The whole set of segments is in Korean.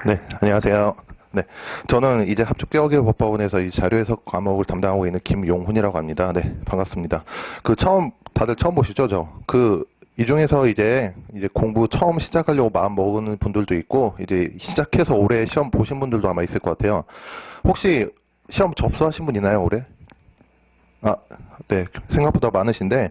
네, 안녕하세요. 네, 저는 이제 합숙개혁법원에서 이 자료해석 과목을 담당하고 있는 김용훈이라고 합니다. 네, 반갑습니다. 다들 처음 보시죠, 이 중에서 이제 공부 처음 시작하려고 마음 먹는 분들도 있고, 이제 시작해서 올해 시험 보신 분들도 아마 있을 것 같아요. 혹시 시험 접수하신 분 있나요, 올해? 아, 네, 생각보다 많으신데,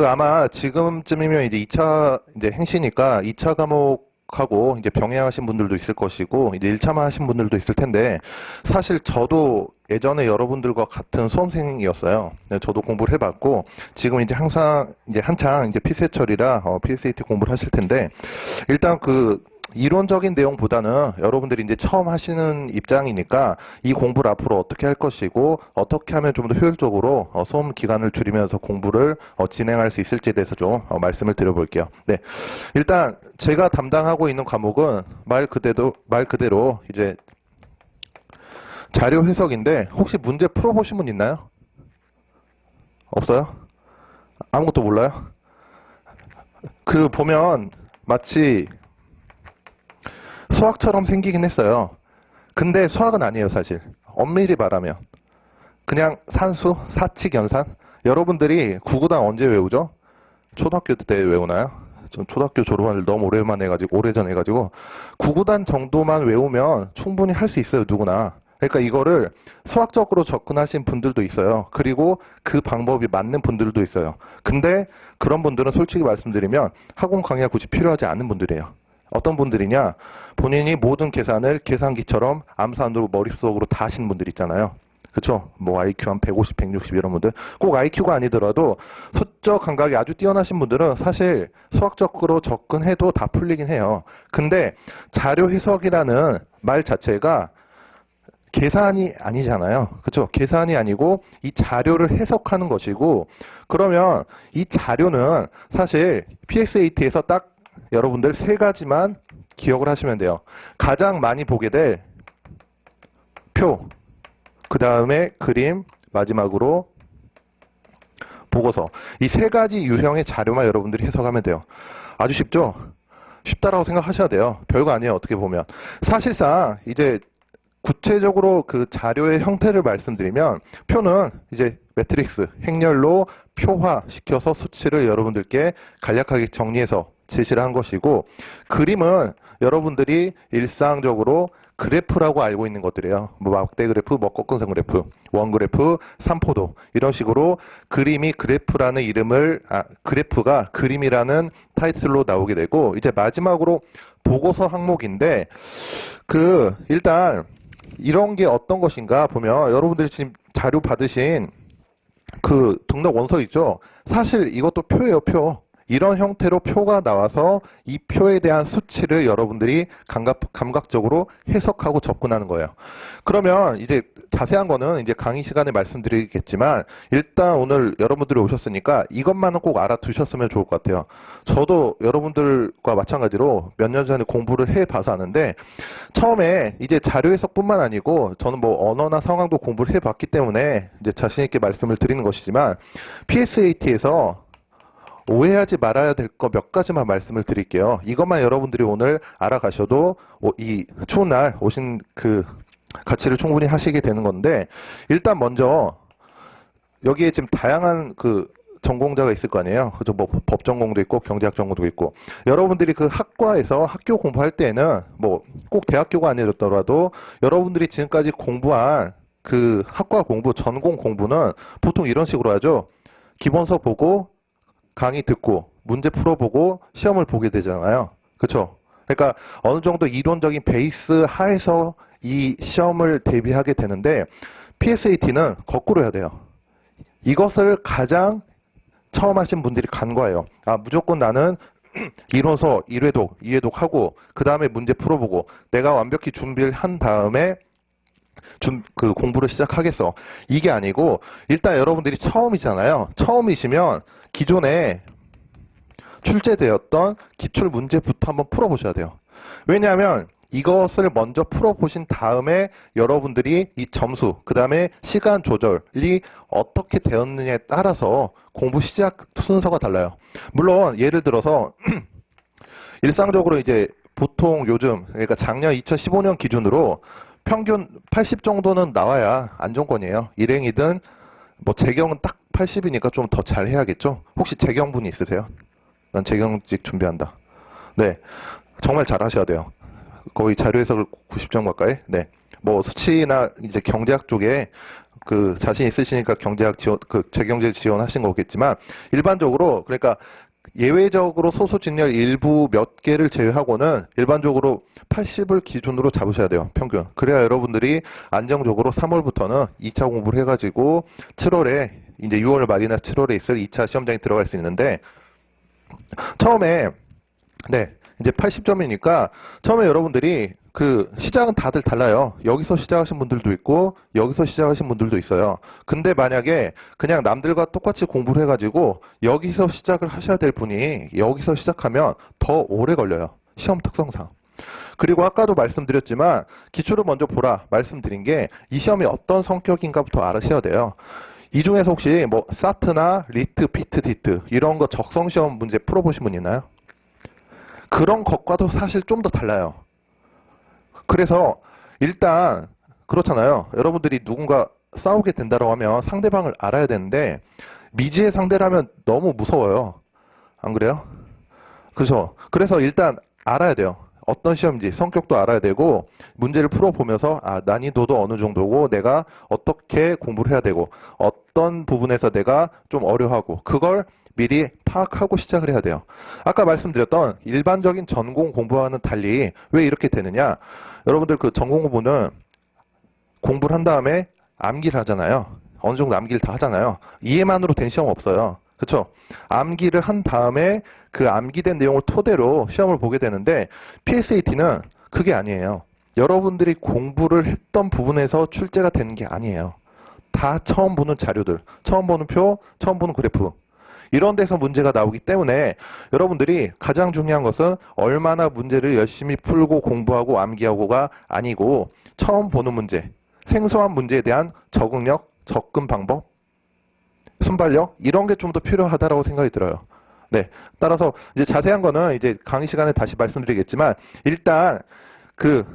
아마 지금쯤이면 이제 2차, 이제 행시니까 2차 과목하고 이제 병행하신 분들도 있을 것이고, 이제 1차만 하신 분들도 있을 텐데, 사실 저도 예전에 여러분들과 같은 수험생이었어요. 네, 저도 공부를 해봤고, 지금 이제 항상, 이제 한창 이제 피세철이라 PSAT 공부를 하실 텐데, 일단 이론적인 내용보다는 여러분들이 이제 처음 하시는 입장이니까 이 공부를 앞으로 어떻게 할 것이고 어떻게 하면 좀 더 효율적으로 수험 기간을 줄이면서 공부를 진행할 수 있을지에 대해서 좀 말씀을 드려볼게요. 네, 일단 제가 담당하고 있는 과목은 말 그대로 이제 자료 해석인데 혹시 문제 풀어보신 분 있나요? 없어요? 아무것도 몰라요? 보면 마치 수학처럼 생기긴 했어요. 근데 수학은 아니에요, 사실. 엄밀히 말하면. 그냥 산수, 사칙, 연산. 여러분들이 구구단 언제 외우죠? 초등학교 때 외우나요? 전 초등학교 졸업한 지 너무 오래전 해가지고, 구구단 정도만 외우면 충분히 할 수 있어요, 누구나. 그러니까 이거를 수학적으로 접근하신 분들도 있어요. 그리고 그 방법이 맞는 분들도 있어요. 근데 그런 분들은 솔직히 말씀드리면 학원 강의가 굳이 필요하지 않은 분들이에요. 어떤 분들이냐? 본인이 모든 계산을 계산기처럼 암산으로 머릿속으로 다 하시는 분들 있잖아요. 그쵸? 뭐 IQ 한 150, 160 이런 분들. 꼭 IQ가 아니더라도 수적 감각이 아주 뛰어나신 분들은 사실 수학적으로 접근해도 다 풀리긴 해요. 근데 자료 해석이라는 말 자체가 계산이 아니잖아요. 그쵸? 계산이 아니고 이 자료를 해석하는 것이고, 그러면 이 자료는 사실 PSAT에서 딱 여러분들 세 가지만 기억을 하시면 돼요. 가장 많이 보게 될 표, 그 다음에 그림, 마지막으로 보고서. 이 세 가지 유형의 자료만 여러분들이 해석하면 돼요. 아주 쉽죠? 쉽다라고 생각하셔야 돼요. 별거 아니에요, 어떻게 보면. 사실상 이제 구체적으로 그 자료의 형태를 말씀드리면, 표는 이제 매트릭스, 행렬로 표화시켜서 수치를 여러분들께 간략하게 정리해서 제시를 한 것이고, 그림은 여러분들이 일상적으로 그래프라고 알고 있는 것들이에요. 뭐 막대 그래프, 뭐 꺾은선 그래프, 원 그래프, 삼포도 이런 식으로 그림이 그래프가 그림이라는 타이틀로 나오게 되고, 이제 마지막으로 보고서 항목인데, 일단 이런 게 어떤 것인가 보면 여러분들이 지금 자료 받으신 등록 원서 있죠? 사실 이것도 표예요, 표. 이런 형태로 표가 나와서 이 표에 대한 수치를 여러분들이 감각적으로 해석하고 접근하는 거예요. 그러면 이제 자세한 거는 이제 강의 시간에 말씀드리겠지만, 일단 오늘 여러분들이 오셨으니까 이것만은 꼭 알아두셨으면 좋을 것 같아요. 저도 여러분들과 마찬가지로 몇 년 전에 공부를 해봐서 아는데, 처음에 이제 자료 해석뿐만 아니고 저는 뭐 언어나 상황도 공부를 해봤기 때문에 이제 자신 있게 말씀을 드리는 것이지만, PSAT에서 오해하지 말아야 될 거 몇 가지만 말씀을 드릴게요. 이것만 여러분들이 오늘 알아가셔도 이 추운 날 오신 가치를 충분히 하시게 되는 건데, 일단 먼저 여기에 지금 다양한 전공자가 있을 거 아니에요. 그죠? 뭐 법 전공도 있고 경제학 전공도 있고, 여러분들이 학과에서 학교 공부할 때는 뭐 꼭 대학교가 아니더라도 여러분들이 지금까지 공부한 학과 공부, 전공 공부는 보통 이런 식으로 하죠. 기본서 보고 강의 듣고 문제 풀어보고 시험을 보게 되잖아요. 그렇죠? 그러니까 어느 정도 이론적인 베이스 하에서 이 시험을 대비하게 되는데, PSAT는 거꾸로 해야 돼요. 이것을 가장 처음 하신 분들이 간과해요. 무조건 나는 이론서 1회독, 2회독 하고 그 다음에 문제 풀어보고 내가 완벽히 준비를 한 다음에 공부를 시작하겠어. 이게 아니고, 일단 여러분들이 처음이잖아요. 처음이시면 기존에 출제되었던 기출 문제부터 한번 풀어보셔야 돼요. 왜냐하면 이것을 먼저 풀어보신 다음에 여러분들이 이 점수, 그 다음에 시간 조절이 어떻게 되었느냐에 따라서 공부 시작 순서가 달라요. 물론 예를 들어서 일상적으로 이제 보통 요즘, 그러니까 작년 2015년 기준으로 평균 80 정도는 나와야 안정권이에요. 일행이든, 뭐 재경은 딱 80이니까 좀 더 잘 해야겠죠? 혹시 재경분이 있으세요? 난 재경직 준비한다. 네. 정말 잘 하셔야 돼요. 거의 자료 해석을 90점 가까이. 네. 뭐 수치나 이제 경제학 쪽에 그 자신 있으시니까 경제학 지원, 그 재경제 지원하신 거겠지만 일반적으로 그러니까 예외적으로 소수직렬 일부 몇 개를 제외하고는 일반적으로 80을 기준으로 잡으셔야 돼요. 평균. 그래야 여러분들이 안정적으로 3월부터는 2차 공부를 해가지고 7월에 이제 6월 말이나 7월에 있을 2차 시험장에 들어갈 수 있는데 처음에 네 이제 80점이니까 처음에 여러분들이 그 시작은 다들 달라요. 여기서 시작하신 분들도 있고 여기서 시작하신 분들도 있어요. 근데 만약에 그냥 남들과 똑같이 공부를 해가지고 여기서 시작을 하셔야 될 분이 여기서 시작하면 더 오래 걸려요. 시험 특성상. 그리고 아까도 말씀드렸지만 기출을 먼저 보라 말씀드린 게 이 시험이 어떤 성격인가부터 알으셔야 돼요. 이 중에서 혹시 뭐 사트나 리트, 피트, 디트 이런 거 적성시험 문제 풀어보신 분 있나요? 그런 것과도 사실 좀 더 달라요. 그래서 일단 그렇잖아요. 여러분들이 누군가 싸우게 된다고 하면 상대방을 알아야 되는데 미지의 상대라면 너무 무서워요. 안 그래요? 그죠? 그래서 일단 알아야 돼요. 어떤 시험인지 성격도 알아야 되고 문제를 풀어보면서 난이도도 어느 정도고 내가 어떻게 공부를 해야 되고 어떤 부분에서 내가 좀 어려워하고 그걸 미리 파악하고 시작을 해야 돼요. 아까 말씀드렸던 일반적인 전공 공부와는 달리 왜 이렇게 되느냐. 여러분들 그 전공 공부는 공부를 한 다음에 암기를 하잖아요. 어느 정도 암기를 다 하잖아요. 이해만으로 된 시험 없어요. 그렇죠? 암기를 한 다음에 그 암기된 내용을 토대로 시험을 보게 되는데 PSAT는 그게 아니에요. 여러분들이 공부를 했던 부분에서 출제가 되는 게 아니에요. 다 처음 보는 자료들, 처음 보는 표, 처음 보는 그래프 이런 데서 문제가 나오기 때문에 여러분들이 가장 중요한 것은 얼마나 문제를 열심히 풀고 공부하고 암기하고가 아니고 처음 보는 문제, 생소한 문제에 대한 적응력, 접근 방법, 순발력 이런 게 좀 더 필요하다라고 생각이 들어요. 네. 따라서 이제 자세한 거는 이제 강의 시간에 다시 말씀드리겠지만 일단 그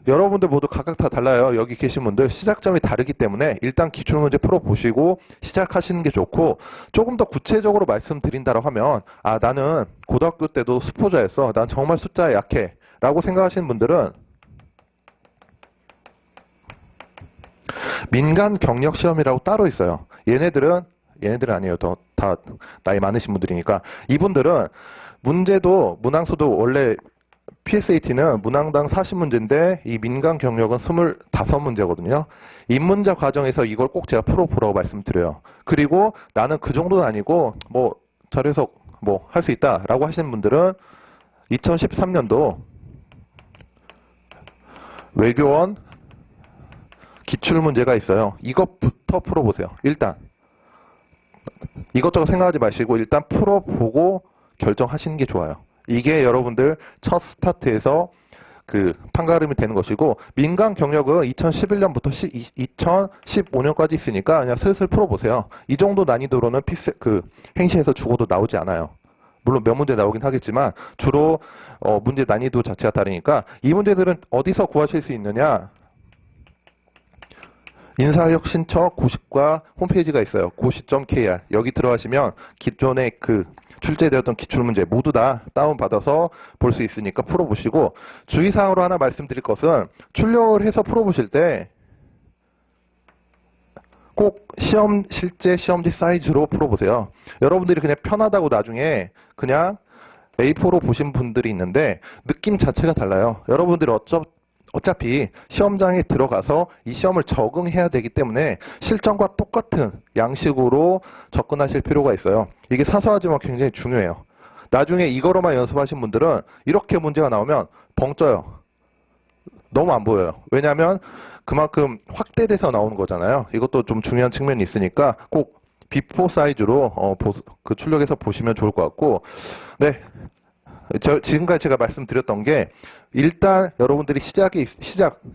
여러분들 모두 각각 다 달라요. 여기 계신 분들 시작점이 다르기 때문에 일단 기출문제 풀어보시고 시작하시는 게 좋고 조금 더 구체적으로 말씀드린다고 하면 나는 고등학교 때도 수포자였어. 난 정말 숫자에 약해. 라고 생각하시는 분들은 민간 경력 시험이라고 따로 있어요. 얘네들은 아니에요. 다 나이 많으신 분들이니까. 이분들은 문제도 문항수도 원래 PSAT는 문항당 40문제인데 이 민간 경력은 25문제거든요. 입문자 과정에서 이걸 꼭 제가 풀어보라고 말씀드려요. 그리고 나는 그 정도는 아니고 뭐 자료해석 뭐 할 수 있다라고 하시는 분들은 2013년도 외교원 기출문제가 있어요. 이것부터 풀어보세요. 일단 이것저것 생각하지 마시고 일단 풀어보고 결정하시는 게 좋아요. 이게 여러분들 첫 스타트에서 그 판가름이 되는 것이고 민간 경력은 2011년부터 2015년까지 있으니까 그냥 슬슬 풀어보세요. 이 정도 난이도로는 그 행시에서 죽어도 나오지 않아요. 물론 몇 문제 나오긴 하겠지만 주로 문제 난이도 자체가 다르니까 이 문제들은 어디서 구하실 수 있느냐. 인사혁신처 고시과 홈페이지가 있어요. 고시.kr 여기 들어가시면 기존에 그 출제되었던 기출문제 모두 다 다운받아서 볼 수 있으니까 풀어보시고 주의사항으로 하나 말씀드릴 것은 출력을 해서 풀어보실 때 꼭 실제 시험지 사이즈로 풀어보세요. 여러분들이 그냥 편하다고 나중에 그냥 A4로 보신 분들이 있는데 느낌 자체가 달라요. 여러분들이 어차피 시험장에 들어가서 이 시험을 적응해야 되기 때문에 실전과 똑같은 양식으로 접근하실 필요가 있어요. 이게 사소하지만 굉장히 중요해요. 나중에 이거로만 연습하신 분들은 이렇게 문제가 나오면 벙 쪄요. 너무 안 보여요. 왜냐하면 그만큼 확대돼서 나오는 거잖아요. 이것도 좀 중요한 측면이 있으니까 꼭 비포 사이즈로 그 출력해서 보시면 좋을 것 같고 네. 지금까지 제가 말씀드렸던 게 일단 여러분들이 시작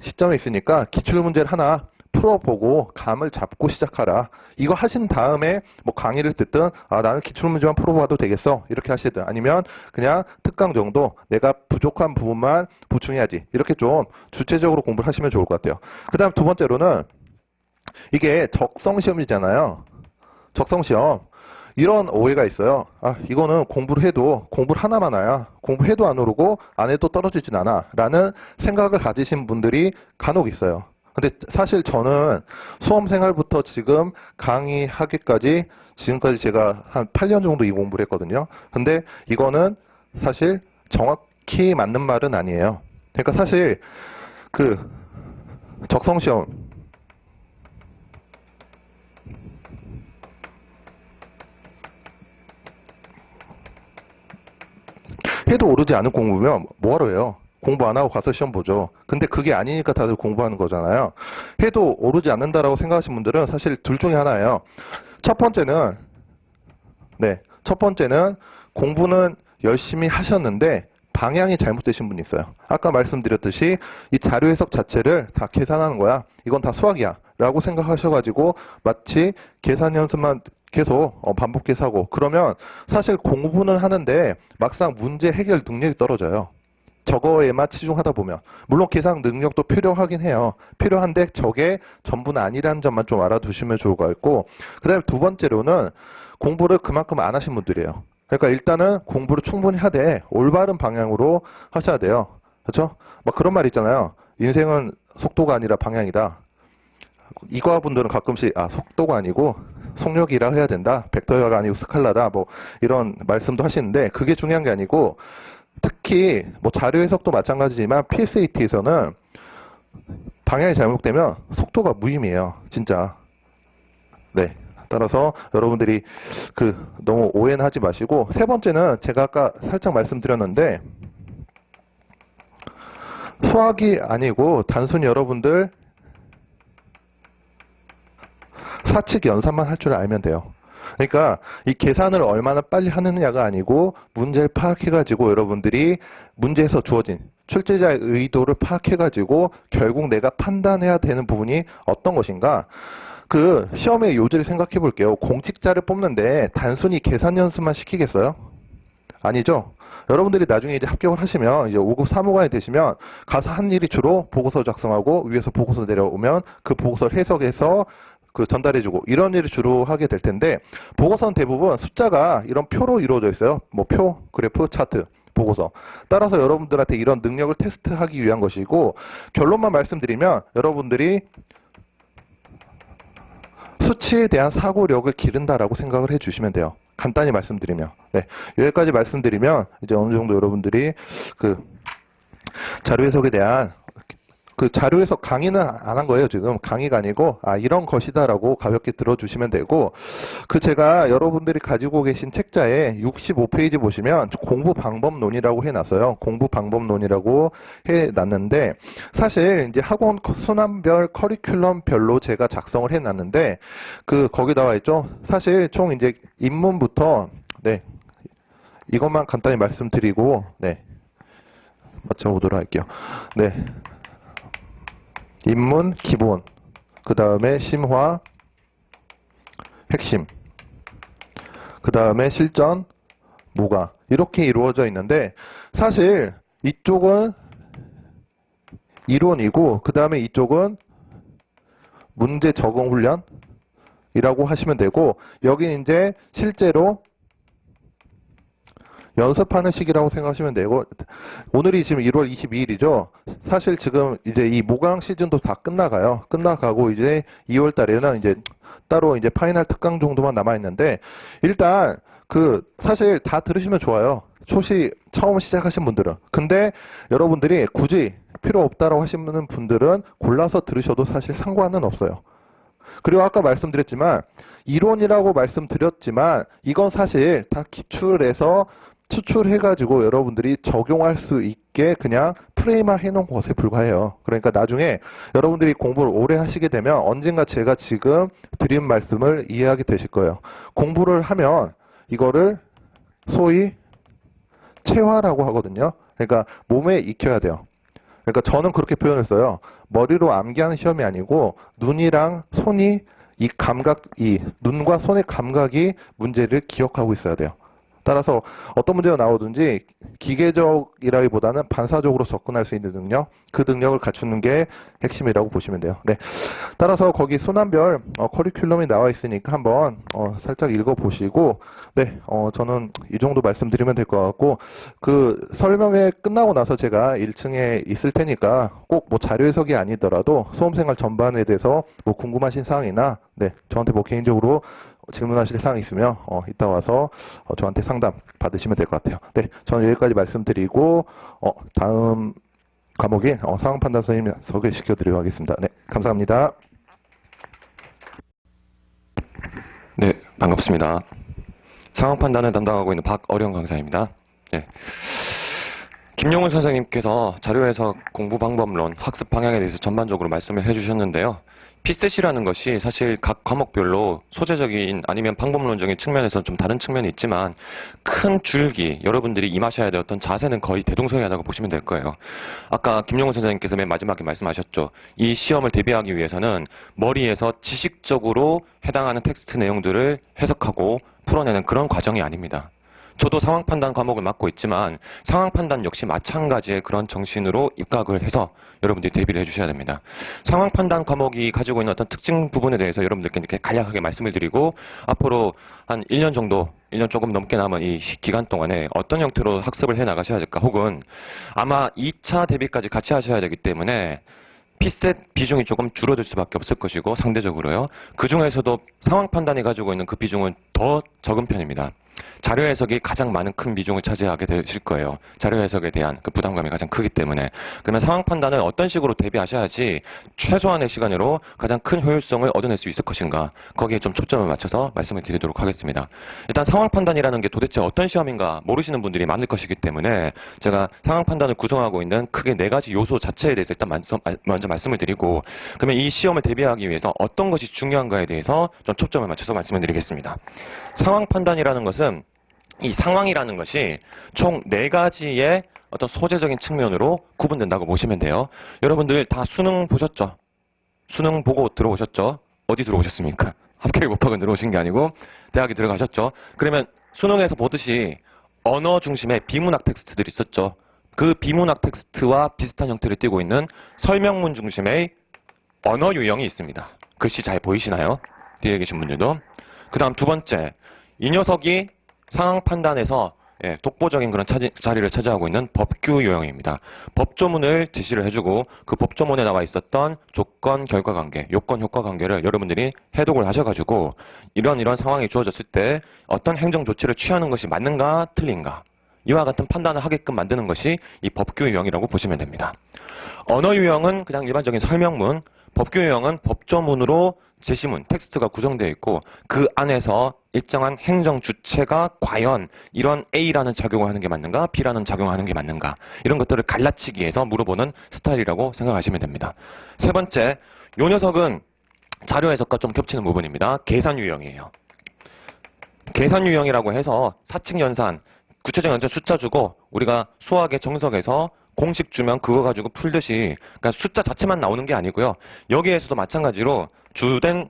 시점에 있으니까 기출문제를 하나 풀어보고 감을 잡고 시작하라. 이거 하신 다음에 뭐 강의를 듣든 나는 기출문제만 풀어봐도 되겠어 이렇게 하시든 아니면 그냥 특강 정도 내가 부족한 부분만 보충해야지 이렇게 좀 주체적으로 공부를 하시면 좋을 것 같아요. 그 다음 두 번째로는 이게 적성시험이잖아요. 적성시험. 이런 오해가 있어요. 이거는 공부를 해도 공부를 하나만 와야 공부해도 안 오르고 안 해도 떨어지진 않아 라는 생각을 가지신 분들이 간혹 있어요. 근데 사실 저는 수험생활부터 지금 강의하기까지 지금까지 제가 한 8년 정도 이 공부를 했거든요. 근데 이거는 사실 정확히 맞는 말은 아니에요. 그러니까 사실 그 적성시험 해도 오르지 않은 공부면 뭐하러 해요? 공부 안 하고 가서 시험 보죠. 근데 그게 아니니까 다들 공부하는 거잖아요. 해도 오르지 않는다라고 생각하시는 분들은 사실 둘 중에 하나예요. 첫 번째는 첫 번째는 공부는 열심히 하셨는데 방향이 잘못되신 분이 있어요. 아까 말씀드렸듯이 이 자료 해석 자체를 다 계산하는 거야. 이건 다 수학이야. 라고 생각하셔가지고 마치 계산 연습만 계속 반복해서 하고 그러면 사실 공부는 하는데 막상 문제 해결 능력이 떨어져요. 저거에만 치중하다 보면 물론 계산 능력도 필요하긴 해요. 필요한데 저게 전부는 아니라는 점만 좀 알아두시면 좋을 것 같고 그 다음에 두 번째로는 공부를 그만큼 안 하신 분들이에요. 그러니까 일단은 공부를 충분히 하되 올바른 방향으로 하셔야 돼요. 그렇죠? 막 그런 말 있잖아요. 인생은 속도가 아니라 방향이다. 이과분들은 가끔씩 속도가 아니고 속력이라 해야 된다. 벡터가 아니고 스칼라다. 뭐 이런 말씀도 하시는데 그게 중요한 게 아니고 특히 뭐 자료 해석도 마찬가지지만 PSAT에서는 방향이 잘못되면 속도가 무의미해요. 진짜. 네. 따라서 여러분들이 너무 오해는 하지 마시고 세 번째는 제가 아까 살짝 말씀드렸는데 수학이 아니고 단순히 여러분들 사칙 연산만 할 줄 알면 돼요. 그러니까 이 계산을 얼마나 빨리 하느냐가 아니고 문제를 파악해가지고 여러분들이 문제에서 주어진 출제자의 의도를 파악해가지고 결국 내가 판단해야 되는 부분이 어떤 것인가. 시험의 요지를 생각해 볼게요. 공직자를 뽑는데 단순히 계산 연습만 시키겠어요? 아니죠. 여러분들이 나중에 이제 합격을 하시면 이제 5급 사무관이 되시면 가서 한 일이 주로 보고서 작성하고 위에서 보고서 내려오면 그 보고서를 해석해서 전달해주고 이런 일을 주로 하게 될 텐데 보고서는 대부분 숫자가 이런 표로 이루어져 있어요. 뭐 표, 그래프, 차트, 보고서. 따라서 여러분들한테 이런 능력을 테스트하기 위한 것이고 결론만 말씀드리면 여러분들이 수치에 대한 사고력을 기른다라고 생각을 해주시면 돼요. 간단히 말씀드리면. 네, 여기까지 말씀드리면 이제 어느 정도 여러분들이 자료 해석에 대한 자료 해석 강의는 안 한 거예요. 지금 강의가 아니고 이런 것이다라고 가볍게 들어주시면 되고 제가 여러분들이 가지고 계신 책자에 65페이지 보시면 공부 방법론이라고 해놨어요. 공부 방법론이라고 해놨는데 사실 이제 학원 순환별 커리큘럼별로 제가 작성을 해놨는데 거기 나와 있죠. 사실 총 이제 입문부터 이것만 간단히 말씀드리고 맞춰보도록 할게요. 입문, 기본, 그 다음에 심화, 핵심, 그 다음에 실전, 모가 이렇게 이루어져 있는데 사실 이쪽은 이론이고 그 다음에 이쪽은 문제 적응 훈련이라고 하시면 되고 여기 이제 실제로 연습하는 시기라고 생각하시면 되고 오늘이 지금 1월 22일이죠. 사실 지금 이제 이 모강 시즌도 다 끝나가요. 끝나가고 이제 2월 달에는 이제 따로 이제 파이널 특강 정도만 남아 있는데 일단 사실 다 들으시면 좋아요. 처음 시작하신 분들은. 근데 여러분들이 굳이 필요 없다라고 하시는 분들은 골라서 들으셔도 사실 상관은 없어요. 그리고 아까 말씀드렸지만 이론이라고 말씀드렸지만 이건 사실 다 기출에서 추출해가지고 여러분들이 적용할 수 있게 그냥 프레임화 해놓은 것에 불과해요. 그러니까 나중에 여러분들이 공부를 오래 하시게 되면 언젠가 제가 지금 드린 말씀을 이해하게 되실 거예요. 공부를 하면 이거를 소위 체화라고 하거든요. 그러니까 몸에 익혀야 돼요. 그러니까 저는 그렇게 표현했어요. 머리로 암기하는 시험이 아니고 눈이랑 손이 이 감각, 이 눈과 손의 감각이 문제를 기억하고 있어야 돼요. 따라서 어떤 문제가 나오든지 기계적이라기보다는 반사적으로 접근할 수 있는 능력, 그 능력을 갖추는 게 핵심이라고 보시면 돼요. 네. 따라서 거기 순환별 커리큘럼이 나와 있으니까 한번 살짝 읽어보시고, 네, 저는 이 정도 말씀드리면 될 것 같고, 그 설명회 끝나고 나서 제가 1층에 있을 테니까 꼭 뭐 자료 해석이 아니더라도 수험생활 전반에 대해서 뭐 궁금하신 사항이나, 네, 저한테 뭐 개인적으로 질문하실 사항 있으면 이따 와서 저한테 상담 받으시면 될 것 같아요. 네, 저는 여기까지 말씀드리고 다음 과목인 상황판단 선생님 소개시켜 드리도록 하겠습니다. 네, 감사합니다. 네, 반갑습니다. 상황판단을 담당하고 있는 박어령 강사입니다. 네. 김용훈 선생님께서 자료해석 공부 방법론, 학습 방향에 대해서 전반적으로 말씀을 해주셨는데요. 피셋이라는 것이 사실 각 과목별로 소재적인 아니면 방법론적인 측면에서 좀 다른 측면이 있지만 큰 줄기, 여러분들이 임하셔야 될 어떤 자세는 거의 대동소이하다고 보시면 될 거예요. 아까 김용훈 선생님께서 맨 마지막에 말씀하셨죠. 이 시험을 대비하기 위해서는 머리에서 지식적으로 해당하는 텍스트 내용들을 해석하고 풀어내는 그런 과정이 아닙니다. 저도 상황판단 과목을 맡고 있지만 상황판단 역시 마찬가지의 그런 정신으로 입각을 해서 여러분들이 대비를 해주셔야 됩니다. 상황판단 과목이 가지고 있는 어떤 특징 부분에 대해서 여러분들께 이렇게 간략하게 말씀을 드리고 앞으로 한 1년 정도, 1년 조금 넘게 남은 이 기간 동안에 어떤 형태로 학습을 해 나가셔야 될까 혹은 아마 2차 대비까지 같이 하셔야 되기 때문에 피셋 비중이 조금 줄어들 수밖에 없을 것이고 상대적으로요. 그 중에서도 상황 판단이 가지고 있는 그 비중은 더 적은 편입니다. 자료 해석이 가장 많은 큰 비중을 차지하게 되실 거예요. 자료 해석에 대한 그 부담감이 가장 크기 때문에. 그러면 상황 판단을 어떤 식으로 대비하셔야지 최소한의 시간으로 가장 큰 효율성을 얻어낼 수 있을 것인가. 거기에 좀 초점을 맞춰서 말씀을 드리도록 하겠습니다. 일단 상황 판단이라는 게 도대체 어떤 시험인가 모르시는 분들이 많을 것이기 때문에 제가 상황 판단을 구성하고 있는 크게 4가지 요소 자체에 대해서 일단 먼저 말씀을 드리고 그러면 이 시험을 대비하기 위해서 어떤 것이 중요한가에 대해서 좀 초점을 맞춰서 말씀을 드리겠습니다. 상황 판단이라는 것은 이 상황이라는 것이 총 4가지의 어떤 소재적인 측면으로 구분된다고 보시면 돼요. 여러분들 다 수능 보셨죠? 수능 보고 들어오셨죠? 어디 들어오셨습니까? 합격 못하고 들어오신 게 아니고 대학에 들어가셨죠? 그러면 수능에서 보듯이 언어 중심의 비문학 텍스트들이 있었죠. 그 비문학 텍스트와 비슷한 형태를 띠고 있는 설명문 중심의 언어 유형이 있습니다. 글씨 잘 보이시나요? 뒤에 계신 분들도. 그 다음 2번째, 이 녀석이 상황 판단에서 독보적인 그런 자리를 차지하고 있는 법규 유형입니다. 법조문을 제시를 해주고 그 법조문에 나와 있었던 조건, 결과 관계, 요건, 효과 관계를 여러분들이 해독을 하셔가지고 이런 상황이 주어졌을 때 어떤 행정 조치를 취하는 것이 맞는가, 틀린가 이와 같은 판단을 하게끔 만드는 것이 이 법규 유형이라고 보시면 됩니다. 언어 유형은 그냥 일반적인 설명문, 법규 유형은 법조문으로 제시문, 텍스트가 구성되어 있고 그 안에서 일정한 행정 주체가 과연 이런 A라는 작용을 하는 게 맞는가, B라는 작용을 하는 게 맞는가 이런 것들을 갈라치기 위해서 물어보는 스타일이라고 생각하시면 됩니다. 3번째, 요 녀석은 자료 해석과 좀 겹치는 부분입니다. 계산 유형이에요. 계산 유형이라고 해서 사칙 연산, 구체적인 숫자 주고 우리가 수학의 정석에서 공식 주면 그거 가지고 풀듯이 그러니까 숫자 자체만 나오는 게 아니고요. 여기에서도 마찬가지로 주된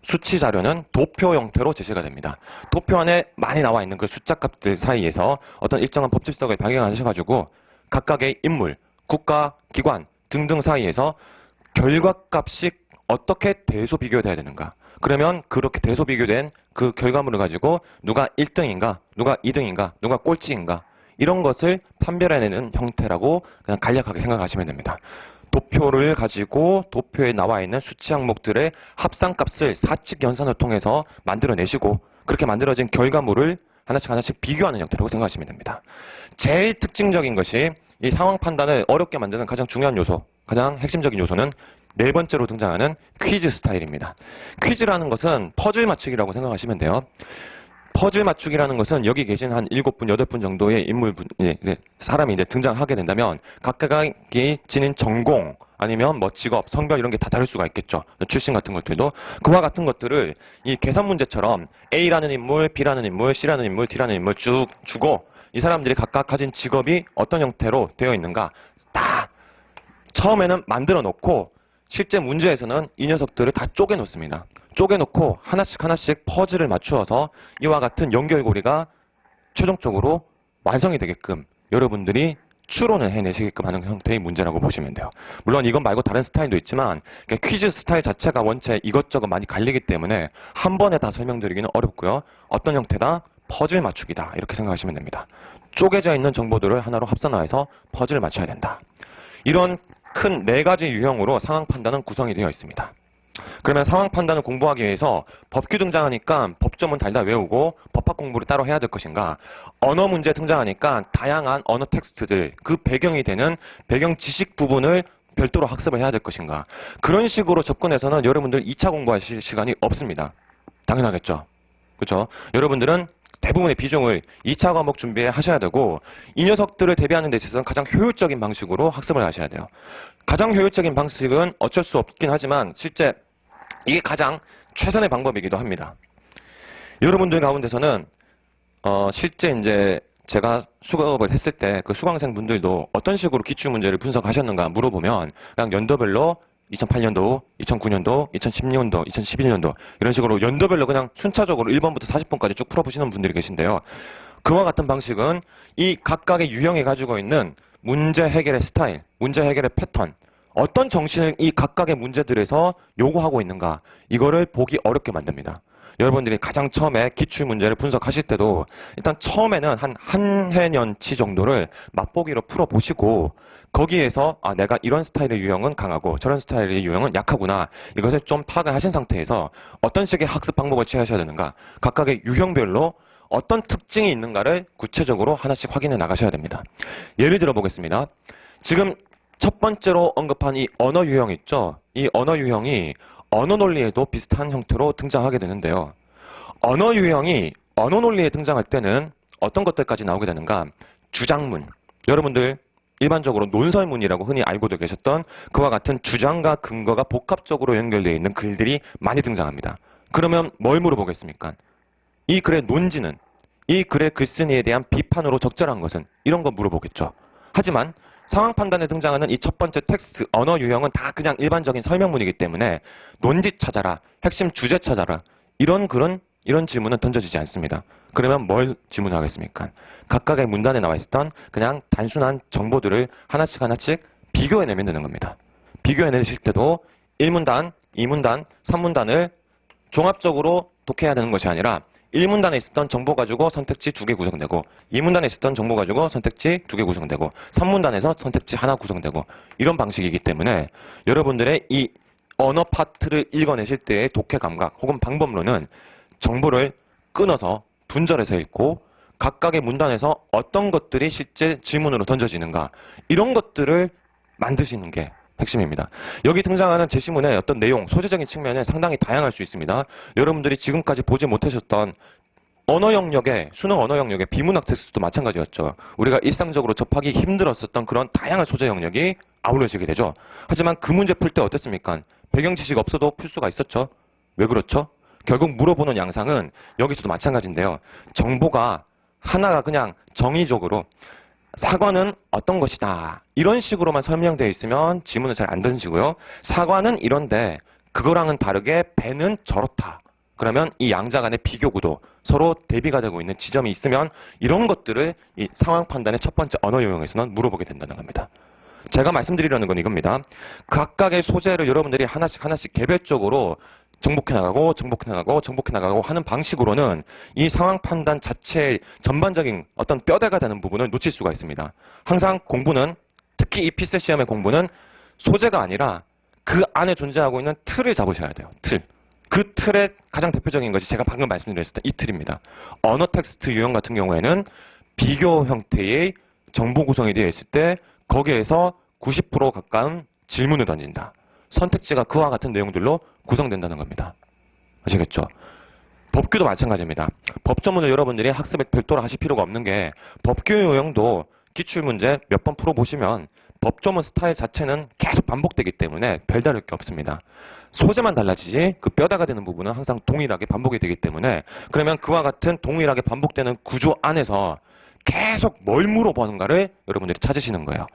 수치 자료는 도표 형태로 제시가 됩니다. 도표 안에 많이 나와 있는 그 숫자 값들 사이에서 어떤 일정한 법칙성을 발견하셔가지고 각각의 인물, 국가, 기관 등등 사이에서 결과값이 어떻게 대소 비교돼야 되는가. 그러면 그렇게 대소 비교된 그 결과물을 가지고 누가 1등인가, 누가 2등인가, 누가 꼴찌인가 이런 것을 판별해내는 형태라고 그냥 간략하게 생각하시면 됩니다. 도표를 가지고 도표에 나와 있는 수치 항목들의 합산값을 사칙 연산을 통해서 만들어내시고 그렇게 만들어진 결과물을 하나씩 비교하는 형태라고 생각하시면 됩니다. 제일 특징적인 것이 이 상황 판단을 어렵게 만드는 가장 중요한 요소, 가장 핵심적인 요소는 4번째로 등장하는 퀴즈 스타일입니다. 퀴즈라는 것은 퍼즐 맞추기라고 생각하시면 돼요. 퍼즐 맞추기라는 것은 여기 계신 한 7분, 8분 정도의 사람이 이제 등장하게 된다면 각각이 지닌 전공 아니면 뭐 직업, 성별 이런 게 다 다를 수가 있겠죠. 출신 같은 것들도. 그와 같은 것들을 이 계산 문제처럼 A라는 인물, B라는 인물, C라는 인물, D라는 인물 쭉 주고 이 사람들이 각각 가진 직업이 어떤 형태로 되어 있는가 다 처음에는 만들어 놓고 실제 문제에서는 이 녀석들을 다 쪼개 놓습니다. 쪼개 놓고 하나씩 하나씩 퍼즐을 맞추어서 이와 같은 연결고리가 최종적으로 완성이 되게끔 여러분들이 추론을 해내시게끔 하는 형태의 문제라고 보시면 돼요. 물론 이건 말고 다른 스타일도 있지만 퀴즈 스타일 자체가 원체 이것저것 많이 갈리기 때문에 한 번에 다 설명드리기는 어렵고요. 어떤 형태다? 퍼즐 맞추기다. 이렇게 생각하시면 됩니다. 쪼개져 있는 정보들을 하나로 합산화해서 퍼즐을 맞춰야 된다. 이런 큰 4가지 유형으로 상황 판단은 구성이 되어 있습니다. 그러면 상황 판단을 공부하기 위해서 법규 등장하니까 법조문 달다 외우고 법학 공부를 따로 해야 될 것인가, 언어 문제 등장하니까 다양한 언어 텍스트들, 그 배경이 되는 배경 지식 부분을 별도로 학습을 해야 될 것인가, 그런 식으로 접근해서는 여러분들 2차 공부하실 시간이 없습니다. 당연하겠죠. 그렇죠? 여러분들은 대부분의 비중을 2차 과목 준비에 하셔야 되고, 이 녀석들을 대비하는 데 있어서는 가장 효율적인 방식으로 학습을 하셔야 돼요. 가장 효율적인 방식은 어쩔 수 없긴 하지만 실제 이게 가장 최선의 방법이기도 합니다. 여러분들 가운데서는 실제 이제 제가 수업을 했을 때 그 수강생 분들도 어떤 식으로 기출문제를 분석하셨는가 물어보면 그냥 연도별로 2008년도, 2009년도, 2010년도, 2011년도 이런 식으로 연도별로 그냥 순차적으로 1번부터 40번까지 쭉 풀어보시는 분들이 계신데요. 그와 같은 방식은 이 각각의 유형이 가지고 있는 문제 해결의 스타일, 문제 해결의 패턴, 어떤 정신을 이 각각의 문제들에서 요구하고 있는가, 이거를 보기 어렵게 만듭니다. 여러분들이 가장 처음에 기출문제를 분석하실 때도 일단 처음에는 한 해년치 정도를 맛보기로 풀어보시고 거기에서 내가 이런 스타일의 유형은 강하고 저런 스타일의 유형은 약하구나, 이것을 좀 파악을 하신 상태에서 어떤 식의 학습 방법을 취하셔야 되는가, 각각의 유형별로 어떤 특징이 있는가를 구체적으로 하나씩 확인해 나가셔야 됩니다. 예를 들어 보겠습니다. 지금 첫 번째로 언급한 이 언어 유형 있죠? 이 언어 유형이 언어 논리에도 비슷한 형태로 등장하게 되는데요. 언어 유형이 언어 논리에 등장할 때는 어떤 것들까지 나오게 되는가? 주장문. 여러분들 일반적으로 논설문이라고 흔히 알고도 계셨던 그와 같은 주장과 근거가 복합적으로 연결되어 있는 글들이 많이 등장합니다. 그러면 뭘 물어보겠습니까? 이 글의 논지는, 이 글의 글쓴이에 대한 비판으로 적절한 것은, 이런 거 물어보겠죠. 하지만 상황 판단에 등장하는 이 첫 번째 텍스트, 언어 유형은 다 그냥 일반적인 설명문이기 때문에 논지 찾아라, 핵심 주제 찾아라, 이런 글은, 이런 질문은 던져지지 않습니다. 그러면 뭘 질문하겠습니까? 각각의 문단에 나와 있었던 그냥 단순한 정보들을 하나씩 하나씩 비교해내면 되는 겁니다. 비교해내실 때도 1문단, 2문단, 3문단을 종합적으로 독해야 되는 것이 아니라 1문단에 있었던 정보 가지고 선택지 2개 구성되고, 2문단에 있었던 정보 가지고 선택지 2개 구성되고, 3문단에서 선택지 하나 구성되고, 이런 방식이기 때문에 여러분들의 이 언어 파트를 읽어내실 때의 독해 감각 혹은 방법론은 정보를 끊어서 분절해서 읽고 각각의 문단에서 어떤 것들이 실제 질문으로 던져지는가, 이런 것들을 만드시는 게 핵심입니다. 여기 등장하는 제시문의 어떤 내용, 소재적인 측면에 상당히 다양할 수 있습니다. 여러분들이 지금까지 보지 못하셨던 언어 영역의, 수능 언어 영역의 비문학 텍스트도 마찬가지였죠. 우리가 일상적으로 접하기 힘들었었던 그런 다양한 소재 영역이 아울러지게 되죠. 하지만 그 문제 풀 때 어땠습니까? 배경 지식 없어도 풀 수가 있었죠. 왜 그렇죠? 결국 물어보는 양상은 여기서도 마찬가지인데요. 정보가 하나가 그냥 정의적으로 사과는 어떤 것이다, 이런 식으로만 설명되어 있으면 지문을 잘 안 던지고요. 사과는 이런데 그거랑은 다르게 배는 저렇다. 그러면 이 양자 간의 비교 구도, 서로 대비가 되고 있는 지점이 있으면 이런 것들을 이 상황 판단의 첫 번째 언어 유형에서는 물어보게 된다는 겁니다. 제가 말씀드리려는 건 이겁니다. 각각의 소재를 여러분들이 하나씩 하나씩 개별적으로 정복해 나가고 정복해 나가고 정복해 나가고 하는 방식으로는 이 상황 판단 자체의 전반적인 어떤 뼈대가 되는 부분을 놓칠 수가 있습니다. 항상 공부는, 특히 이 피셋 시험의 공부는 소재가 아니라 그 안에 존재하고 있는 틀을 잡으셔야 돼요. 틀. 그 틀의 가장 대표적인 것이 제가 방금 말씀드렸던 이 틀입니다. 언어 텍스트 유형 같은 경우에는 비교 형태의 정보 구성이 되어 있을 때 거기에서 90% 가까운 질문을 던진다. 선택지가 그와 같은 내용들로 구성된다는 겁니다. 아시겠죠? 법규도 마찬가지입니다. 법조문을 여러분들이 학습에 별도로 하실 필요가 없는 게, 법규 유형도 기출문제 몇 번 풀어보시면 법조문 스타일 자체는 계속 반복되기 때문에 별다를 게 없습니다. 소재만 달라지지 그 뼈대가 되는 부분은 항상 동일하게 반복이 되기 때문에, 그러면 그와 같은 동일하게 반복되는 구조 안에서 계속 뭘 물어보는가를 여러분들이 찾으시는 거예요.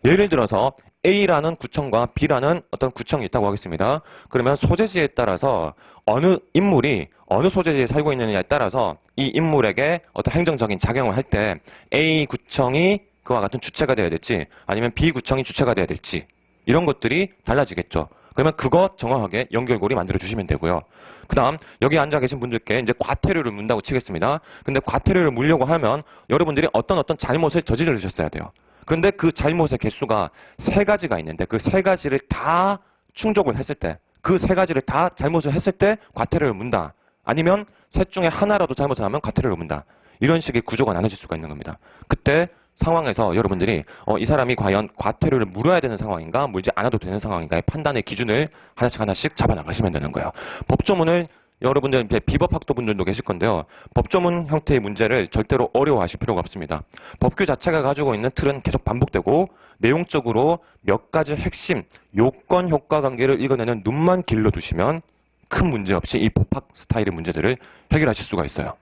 예를 들어서 A라는 구청과 B라는 어떤 구청이 있다고 하겠습니다. 그러면 소재지에 따라서 어느 인물이 어느 소재지에 살고 있느냐에 따라서 이 인물에게 어떤 행정적인 작용을 할 때 A 구청이 그와 같은 주체가 되어야 될지 아니면 B 구청이 주체가 되어야 될지 이런 것들이 달라지겠죠. 그러면 그거 정확하게 연결고리 만들어 주시면 되고요. 그 다음 여기 앉아 계신 분들께 이제 과태료를 문다고 치겠습니다. 근데 과태료를 물려고 하면 여러분들이 어떤 잘못을 저지르셨어야 돼요. 그런데 그 잘못의 개수가 세 가지가 있는데 그 세 가지를 다 충족을 했을 때 그 세 가지를 다 잘못을 했을 때 과태료를 문다. 아니면 셋 중에 하나라도 잘못을 하면 과태료를 문다. 이런 식의 구조가 나눠질 수가 있는 겁니다. 그때 상황에서 여러분들이 이 사람이 과연 과태료를 물어야 되는 상황인가 물지 않아도 되는 상황인가의 판단의 기준을 하나씩 잡아나가시면 되는 거예요. 법조문을 여러분들 비법학도 분들도 계실 건데요. 법조문 형태의 문제를 절대로 어려워하실 필요가 없습니다. 법규 자체가 가지고 있는 틀은 계속 반복되고 내용적으로 몇 가지 핵심 요건 효과 관계를 읽어내는 눈만 길러두시면 큰 문제 없이 이 법학 스타일의 문제들을 해결하실 수가 있어요.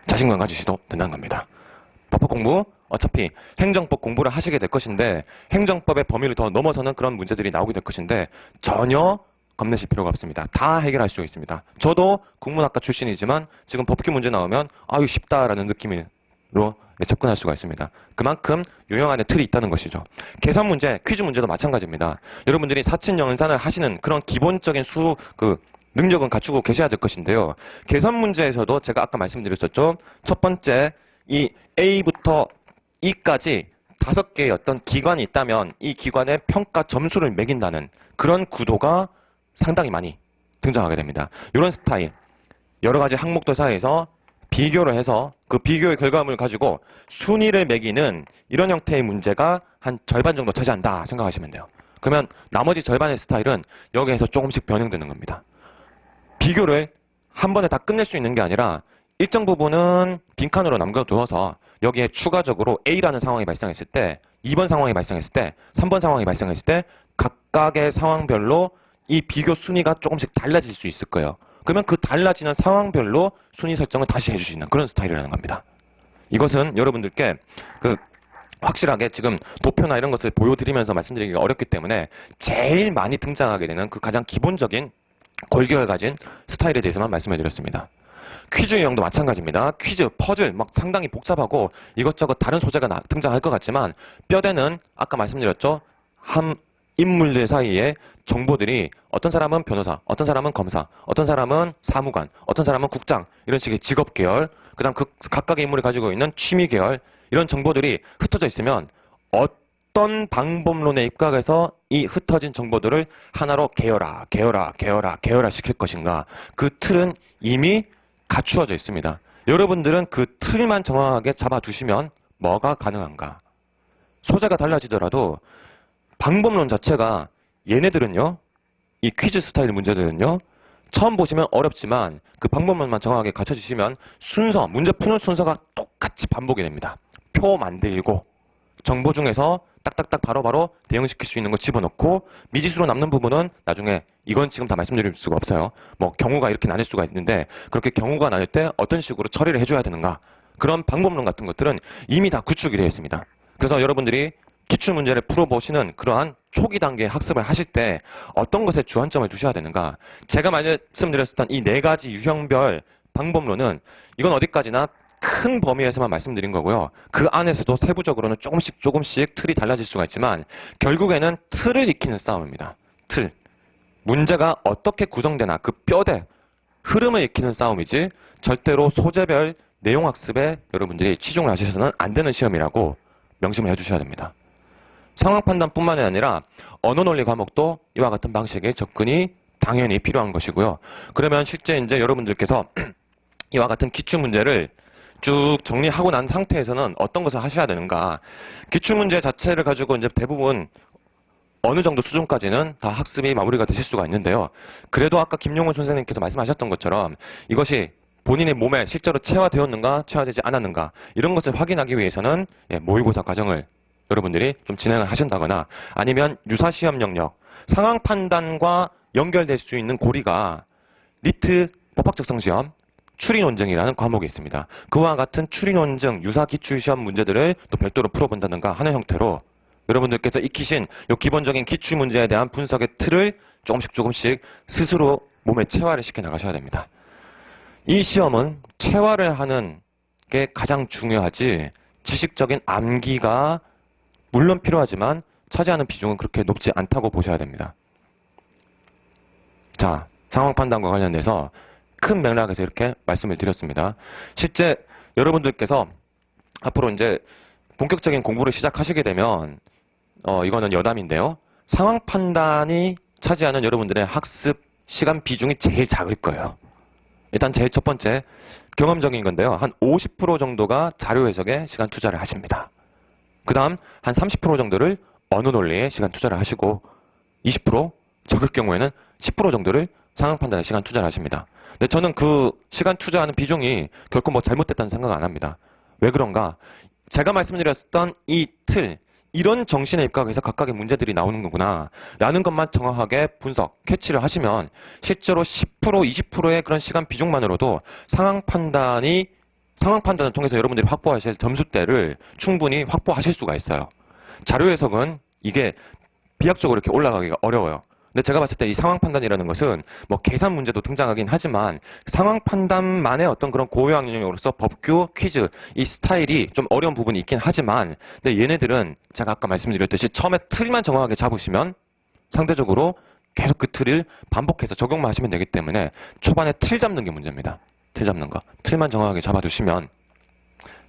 자신감 가지셔도 된다는 겁니다. 법학 공부 어차피 행정법 공부를 하시게 될 것인데 행정법의 범위를 더 넘어서는 그런 문제들이 나오게 될 것인데 전혀 겁내실 필요가 없습니다. 다 해결할 수 있습니다. 저도 국문학과 출신이지만 지금 법규 문제 나오면 아유 쉽다라는 느낌으로 접근할 수가 있습니다. 그만큼 유형 안에 틀이 있다는 것이죠. 계산 문제, 퀴즈 문제도 마찬가지입니다. 여러분들이 사칙 연산을 하시는 그런 기본적인 능력은 갖추고 계셔야 될 것인데요. 계산 문제에서도 제가 아까 말씀드렸었죠. 첫 번째 이 A부터 E까지 5개의 어떤 기관이 있다면 이 기관의 평가 점수를 매긴다는 그런 구도가 상당히 많이 등장하게 됩니다. 이런 스타일, 여러 가지 항목들 사이에서 비교를 해서 그 비교의 결과물을 가지고 순위를 매기는 이런 형태의 문제가 한 절반 정도 차지한다 생각하시면 돼요. 그러면 나머지 절반의 스타일은 여기에서 조금씩 변형되는 겁니다. 비교를 한 번에 다 끝낼 수 있는 게 아니라 일정 부분은 빈칸으로 남겨두어서 여기에 추가적으로 A라는 상황이 발생했을 때 2번 상황이 발생했을 때 3번 상황이 발생했을 때 각각의 상황별로 이 비교 순위가 조금씩 달라질 수 있을 거예요. 그러면 그 달라지는 상황별로 순위 설정을 다시 해줄 수 있는 그런 스타일이라는 겁니다. 이것은 여러분들께 확실하게 지금 도표나 이런 것을 보여드리면서 말씀드리기가 어렵기 때문에 제일 많이 등장하게 되는 그 가장 기본적인 골격을 가진 스타일에 대해서만 말씀해 드렸습니다. 퀴즈 유형도 마찬가지입니다. 퀴즈, 퍼즐 막 상당히 복잡하고 이것저것 다른 소재가 등장할 것 같지만 뼈대는 아까 말씀드렸죠. 한 인물들 사이에 정보들이 어떤 사람은 변호사, 어떤 사람은 검사, 어떤 사람은 사무관, 어떤 사람은 국장 이런 식의 직업 계열 그 다음 각각의 인물이 가지고 있는 취미 계열 이런 정보들이 흩어져 있으면 어떤 방법론에 입각해서 이 흩어진 정보들을 하나로 계열화 시킬 것인가 그 틀은 이미 갖추어져 있습니다. 여러분들은 그 틀만 정확하게 잡아두시면 뭐가 가능한가? 소재가 달라지더라도 방법론 자체가 얘네들은요. 이 퀴즈 스타일 문제들은요. 처음 보시면 어렵지만 그 방법론만 정확하게 갖춰주시면 순서, 문제 푸는 순서가 똑같이 반복이 됩니다. 표 만들고 정보 중에서 딱딱딱 바로바로 대응시킬 수 있는 거 집어넣고 미지수로 남는 부분은 나중에 이건 지금 다 말씀드릴 수가 없어요. 뭐 경우가 이렇게 나뉠 수가 있는데 그렇게 경우가 나뉠 때 어떤 식으로 처리를 해줘야 되는가 그런 방법론 같은 것들은 이미 다 구축이 되어 있습니다. 그래서 여러분들이 기출문제를 풀어보시는 그러한 초기 단계 학습을 하실 때 어떤 것에 주안점을 두셔야 되는가 제가 말씀드렸던 이 4가지 유형별 방법론은 이건 어디까지나 큰 범위에서만 말씀드린 거고요. 그 안에서도 세부적으로는 조금씩 틀이 달라질 수가 있지만 결국에는 틀을 익히는 싸움입니다. 틀. 문제가 어떻게 구성되나 그 뼈대, 흐름을 익히는 싸움이지 절대로 소재별 내용학습에 여러분들이 치중을 하셔서는 안 되는 시험이라고 명심을 해주셔야 됩니다. 상황 판단뿐만 아니라 언어논리 과목도 이와 같은 방식의 접근이 당연히 필요한 것이고요. 그러면 실제 이제 여러분들께서 이와 같은 기출문제를 쭉 정리하고 난 상태에서는 어떤 것을 하셔야 되는가. 기출문제 자체를 가지고 이제 대부분 어느 정도 수준까지는 다 학습이 마무리가 되실 수가 있는데요. 그래도 아까 김용훈 선생님께서 말씀하셨던 것처럼 이것이 본인의 몸에 실제로 체화되었는가, 체화되지 않았는가 이런 것을 확인하기 위해서는 모의고사 과정을 여러분들이 좀 진행을 하신다거나 아니면 유사시험 영역, 상황 판단과 연결될 수 있는 고리가 리트 법학적성시험, 추리 논증이라는 과목이 있습니다. 그와 같은 추리 논증, 유사 기출 시험 문제들을 또 별도로 풀어본다든가 하는 형태로 여러분들께서 익히신 요 기본적인 기출 문제에 대한 분석의 틀을 조금씩 스스로 몸에 체화를 시켜 나가셔야 됩니다. 이 시험은 체화를 하는 게 가장 중요하지 지식적인 암기가 물론 필요하지만 차지하는 비중은 그렇게 높지 않다고 보셔야 됩니다. 자, 상황 판단과 관련돼서 큰 맥락에서 이렇게 말씀을 드렸습니다. 실제 여러분들께서 앞으로 이제 본격적인 공부를 시작하시게 되면 이거는 여담인데요. 상황 판단이 차지하는 여러분들의 학습 시간 비중이 제일 작을 거예요. 일단 제일 첫 번째 경험적인 건데요. 한 50% 정도가 자료 해석에 시간 투자를 하십니다. 그 다음 한 30% 정도를 언어 논리에 시간 투자를 하시고 20% 적을 경우에는 10% 정도를 상황 판단에 시간 투자를 하십니다. 근데 저는 그 시간 투자하는 비중이 결코 뭐 잘못됐다는 생각 안 합니다. 왜 그런가? 제가 말씀드렸던 이 틀, 이런 정신에 입각해서 각각의 문제들이 나오는 거구나 라는 것만 정확하게 분석, 캐치를 하시면 실제로 10%, 20%의 그런 시간 비중만으로도 상황 판단을 통해서 여러분들이 확보하실 점수대를 충분히 확보하실 수가 있어요. 자료 해석은 이게 비약적으로 이렇게 올라가기가 어려워요. 근데 제가 봤을 때 이 상황 판단이라는 것은 뭐 계산 문제도 등장하긴 하지만 상황 판단만의 어떤 그런 고유한 영역으로서 법규, 퀴즈 이 스타일이 좀 어려운 부분이 있긴 하지만 근데 얘네들은 제가 아까 말씀드렸듯이 처음에 틀만 정확하게 잡으시면 상대적으로 계속 그 틀을 반복해서 적용만 하시면 되기 때문에 초반에 틀 잡는 게 문제입니다. 틀 잡는 거. 틀만 정확하게 잡아두시면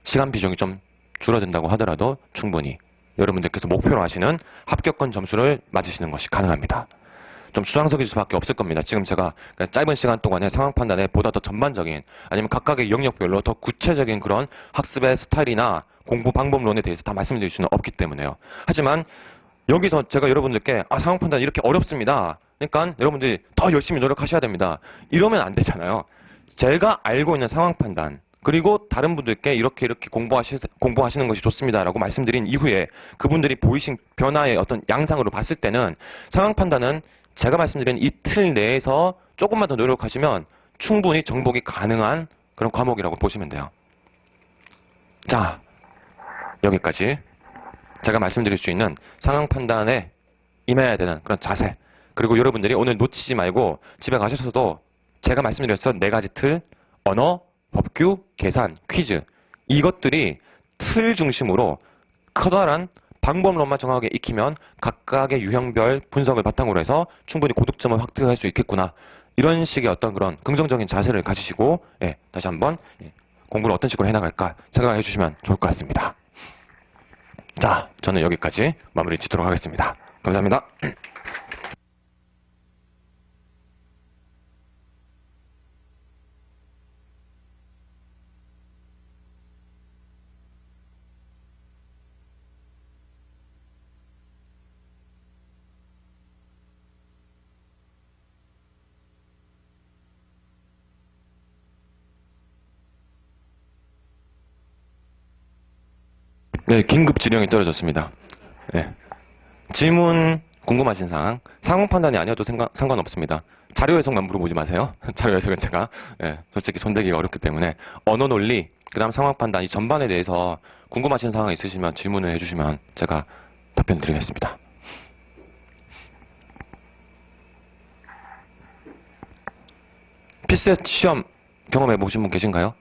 시간 비중이 좀 줄어든다고 하더라도 충분히 여러분들께서 목표로 하시는 합격권 점수를 맞으시는 것이 가능합니다. 좀 수상스러울 수밖에 없을 겁니다. 지금 제가 짧은 시간 동안에 상황 판단에 보다 더 전반적인 아니면 각각의 영역별로 더 구체적인 그런 학습의 스타일이나 공부 방법론에 대해서 다 말씀드릴 수는 없기 때문에요. 하지만 여기서 제가 여러분들께 상황 판단 이렇게 어렵습니다. 그러니까 여러분들이 더 열심히 노력하셔야 됩니다. 이러면 안 되잖아요. 제가 알고 있는 상황 판단 그리고 다른 분들께 이렇게 공부하시는 것이 좋습니다라고 말씀드린 이후에 그분들이 보이신 변화의 어떤 양상으로 봤을 때는 상황 판단은 제가 말씀드린 이 틀 내에서 조금만 더 노력하시면 충분히 정복이 가능한 그런 과목이라고 보시면 돼요. 자, 여기까지 제가 말씀드릴 수 있는 상황 판단에 임해야 되는 그런 자세 그리고 여러분들이 오늘 놓치지 말고 집에 가셔서도 제가 말씀드렸던 4가지 틀, 언어, 법규, 계산, 퀴즈 이것들이 틀 중심으로 커다란 방법론만 정확하게 익히면 각각의 유형별 분석을 바탕으로 해서 충분히 고득점을 획득할 수 있겠구나. 이런 식의 어떤 그런 긍정적인 자세를 가지시고 다시 한번 공부를 어떤 식으로 해나갈까 생각해 주시면 좋을 것 같습니다. 자, 저는 여기까지 마무리 짓도록 하겠습니다. 감사합니다. 네, 긴급 지령이 떨어졌습니다. 네. 질문 궁금하신 사항, 상황 판단이 아니어도 상관없습니다. 자료 해석만 물어보지 마세요. 자료 해석은 제가 솔직히 손대기가 어렵기 때문에 언어 논리, 그 다음 상황 판단 이 전반에 대해서 궁금하신 사항 있으시면 질문을 해주시면 제가 답변 드리겠습니다. 피셋 시험 경험해 보신 분 계신가요?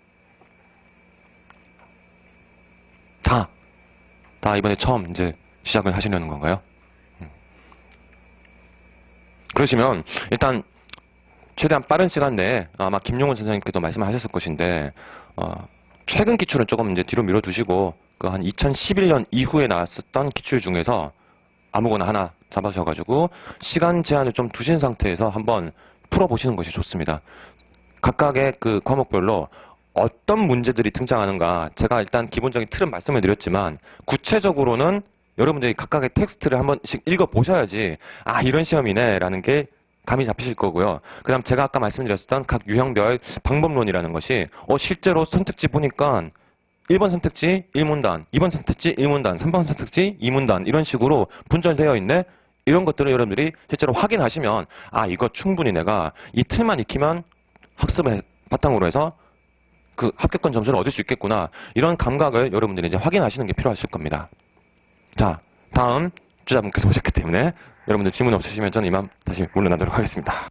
다 이번에 처음 이제 시작을 하시려는 건가요? 그러시면 일단 최대한 빠른 시간 내에 아마 김용훈 선생님께도 말씀하셨을 것인데 최근 기출은 조금 이제 뒤로 밀어두시고 그 한 2011년 이후에 나왔었던 기출 중에서 아무거나 하나 잡아셔가지고 시간 제한을 좀 두신 상태에서 한번 풀어보시는 것이 좋습니다. 각각의 그 과목별로 어떤 문제들이 등장하는가 제가 일단 기본적인 틀은 말씀을 드렸지만 구체적으로는 여러분들이 각각의 텍스트를 한 번씩 읽어보셔야지 이런 시험이네 라는 게 감이 잡히실 거고요. 그 다음 제가 아까 말씀드렸던 각 유형별 방법론이라는 것이 실제로 선택지 보니까 1번 선택지 1문단, 2번 선택지 1문단, 3번 선택지 2문단 이런 식으로 분절되어 있네? 이런 것들을 여러분들이 실제로 확인하시면 이거 충분히 내가 이 틀만 익히면 학습을 바탕으로 해서 그 합격권 점수를 얻을 수 있겠구나. 이런 감각을 여러분들이 이제 확인하시는 게 필요하실 겁니다. 자, 다음 주자분께서 오셨기 때문에 여러분들 질문 없으시면 저는 이만 다시 물러나도록 하겠습니다.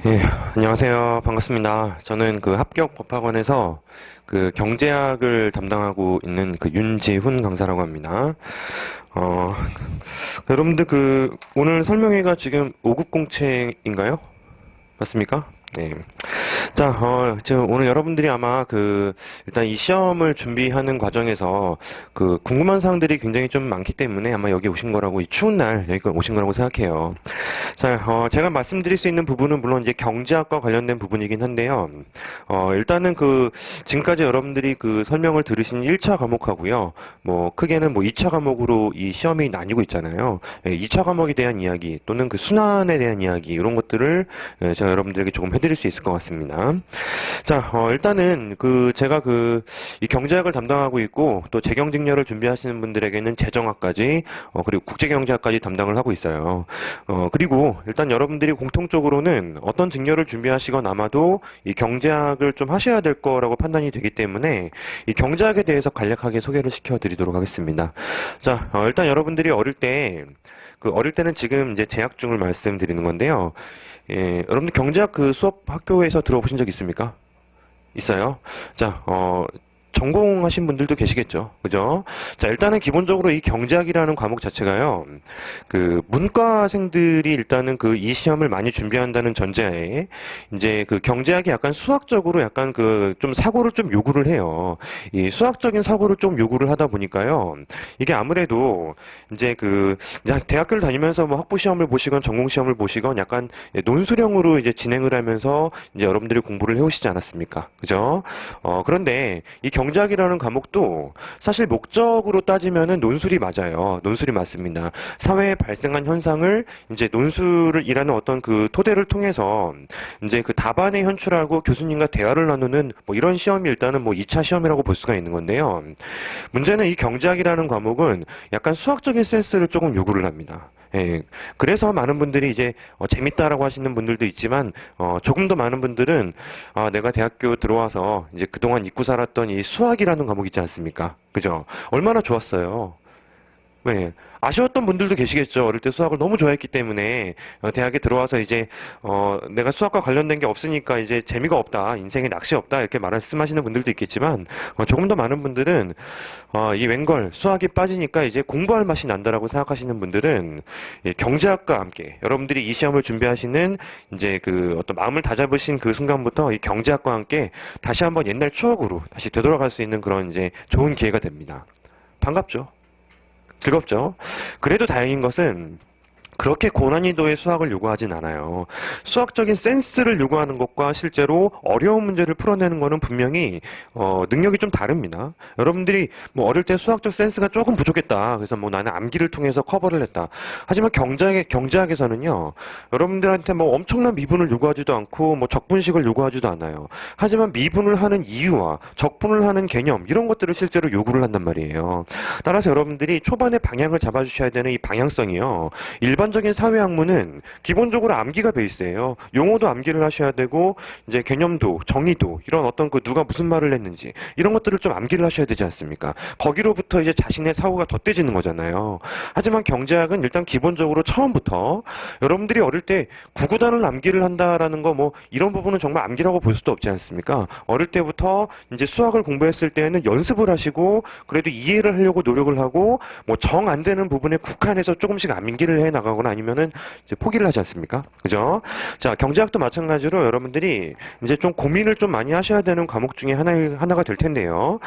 예, 안녕하세요. 반갑습니다. 저는 그 합격법학원에서 그 경제학을 담당하고 있는 그 윤지훈 강사라고 합니다. 여러분들 그 오늘 설명회가 지금 5급 공채인가요? 맞습니까? 네. 자, 오늘 여러분들이 아마 일단 이 시험을 준비하는 과정에서 궁금한 사항들이 굉장히 좀 많기 때문에 아마 여기 오신 거라고, 이 추운 날 여기 오신 거라고 생각해요. 자, 제가 말씀드릴 수 있는 부분은 물론 이제 경제학과 관련된 부분이긴 한데요. 일단은 지금까지 여러분들이 설명을 들으신 1차 과목하고요. 크게는 2차 과목으로 이 시험이 나뉘고 있잖아요. 2차 과목에 대한 이야기 또는 순환에 대한 이야기, 이런 것들을 제가 여러분들에게 조금 해드릴 수 있을 것 같습니다. 자, 일단은 제가 이 경제학을 담당하고 있고 또 재경직렬을 준비하시는 분들에게는 재정학까지 그리고 국제경제학까지 담당을 하고 있어요. 그리고 일단 여러분들이 공통적으로는 어떤 직렬을 준비하시건 아마도 이 경제학을 좀 하셔야 될 거라고 판단이 되기 때문에 이 경제학에 대해서 간략하게 소개를 시켜드리도록 하겠습니다. 자, 일단 여러분들이 어릴 때는 지금 이제 재학 중을 말씀드리는 건데요. 예, 여러분들 경제학 수업 학교에서 들어보신 적 있습니까? 있어요? 자, 전공하신 분들도 계시겠죠. 그죠? 자, 일단은 기본적으로 이 경제학이라는 과목 자체가요, 문과생들이 일단은 이 시험을 많이 준비한다는 전제하에, 이제 경제학이 약간 수학적으로 약간 좀 사고를 좀 요구를 해요. 이 수학적인 사고를 좀 요구를 하다 보니까요, 이게 아무래도 이제 대학교를 다니면서 학부 시험을 보시건 전공 시험을 보시건 약간 논술형으로 이제 진행을 하면서 이제 여러분들이 공부를 해오시지 않았습니까? 그죠? 그런데 이 경제학이라는 과목도 사실 목적으로 따지면은 논술이 맞아요. 논술이 맞습니다. 사회에 발생한 현상을 이제 논술이라는 어떤 토대를 통해서 이제 답안에 현출하고 교수님과 대화를 나누는 이런 시험이 일단은 2차 시험이라고 볼 수가 있는 건데요. 문제는 이 경제학이라는 과목은 약간 수학적인 센스를 조금 요구를 합니다. 예, 그래서 많은 분들이 이제 재밌다라고 하시는 분들도 있지만 조금 더 많은 분들은 내가 대학교 들어와서 이제 그동안 잊고 살았던 이 수학이라는 과목 있지 않습니까? 그죠? 얼마나 좋았어요. 네. 아쉬웠던 분들도 계시겠죠. 어릴 때 수학을 너무 좋아했기 때문에 대학에 들어와서 이제 내가 수학과 관련된 게 없으니까 이제 재미가 없다, 인생에 낚시 없다, 이렇게 말씀하시는 분들도 있겠지만 조금 더 많은 분들은 이 웬걸 수학이 빠지니까 이제 공부할 맛이 난다라고 생각하시는 분들은 경제학과 함께 여러분들이 이 시험을 준비하시는 이제 어떤 마음을 다잡으신 그 순간부터 이 경제학과 함께 다시 한번 옛날 추억으로 다시 되돌아갈 수 있는 그런 이제 좋은 기회가 됩니다. 반갑죠? 즐겁죠? 그래도 다행인 것은 그렇게 고난이도의 수학을 요구하진 않아요. 수학적인 센스를 요구하는 것과 실제로 어려운 문제를 풀어내는 것은 분명히 능력이 좀 다릅니다. 여러분들이 어릴 때 수학적 센스가 조금 부족했다, 그래서 나는 암기를 통해서 커버를 했다. 하지만 경제학에서는요, 여러분들한테 엄청난 미분을 요구하지도 않고 적분식을 요구하지도 않아요. 하지만 미분을 하는 이유와 적분을 하는 개념, 이런 것들을 실제로 요구를 한단 말이에요. 따라서 여러분들이 초반에 방향을 잡아주셔야 되는 이 방향성이요, 일반적인 사회학문은 기본적으로 암기가 베이스예요. 용어도 암기를 하셔야 되고, 이제 개념도, 정의도, 이런 어떤 누가 무슨 말을 했는지, 이런 것들을 좀 암기를 하셔야 되지 않습니까? 거기로부터 이제 자신의 사고가 덧대지는 거잖아요. 하지만 경제학은 일단 기본적으로 처음부터 여러분들이 어릴 때 구구단을 암기를 한다라는 거 이런 부분은 정말 암기라고 볼 수도 없지 않습니까? 어릴 때부터 이제 수학을 공부했을 때는 연습을 하시고, 그래도 이해를 하려고 노력을 하고, 정 안 되는 부분에 국한해서 조금씩 암기를 해 나가거나 아니면은 이제 포기를 하지 않습니까? 그죠? 자, 경제학도 마찬가지로 여러분들이 이제 좀 고민을 좀 많이 하셔야 되는 과목 중에 하나가 될 텐데요.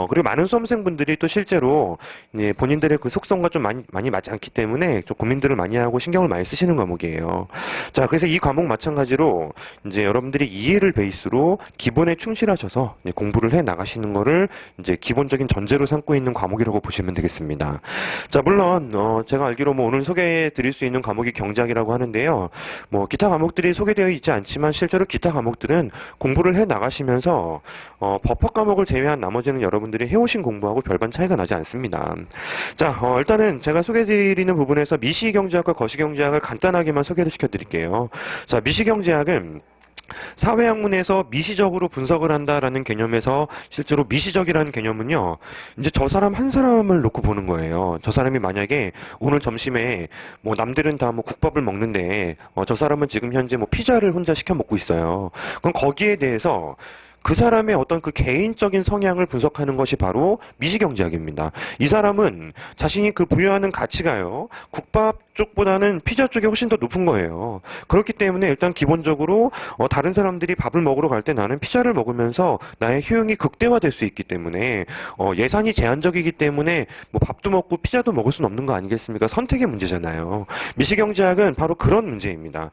그리고 많은 수험생분들이 또 실제로 이제 본인들의 속성과 좀 많이 맞지 않기 때문에 좀 고민들을 많이 하고 신경을 많이 쓰시는 과목이에요. 자, 그래서 이 과목 마찬가지로 이제 여러분들이 이해를 베이스로 기본에 충실하셔서 이제 공부를 해 나가시는 거를 이제 기본적인 전제로 삼고 있는 과목이라고 보시면 되겠습니다. 자, 물론 제가 알기로 오늘 소개해 드릴 수 수 있는 과목이 경제학이라고 하는데요. 뭐 기타 과목들이 소개되어 있지 않지만 실제로 기타 과목들은 공부를 해 나가시면서 법학 과목을 제외한 나머지는 여러분들이 해오신 공부하고 별반 차이가 나지 않습니다. 자, 일단은 제가 소개해드리는 부분에서 미시경제학과 거시경제학을 간단하게만 소개를 시켜드릴게요. 자, 미시경제학은 사회학문에서 미시적으로 분석을 한다라는 개념에서 실제로 미시적이라는 개념은요, 이제 저 사람 한 사람을 놓고 보는 거예요. 저 사람이 만약에 오늘 점심에 뭐 남들은 다 뭐 국밥을 먹는데 저 사람은 지금 현재 뭐 피자를 혼자 시켜 먹고 있어요. 그럼 거기에 대해서 그 사람의 어떤 그 개인적인 성향을 분석하는 것이 바로 미시경제학입니다. 이 사람은 자신이 그 부여하는 가치가요, 국밥 쪽보다는 피자 쪽이 훨씬 더 높은 거예요. 그렇기 때문에 일단 기본적으로 다른 사람들이 밥을 먹으러 갈 때 나는 피자를 먹으면서 나의 효용이 극대화될 수 있기 때문에 예산이 제한적이기 때문에 뭐 밥도 먹고 피자도 먹을 수는 없는 거 아니겠습니까? 선택의 문제잖아요. 미시경제학은 바로 그런 문제입니다.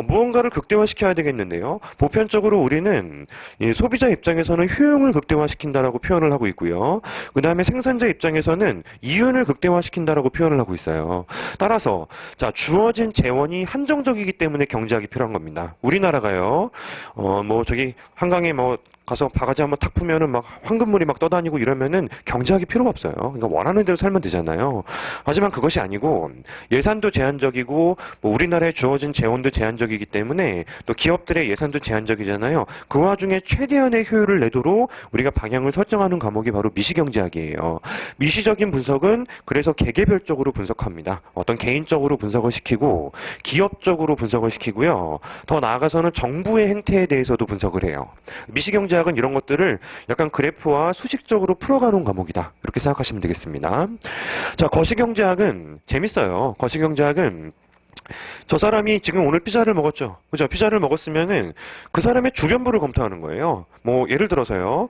무언가를 극대화시켜야 되겠는데요. 보편적으로 우리는 이 소비자 입장에서는 효용을 극대화시킨다라고 표현을 하고 있고요. 그 다음에 생산자 입장에서는 이윤을 극대화시킨다라고 표현을 하고 있어요. 따라서 자, 주어진 재원이 한정적이기 때문에 경제학이 필요한 겁니다. 우리나라가요, 뭐 저기 한강에 뭐 가서 바가지 한번 탁 풀면은 막 황금물이 막 떠다니고 이러면은 경제학이 필요가 없어요. 그러니까 원하는 대로 살면 되잖아요. 하지만 그것이 아니고 예산도 제한적이고 뭐 우리나라에 주어진 재원도 제한적이기 때문에 또 기업들의 예산도 제한적이잖아요. 그 와중에 최대한의 효율을 내도록 우리가 방향을 설정하는 과목이 바로 미시경제학이에요. 미시적인 분석은 그래서 개개별적으로 분석합니다. 어떤 개인적으로 분석을 시키고 기업적으로 분석을 시키고요. 더 나아가서는 정부의 행태에 대해서도 분석을 해요. 미시경제학은 이런 것들을 약간 그래프와 수식적으로 풀어가는 과목이다. 이렇게 생각하시면 되겠습니다. 자, 거시경제학은 재밌어요. 거시경제학은 저 사람이 지금 오늘 피자를 먹었죠. 그죠? 피자를 먹었으면은 그 사람의 주변부를 검토하는 거예요. 뭐 예를 들어서요.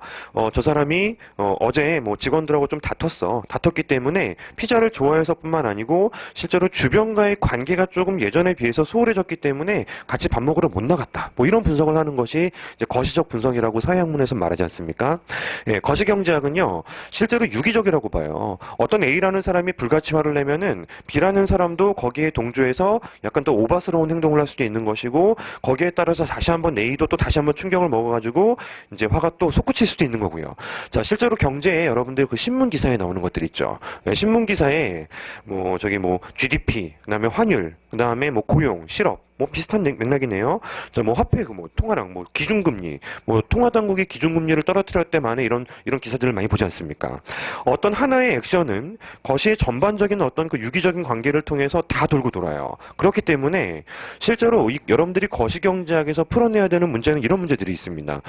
저 사람이 어제 뭐 직원들하고 좀 다퉜기 때문에 피자를 좋아해서뿐만 아니고 실제로 주변과의 관계가 조금 예전에 비해서 소홀해졌기 때문에 같이 밥 먹으러 못 나갔다. 뭐 이런 분석을 하는 것이 이제 거시적 분석이라고 사회학문에서 말하지 않습니까? 예, 거시경제학은요. 실제로 유기적이라고 봐요. 어떤 A라는 사람이 불가치화를 내면은 B라는 사람도 거기에 동조해서 약간 또 오바스러운 행동을 할 수도 있는 것이고, 거기에 따라서 다시 한번 A도 또 다시 한번 충격을 먹어가지고 이제 화가 또 솟구칠 수도 있는 거고요. 자, 실제로 경제에 여러분들 그 신문 기사에 나오는 것들 있죠. 네, 신문 기사에 뭐 저기 뭐 GDP, 그다음에 환율, 그다음에 뭐 고용, 실업, 뭐 비슷한 맥락이네요. 자, 뭐 화폐, 뭐 통화량, 뭐 기준금리, 뭐 통화당국이 기준금리를 떨어뜨릴 때만에 이런 기사들을 많이 보지 않습니까? 어떤 하나의 액션은 거시의 전반적인 어떤 그 유기적인 관계를 통해서 다 돌고 돌아요. 그렇기 때문에 실제로 여러분들이 거시경제학에서 풀어내야 되는 문제는 이런 문제들이 있습니다.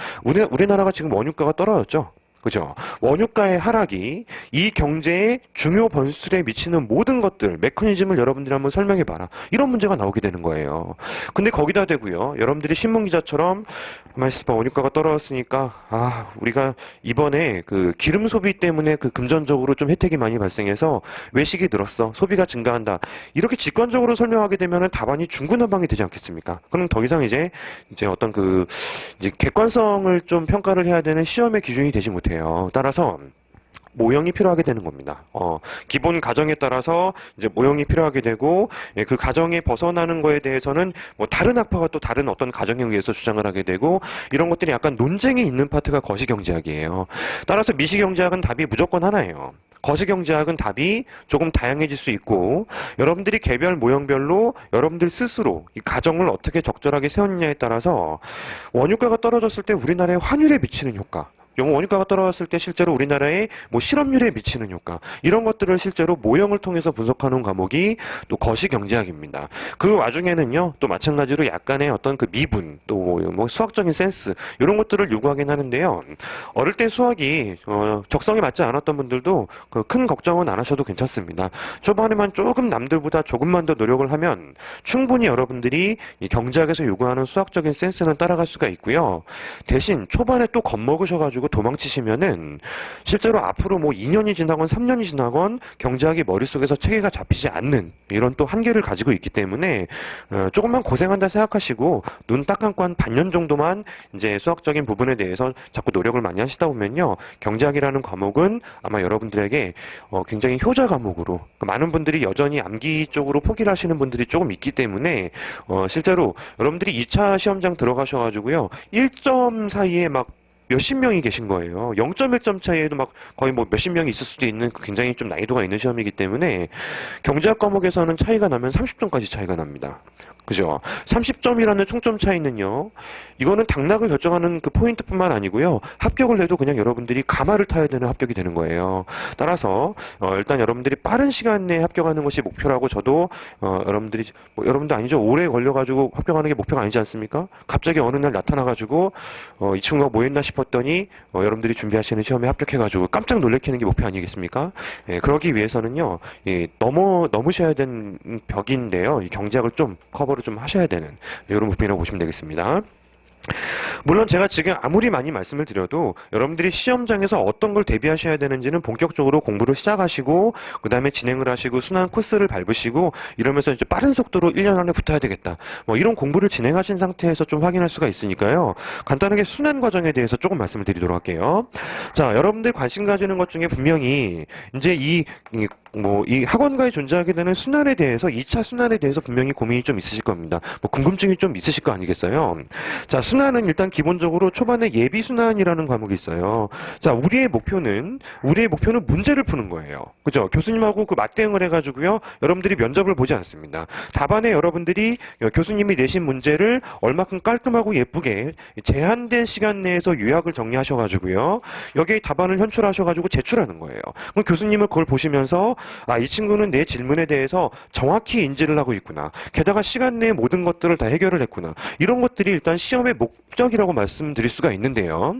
우리나라가 지금 원유가가 떨어졌죠. 그죠? 원유가의 하락이 이 경제의 중요 변수에 미치는 모든 것들, 메커니즘을 여러분들이 한번 설명해봐라. 이런 문제가 나오게 되는 거예요. 근데 거기다 대고요. 여러분들이 신문기자처럼 원유가가 떨어졌으니까 우리가 이번에 그 기름 소비 때문에 그 금전적으로 좀 혜택이 많이 발생해서 외식이 늘었어. 소비가 증가한다. 이렇게 직관적으로 설명하게 되면은 답안이 중구난방이 되지 않겠습니까? 그럼 더 이상 이제 어떤 이제 객관성을 좀 평가를 해야 되는 시험의 기준이 되지 못해요. 따라서 모형이 필요하게 되는 겁니다. 기본 가정에 따라서 이제 모형이 필요하게 되고, 예, 그 가정에 벗어나는 거에 대해서는 뭐 다른 학파가 또 다른 어떤 가정에 의해서 주장을 하게 되고, 이런 것들이 약간 논쟁이 있는 파트가 거시경제학이에요. 따라서 미시경제학은 답이 무조건 하나예요. 거시경제학은 답이 조금 다양해질 수 있고, 여러분들이 개별 모형별로 여러분들 스스로 이 가정을 어떻게 적절하게 세웠느냐에 따라서 원유가가 떨어졌을 때 우리나라의 환율에 미치는 효과, 원유가가 떨어졌을 때 실제로 우리나라의 뭐 실업률에 미치는 효과, 이런 것들을 실제로 모형을 통해서 분석하는 과목이 또 거시경제학입니다. 그 와중에는요, 또 마찬가지로 약간의 어떤 그 미분, 또 뭐 수학적인 센스, 이런 것들을 요구하긴 하는데요. 어릴 때 수학이 적성에 맞지 않았던 분들도 큰 걱정은 안 하셔도 괜찮습니다. 초반에만 조금 남들보다 조금만 더 노력을 하면 충분히 여러분들이 이 경제학에서 요구하는 수학적인 센스는 따라갈 수가 있고요. 대신 초반에 또 겁먹으셔가지고 도망치시면은 실제로 앞으로 뭐 2년이 지나건 3년이 지나건 경제학이 머릿속에서 체계가 잡히지 않는 이런 또 한계를 가지고 있기 때문에 조금만 고생한다 생각하시고 눈 딱 감고 한 반년 정도만 이제 수학적인 부분에 대해서 자꾸 노력을 많이 하시다 보면요. 경제학이라는 과목은 아마 여러분들에게 굉장히 효자 과목으로 많은 분들이 여전히 암기 쪽으로 포기를 하시는 분들이 조금 있기 때문에 실제로 여러분들이 2차 시험장 들어가셔가지고요. 1점 사이에 막 몇십 명이 계신 거예요. 0.1점 차이에도 막 거의 뭐 몇십 명이 있을 수도 있는 굉장히 좀 난이도가 있는 시험이기 때문에 경제학 과목에서는 차이가 나면 30점까지 차이가 납니다. 그죠? 30점이라는 총점 차이는요. 이거는 당락을 결정하는 그 포인트뿐만 아니고요. 합격을 해도 그냥 여러분들이 가마를 타야 되는 합격이 되는 거예요. 따라서 일단 여러분들이 빠른 시간 내에 합격하는 것이 목표라고 저도 여러분들이 여러분도 아니죠. 오래 걸려가지고 합격하는 게 목표가 아니지 않습니까? 갑자기 어느 날 나타나가지고 이 친구가 뭐 했나 싶었더니 여러분들이 준비하시는 시험에 합격해가지고 깜짝 놀래키는 게 목표 아니겠습니까? 예, 그러기 위해서는요. 넘으셔야 되는 벽인데요. 이 경제학을 좀 커버를 좀 하셔야 되는 이런 부분이라고 보시면 되겠습니다. 물론 제가 지금 아무리 많이 말씀을 드려도 여러분들이 시험장에서 어떤 걸 대비하셔야 되는지는 본격적으로 공부를 시작하시고 그 다음에 진행을 하시고 순환 코스를 밟으시고 이러면서 이제 빠른 속도로 1년 안에 붙어야 되겠다. 뭐 이런 공부를 진행하신 상태에서 좀 확인할 수가 있으니까요. 간단하게 순환 과정에 대해서 조금 말씀을 드리도록 할게요. 자, 여러분들 관심 가지는 것 중에 분명히 이제 이 학원가에 존재하게 되는 순환에 대해서 2차 순환에 대해서 분명히 고민이 좀 있으실 겁니다. 뭐 궁금증이 좀 있으실 거 아니겠어요? 자, 순환은 일단 기본적으로 초반에 예비 순환이라는 과목이 있어요. 자, 우리의 목표는 문제를 푸는 거예요. 그죠? 교수님하고 그 맞대응을 해가지고요. 여러분들이 면접을 보지 않습니다. 답안에 여러분들이 교수님이 내신 문제를 얼마큼 깔끔하고 예쁘게 제한된 시간 내에서 요약을 정리하셔가지고요. 여기에 답안을 현출하셔가지고 제출하는 거예요. 그럼 교수님은 그걸 보시면서 이 친구는 내 질문에 대해서 정확히 인지를 하고 있구나. 게다가 시간 내에 모든 것들을 다 해결을 했구나. 이런 것들이 일단 시험의 목적이라고 말씀드릴 수가 있는데요.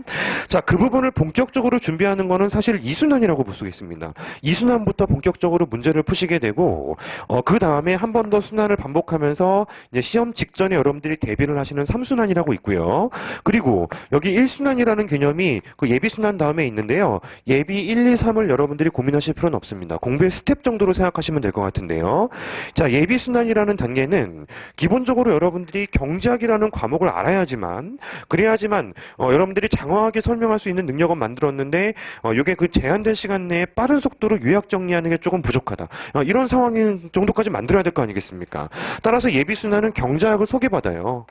자, 그 부분을 본격적으로 준비하는 거는 사실 2순환이라고 볼 수가 있습니다. 2순환부터 본격적으로 문제를 푸시게 되고 그 다음에 한 번 더 순환을 반복하면서 이제 시험 직전에 여러분들이 대비를 하시는 3순환이라고 있고요. 그리고 여기 1순환이라는 개념이 그 예비순환 다음에 있는데요. 예비 1, 2, 3을 여러분들이 고민하실 필요는 없습니다. 공부의 스텝 정도로 생각하시면 될 것 같은데요. 자, 예비순환이라는 단계는 기본적으로 여러분들이 경제학이라는 과목을 알아야지만 그래야지만 여러분들이 장황하게 설명할 수 있는 능력은 만들었는데 이게 그 제한된 시간 내에 빠른 속도로 요약 정리하는 게 조금 부족하다. 이런 상황 정도까지 만들어야 될 거 아니겠습니까? 따라서 예비순환은 경제학을 소개받아요.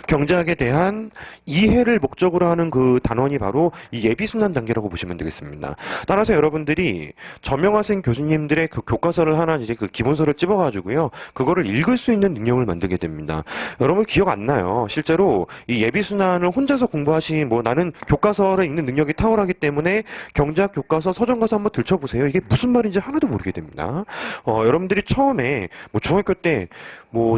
경제학에 대한 이해를 목적으로 하는 그 단원이 바로 이 예비순환 단계라고 보시면 되겠습니다. 따라서 여러분들이 저명하신 교수님들의 그 교과서를 하나 이제 그 기본서를 찝어가지고요. 그거를 읽을 수 있는 능력을 만들게 됩니다. 여러분 기억 안 나요? 실제로 이 예비순환을 혼자서 공부하신 나는 교과서를 읽는 능력이 탁월하기 때문에 경제학 교과서 서점 가서 한번 들춰보세요. 이게 무슨 말인지 하나도 모르게 됩니다. 여러분들이 처음에 중학교 때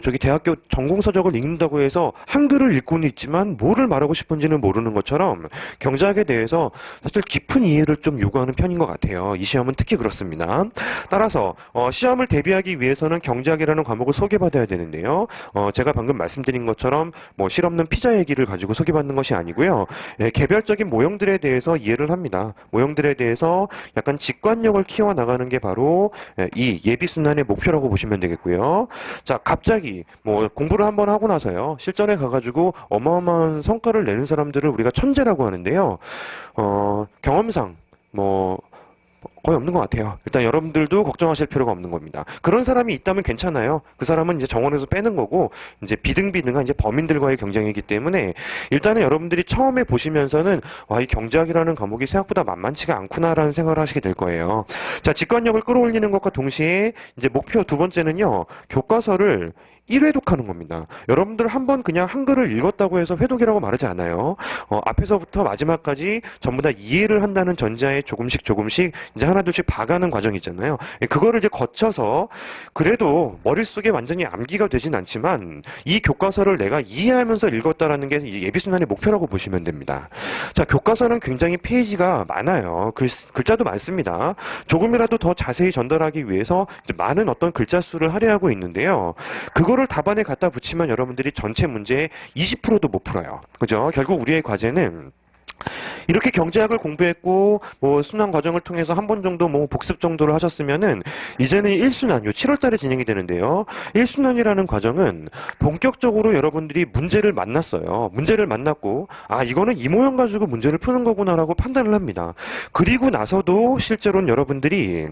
저기 대학교 전공서적을 읽는다고 해서 한글을 읽고는 있지만 뭐를 말하고 싶은지는 모르는 것처럼 경제학에 대해서 사실 깊은 이해를 좀 요구하는 편인 것 같아요. 이 시험은 특히 그렇습니다. 따라서 시험을 대비하기 위해서는 경제학이라는 과목을 소개받아야 되는데요. 제가 방금 말씀드린 것처럼 실없는 피자 얘기를 가지고 소개받는 것이 아니고요. 개별적인 모형들에 대해서 이해를 합니다. 모형들에 대해서 약간 직관력을 키워나가는 게 바로 이 예비순환의 목표라고 보시면 되겠고요. 자, 갑자기 공부를 한번 하고 나서요. 실전에 가가지고 어마어마한 성과를 내는 사람들을 우리가 천재라고 하는데요. 경험상 거의 없는 것 같아요. 일단 여러분들도 걱정하실 필요가 없는 겁니다. 그런 사람이 있다면 괜찮아요. 그 사람은 이제 정원에서 빼는 거고 이제 비등비등한 이제 범인들과의 경쟁이기 때문에 일단은 여러분들이 처음에 보시면서는 이 경제학이라는 과목이 생각보다 만만치가 않구나라는 생각을 하시게 될 거예요. 자, 직관력을 끌어올리는 것과 동시에 이제 목표 두 번째는요. 교과서를 1회독하는 겁니다. 여러분들 한번 그냥 한글을 읽었다고 해서 회독이라고 말하지 않아요. 앞에서부터 마지막까지 전부 다 이해를 한다는 전제하에 조금씩 이제 하나둘씩 봐가는 과정이잖아요. 그거를 이제 거쳐서 그래도 머릿속에 완전히 암기가 되진 않지만 이 교과서를 내가 이해하면서 읽었다라는 게 예비순환의 목표라고 보시면 됩니다. 자, 교과서는 굉장히 페이지가 많아요. 글자도 많습니다. 조금이라도 더 자세히 전달하기 위해서 이제 많은 어떤 글자 수를 할애하고 있는데요. 그거를 답안에 갖다 붙이면 여러분들이 전체 문제의 20%도 못 풀어요. 그죠? 결국 우리의 과제는 이렇게 경제학을 공부했고 뭐 순환 과정을 통해서 한 번 정도 뭐 복습 정도를 하셨으면은 이제는 1순환, 요 7월 달에 진행이 되는데요. 1순환이라는 과정은 본격적으로 여러분들이 문제를 만났어요. 문제를 만났고 아 이거는 이 모형 가지고 문제를 푸는 거구나라고 판단을 합니다. 그리고 나서도 실제로는 여러분들이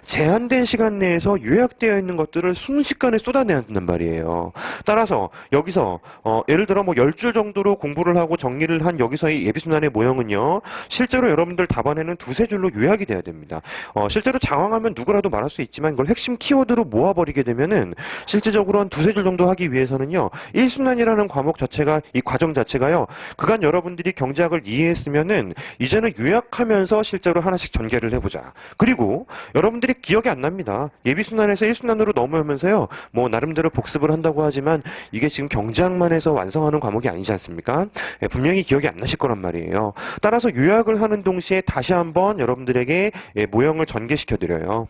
제한된 시간 내에서 요약되어 있는 것들을 순식간에 쏟아내야 된단 말이에요. 따라서 여기서 예를 들어 뭐 10줄 정도로 공부를 하고 정리를 한 여기서의 예비순환의 모형은요. 실제로 여러분들 답안에는 두세 줄로 요약이 돼야 됩니다. 실제로 장황하면 누구라도 말할 수 있지만 이걸 핵심 키워드로 모아버리게 되면은 실질적으로 한 두세 줄 정도 하기 위해서는요. 1순환이라는 과목 자체가 이 과정 자체가요. 그간 여러분들이 경제학을 이해했으면은 이제는 요약하면서 실제로 하나씩 전개를 해보자. 그리고 여러분들이 기억이 안 납니다. 예비순환에서 1순환으로 넘어오면서요. 뭐 나름대로 복습을 한다고 하지만 이게 지금 경제학만 해서 완성하는 과목이 아니지 않습니까? 분명히 기억이 안 나실 거란 말이에요. 따라서 요약을 하는 동시에 다시 한번 여러분들에게 모형을 전개시켜드려요.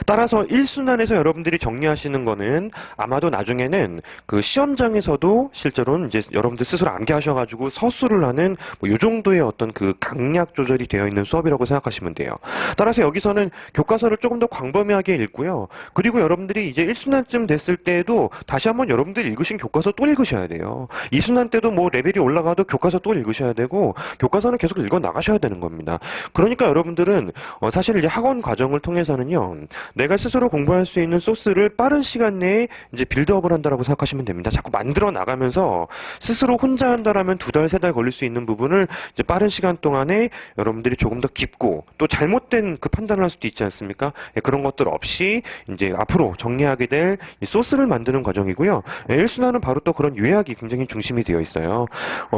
따라서 1순환에서 여러분들이 정리하시는 거는 아마도 나중에는 그 시험장에서도 실제로는 이제 여러분들 스스로 암기하셔가지고 서술을 하는 뭐 요 정도의 어떤 그 강약 조절이 되어 있는 수업이라고 생각하시면 돼요. 따라서 여기서는 교과서를 조금 더 광범위하게 읽고요. 그리고 여러분들이 이제 1순환쯤 됐을 때에도 다시 한번 여러분들이 읽으신 교과서 또 읽으셔야 돼요. 2순환 때도 뭐 레벨이 올라가도 교과서 또 읽으셔야 되고 교과서는 계속 읽어 나가셔야 되는 겁니다. 그러니까 여러분들은 사실 이제 학원 과정을 통해서는요. 내가 스스로 공부할 수 있는 소스를 빠른 시간 내에 이제 빌드업을 한다라고 생각하시면 됩니다. 자꾸 만들어 나가면서 스스로 혼자 한다라면 2달, 3달 걸릴 수 있는 부분을 이제 빠른 시간 동안에 여러분들이 조금 더 깊고 또 잘못된 그 판단을 할 수도 있지 않습니까? 그런 것들 없이 이제 앞으로 정리하게 될 이 소스를 만드는 과정이고요. 1순환은 바로 또 그런 요약이 굉장히 중심이 되어 있어요.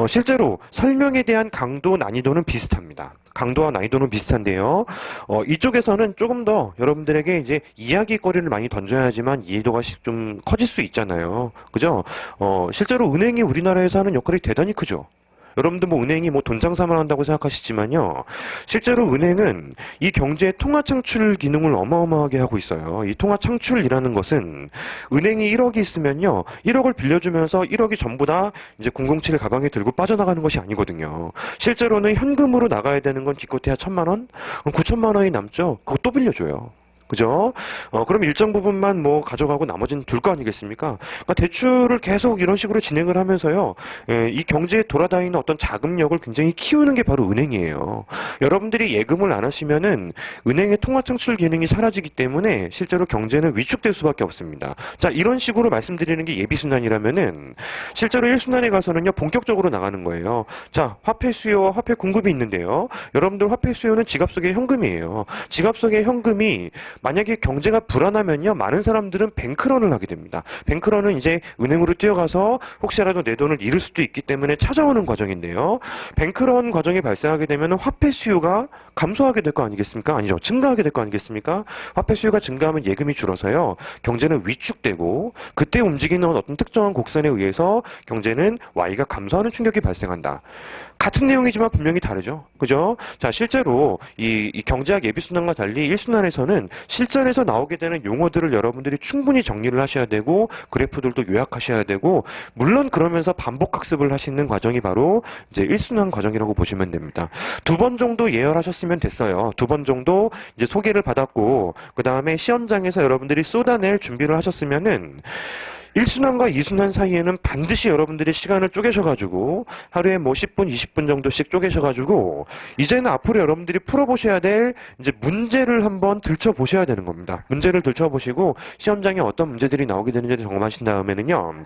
실제로 설명에 대한 강도, 난이도는 비슷합니다. 강도와 난이도는 비슷한데요. 이쪽에서는 조금 더 여러분들에게 이제 이야기거리를 많이 던져야지만 이해도가 좀 커질 수 있잖아요. 그죠? 실제로 은행이 우리나라에서 하는 역할이 대단히 크죠. 여러분들 뭐 은행이 뭐 돈 장사만 한다고 생각하시지만요. 실제로 은행은 이 경제의 통화 창출 기능을 어마어마하게 하고 있어요. 이 통화 창출이라는 것은 은행이 1억이 있으면요. 1억을 빌려주면서 1억이 전부 다 이제 007 가방에 들고 빠져나가는 것이 아니거든요. 실제로는 현금으로 나가야 되는 건 기껏해야 1,000만 원? 9천만 원이 남죠? 그거 또 빌려줘요. 그죠? 그럼 일정 부분만 뭐 가져가고 나머지는 둘 거 아니겠습니까? 그러니까 대출을 계속 이런 식으로 진행을 하면서요, 이 경제에 돌아다니는 어떤 자금력을 굉장히 키우는 게 바로 은행이에요. 여러분들이 예금을 안 하시면은 은행의 통화 창출 기능이 사라지기 때문에 실제로 경제는 위축될 수밖에 없습니다. 자, 이런 식으로 말씀드리는 게 예비순환이라면은 실제로 1순환에 가서는요, 본격적으로 나가는 거예요. 자, 화폐 수요와 화폐 공급이 있는데요. 여러분들 화폐 수요는 지갑 속의 현금이에요. 지갑 속의 현금이 만약에 경제가 불안하면요. 많은 사람들은 뱅크런을 하게 됩니다. 뱅크런은 이제 은행으로 뛰어가서 혹시라도 내 돈을 잃을 수도 있기 때문에 찾아오는 과정인데요. 뱅크런 과정이 발생하게 되면 화폐 수요가 감소하게 될 거 아니겠습니까? 아니죠. 증가하게 될 거 아니겠습니까? 화폐 수요가 증가하면 예금이 줄어서요. 경제는 위축되고 그때 움직이는 어떤 특정한 곡선에 의해서 경제는 Y가 감소하는 충격이 발생한다. 같은 내용이지만 분명히 다르죠. 그죠? 자, 실제로 이 경제학 예비순환과 달리 1순환에서는 실전에서 나오게 되는 용어들을 여러분들이 충분히 정리를 하셔야 되고 그래프들도 요약하셔야 되고 물론 그러면서 반복 학습을 하시는 과정이 바로 이제 1순환 과정이라고 보시면 됩니다. 2번 정도 예열하셨으면 됐어요. 2번 정도 이제 소개를 받았고 그다음에 시험장에서 여러분들이 쏟아낼 준비를 하셨으면은 1순환과 2순환 사이에는 반드시 여러분들이 시간을 쪼개셔가지고 하루에 뭐 10분, 20분 정도씩 쪼개셔가지고 이제는 앞으로 여러분들이 풀어보셔야 될 이제 문제를 한번 들춰보셔야 되는 겁니다. 문제를 들춰보시고 시험장에 어떤 문제들이 나오게 되는지 점검하신 다음에는요.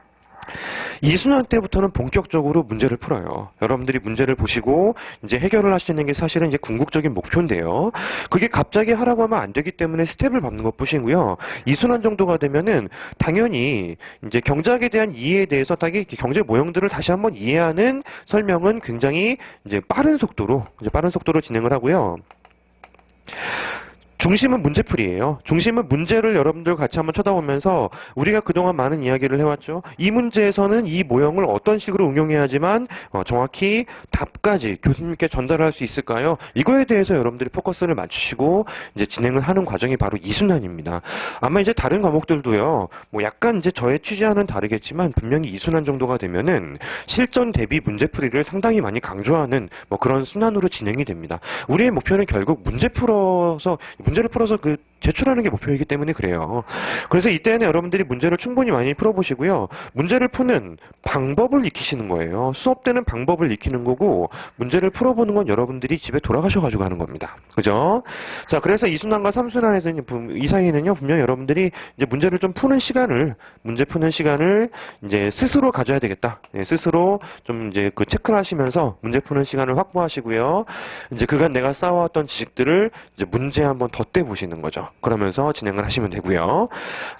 2순환 때부터는 본격적으로 문제를 풀어요. 여러분들이 문제를 보시고 이제 해결을 하시는 게 사실은 이제 궁극적인 목표인데요. 그게 갑자기 하라고 하면 안 되기 때문에 스텝을 밟는 것 뿐이고요. 2순환 정도가 되면은 당연히 이제 경제학에 대한 이해에 대해서 딱히 경제 모형들을 다시 한번 이해하는 설명은 굉장히 이제 빠른 속도로 진행을 하고요. 중심은 문제풀이에요. 중심은 문제를 여러분들 같이 한번 쳐다보면서 우리가 그동안 많은 이야기를 해왔죠. 이 문제에서는 이 모형을 어떤 식으로 응용해야지만 정확히 답까지 교수님께 전달할 수 있을까요? 이거에 대해서 여러분들이 포커스를 맞추시고 이제 진행을 하는 과정이 바로 이 순환입니다. 아마 이제 다른 과목들도요. 뭐 약간 이제 저의 취지와는 다르겠지만 분명히 이 순환 정도가 되면은 실전 대비 문제풀이를 상당히 많이 강조하는 뭐 그런 순환으로 진행이 됩니다. 우리의 목표는 결국 문제를 풀어서 그 제출하는 게 목표이기 때문에 그래요. 그래서 이때는 여러분들이 문제를 충분히 많이 풀어보시고요. 문제를 푸는 방법을 익히시는 거예요. 수업 때는 방법을 익히는 거고 문제를 풀어보는 건 여러분들이 집에 돌아가셔가지고 하는 겁니다. 그죠? 자, 그래서 2순환과 3순환에서는 이 사이에는요, 분명히 여러분들이 이제 문제를 좀 푸는 시간을, 문제 푸는 시간을 이제 스스로 가져야 되겠다. 예, 스스로 좀 이제 그 체크를 하시면서 문제 푸는 시간을 확보하시고요. 이제 그간 내가 쌓아왔던 지식들을 이제 문제 한번 덧대 보시는 거죠. 그러면서 진행을 하시면 되고요.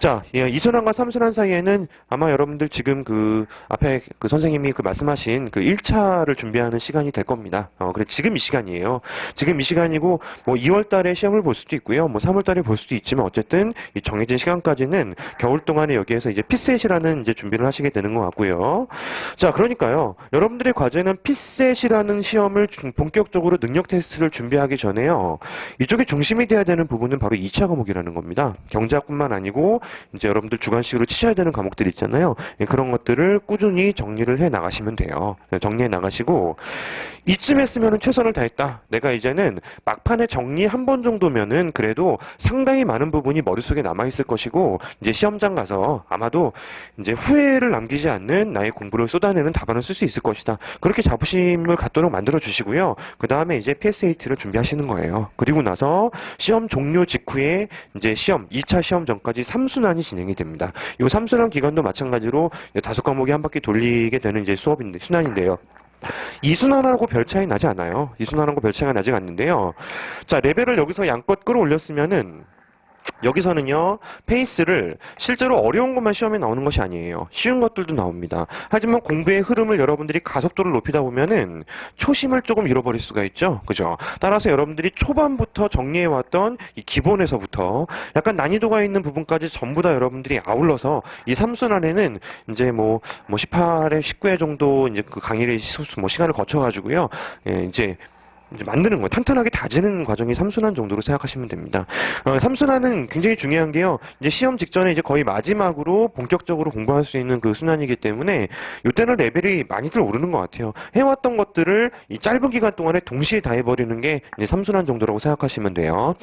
자, 예, 2순환과 3순환 사이에는 아마 여러분들 지금 그 앞에 그 선생님이 그 말씀하신 그 1차를 준비하는 시간이 될 겁니다. 그래 지금 이 시간이에요. 지금 이 시간이고 뭐 2월 달에 시험을 볼 수도 있고요. 뭐 3월 달에 볼 수도 있지만 어쨌든 이 정해진 시간까지는 겨울 동안에 여기에서 이제 피셋이라는 이제 준비를 하시게 되는 것 같고요. 자, 그러니까요. 여러분들의 과제는 피셋이라는 시험을 본격적으로 능력 테스트를 준비하기 전에요. 이쪽에 중심이 돼야 되는 부분은 바로 2차 과목이라는 겁니다. 경제학뿐만 아니고 이제 여러분들 주관식으로 치셔야 되는 과목들이 있잖아요. 예, 그런 것들을 꾸준히 정리를 해 나가시면 돼요. 정리해 나가시고 이쯤 했으면은 최선을 다했다. 내가 이제는 막판에 정리 한 번 정도면은 그래도 상당히 많은 부분이 머릿속에 남아 있을 것이고 이제 시험장 가서 아마도 이제 후회를 남기지 않는 나의 공부를 쏟아내는 답안을 쓸 수 있을 것이다. 그렇게 자부심을 갖도록 만들어 주시고요. 그 다음에 이제 PSAT를 준비하시는 거예요. 그리고 나서 시험 종료 직후에 이제 시험 2차 시험 전까지 3순환이 진행이 됩니다. 이 3순환 기간도 마찬가지로 5과목이 한 바퀴 돌리게 되는 이제 수업인데 순환인데요. 2순환하고 별 차이 나지 않아요. 2순환하고 별 차이가 나지 않는데요. 자, 레벨을 여기서 양껏 끌어올렸으면은 여기서는요, 페이스를 실제로 어려운 것만 시험에 나오는 것이 아니에요. 쉬운 것들도 나옵니다. 하지만 공부의 흐름을 여러분들이 가속도를 높이다 보면은 초심을 조금 잃어버릴 수가 있죠. 그죠? 따라서 여러분들이 초반부터 정리해왔던 이 기본에서부터 약간 난이도가 있는 부분까지 전부 다 여러분들이 아울러서 이 3순환에는 이제 뭐 18회, 19회 정도 이제 그 강의를 시간을 거쳐가지고요. 예, 이제 만드는 거예요. 탄탄하게 다지는 과정이 3순환 정도로 생각하시면 됩니다. 3순환은 굉장히 중요한 게요. 이제 시험 직전에 이제 거의 마지막으로 본격적으로 공부할 수 있는 그 순환이기 때문에 이때는 레벨이 많이들 오르는 것 같아요. 해왔던 것들을 이 짧은 기간 동안에 동시에 다 해버리는 게 이제 3순환 정도라고 생각하시면 돼요.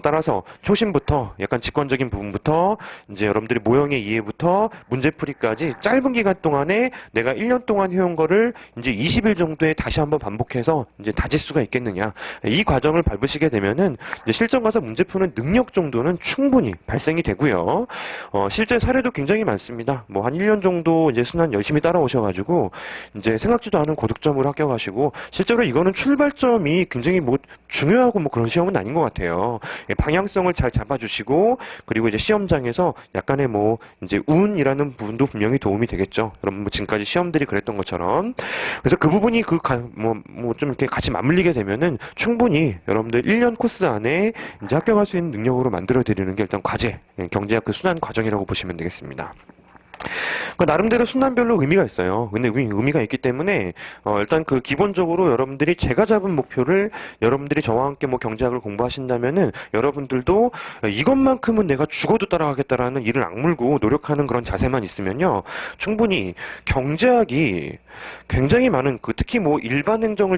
따라서 초심부터 약간 직관적인 부분부터 이제 여러분들이 모형의 이해부터 문제풀이까지 짧은 기간 동안에 내가 1년 동안 해온 거를 이제 20일 정도에 다시 한번 반복해서 이제 다질 수가 있겠느냐. 이 과정을 밟으시게 되면은 이제 실전 가서 문제 푸는 능력 정도는 충분히 발생이 되고요. 실제 사례도 굉장히 많습니다. 뭐 한 1년 정도 이제 순환 열심히 따라오셔가지고 이제 생각지도 않은 고득점을 합격하시고 실제로 이거는 출발점이 굉장히 뭐 중요하고 뭐 그런 시험은 아닌 것 같아요. 방향성을 잘 잡아주시고 그리고 이제 시험장에서 약간의 뭐 이제 운이라는 부분도 분명히 도움이 되겠죠. 여러분 뭐 지금까지 시험들이 그랬던 것처럼 그래서 그 부분이 뭐 좀 이렇게 같이 맞물리게 되면은 충분히 여러분들 1년 코스 안에 이제 합격할 수 있는 능력으로 만들어 드리는 게 일단 과제, 경제학 그 순환 과정이라고 보시면 되겠습니다. 나름대로 순환별로 의미가 있어요. 근데 의미가 있기 때문에 일단 그 기본적으로 여러분들이 제가 잡은 목표를 여러분들이 저와 함께 뭐 경제학을 공부하신다면은 여러분들도 이것만큼은 내가 죽어도 따라가겠다라는 이를 악물고 노력하는 그런 자세만 있으면요 충분히 경제학이 굉장히 많은 특히 뭐 일반 행정을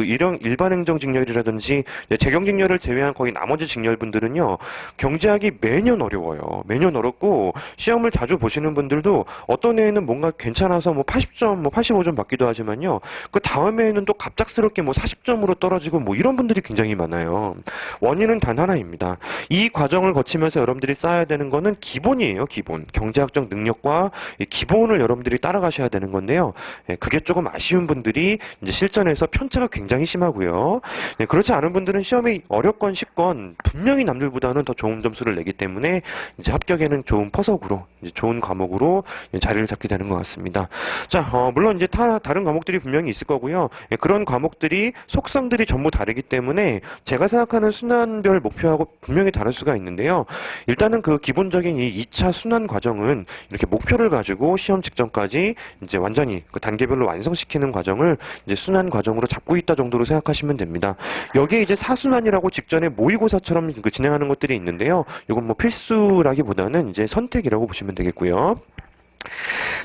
이런 일반 행정 직렬이라든지 재경 직렬을 제외한 거의 나머지 직렬분들은요 경제학이 매년 어려워요. 매년 어렵고 시험을 자주 보시는 분들도 어떤 해에는 뭔가 괜찮아서 뭐 80점, 뭐 85점 받기도 하지만요. 그 다음에는 또 갑작스럽게 뭐 40점으로 떨어지고 뭐 이런 분들이 굉장히 많아요. 원인은 단 하나입니다. 이 과정을 거치면서 여러분들이 쌓아야 되는 거는 기본이에요, 기본. 경제학적 능력과 이 기본을 여러분들이 따라가셔야 되는 건데요. 그게 조금 아쉬운 분들이 이제 실전에서 편차가 굉장히 심하고요. 그렇지 않은 분들은 시험이 어렵건 쉽건 분명히 남들보다는 더 좋은 점수를 내기 때문에 이제 합격에는 좋은 퍼석으로, 이제 좋은 과목으로 쪽으로 자리를 잡게 되는 것 같습니다. 자, 물론 이제 다른 과목들이 분명히 있을 거고요. 그런 과목들이 속성들이 전부 다르기 때문에 제가 생각하는 순환별 목표하고 분명히 다를 수가 있는데요. 일단은 그 기본적인 이 2차 순환 과정은 이렇게 목표를 가지고 시험 직전까지 이제 완전히 그 단계별로 완성시키는 과정을 이제 순환 과정으로 잡고 있다 정도로 생각하시면 됩니다. 여기에 이제 4순환이라고 직전에 모의고사처럼 그 진행하는 것들이 있는데요. 이건 뭐 필수라기보다는 이제 선택이라고 보시면 되겠고요.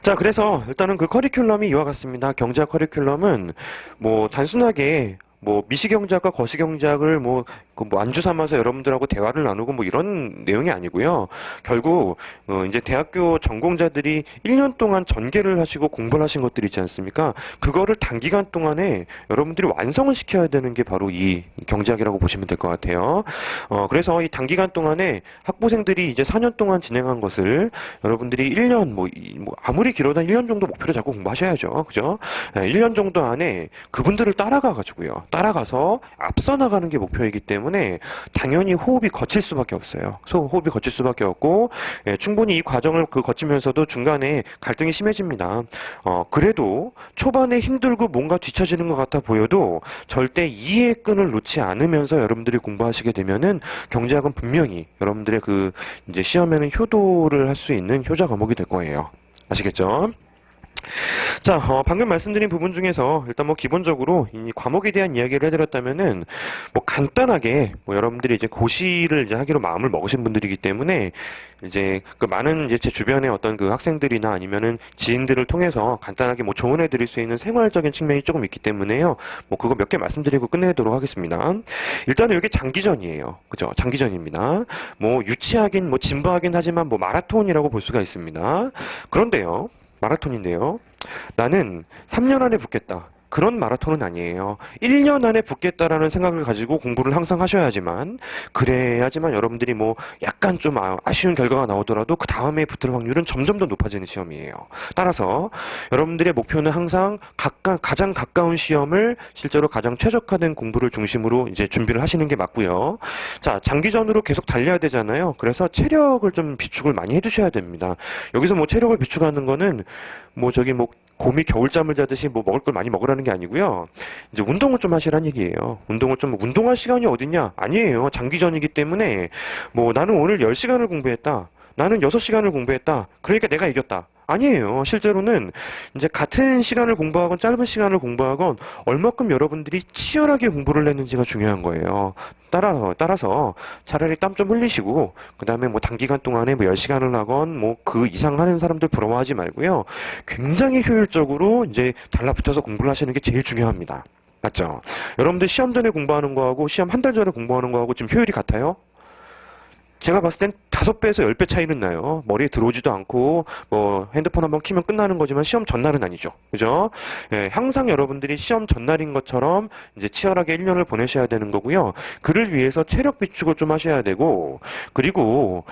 자, 그래서 일단은 그 커리큘럼이 이와 같습니다. 경제학 커리큘럼은 뭐 단순하게 뭐 미시경제학과 거시경제학을 뭐 안주 삼아서 여러분들하고 대화를 나누고 뭐 이런 내용이 아니고요. 결국 이제 대학교 전공자들이 1년 동안 전개를 하시고 공부를 하신 것들이 있지 않습니까? 그거를 단기간 동안에 여러분들이 완성을 시켜야 되는 게 바로 이 경제학이라고 보시면 될 것 같아요. 그래서 이 단기간 동안에 학부생들이 이제 4년 동안 진행한 것을 여러분들이 1년 뭐 아무리 길어도 1년 정도 목표를 잡고 공부하셔야죠. 그죠? 1년 정도 안에 그분들을 따라가 가지고요. 따라가서 앞서 나가는 게 목표이기 때문에 당연히 호흡이 거칠 수밖에 없어요. 호흡이 거칠 수밖에 없고 충분히 이 과정을 거치면서도 중간에 갈등이 심해집니다. 그래도 초반에 힘들고 뭔가 뒤처지는 것 같아 보여도 절대 이해의 끈을 놓지 않으면서 여러분들이 공부하시게 되면은 경제학은 분명히 여러분들의 그 이제 시험에는 효도를 할 수 있는 효자 과목이 될 거예요. 아시겠죠? 자, 방금 말씀드린 부분 중에서 일단 뭐 기본적으로 이 과목에 대한 이야기를 해드렸다면은 뭐 간단하게 뭐 여러분들이 이제 고시를 이제 하기로 마음을 먹으신 분들이기 때문에 이제 그 많은 이제 제 주변의 어떤 그 학생들이나 아니면은 지인들을 통해서 간단하게 뭐 조언해드릴 수 있는 생활적인 측면이 조금 있기 때문에요. 뭐 그거 몇 개 말씀드리고 끝내도록 하겠습니다. 일단은 이게 장기전이에요. 그죠? 장기전입니다. 뭐 유치하긴 뭐 진부하긴 하지만 뭐 마라톤이라고 볼 수가 있습니다. 그런데요. 마라톤인데요. 나는 3년 안에 붙겠다. 그런 마라톤은 아니에요. 1년 안에 붙겠다라는 생각을 가지고 공부를 항상 하셔야지만 그래야지만 여러분들이 뭐 약간 좀 아쉬운 결과가 나오더라도 그 다음에 붙을 확률은 점점 더 높아지는 시험이에요. 따라서 여러분들의 목표는 항상 가장 가까운 시험을 실제로 가장 최적화된 공부를 중심으로 이제 준비를 하시는 게 맞고요. 자, 장기전으로 계속 달려야 되잖아요. 그래서 체력을 좀 비축을 많이 해주셔야 됩니다. 여기서 뭐 체력을 비축하는 거는 뭐 곰이 겨울잠을 자듯이 뭐 먹을 걸 많이 먹으라는 게 아니고요. 이제 운동을 좀 하시라는 얘기예요. 운동할 시간이 어딨냐? 아니에요. 장기전이기 때문에 뭐 나는 오늘 10시간을 공부했다. 나는 6시간을 공부했다. 그러니까 내가 이겼다. 아니에요. 실제로는 이제 같은 시간을 공부하건 짧은 시간을 공부하건 얼마큼 여러분들이 치열하게 공부를 했는지가 중요한 거예요. 따라서 차라리 땀 좀 흘리시고 그 다음에 뭐 단기간 동안에 뭐 10시간을 하건 뭐 그 이상 하는 사람들 부러워하지 말고요. 굉장히 효율적으로 이제 달라붙어서 공부를 하시는 게 제일 중요합니다. 맞죠? 여러분들 시험 전에 공부하는 거하고 시험 한 달 전에 공부하는 거하고 지금 효율이 같아요? 제가 봤을 땐 5배에서 10배 차이는 나요. 머리에 들어오지도 않고 뭐 핸드폰 한번 키면 끝나는 거지만 시험 전날은 아니죠. 그죠? 예, 항상 여러분들이 시험 전날인 것처럼 이제 치열하게 1년을 보내셔야 되는 거고요. 그를 위해서 체력 비축을 좀 하셔야 되고 그리고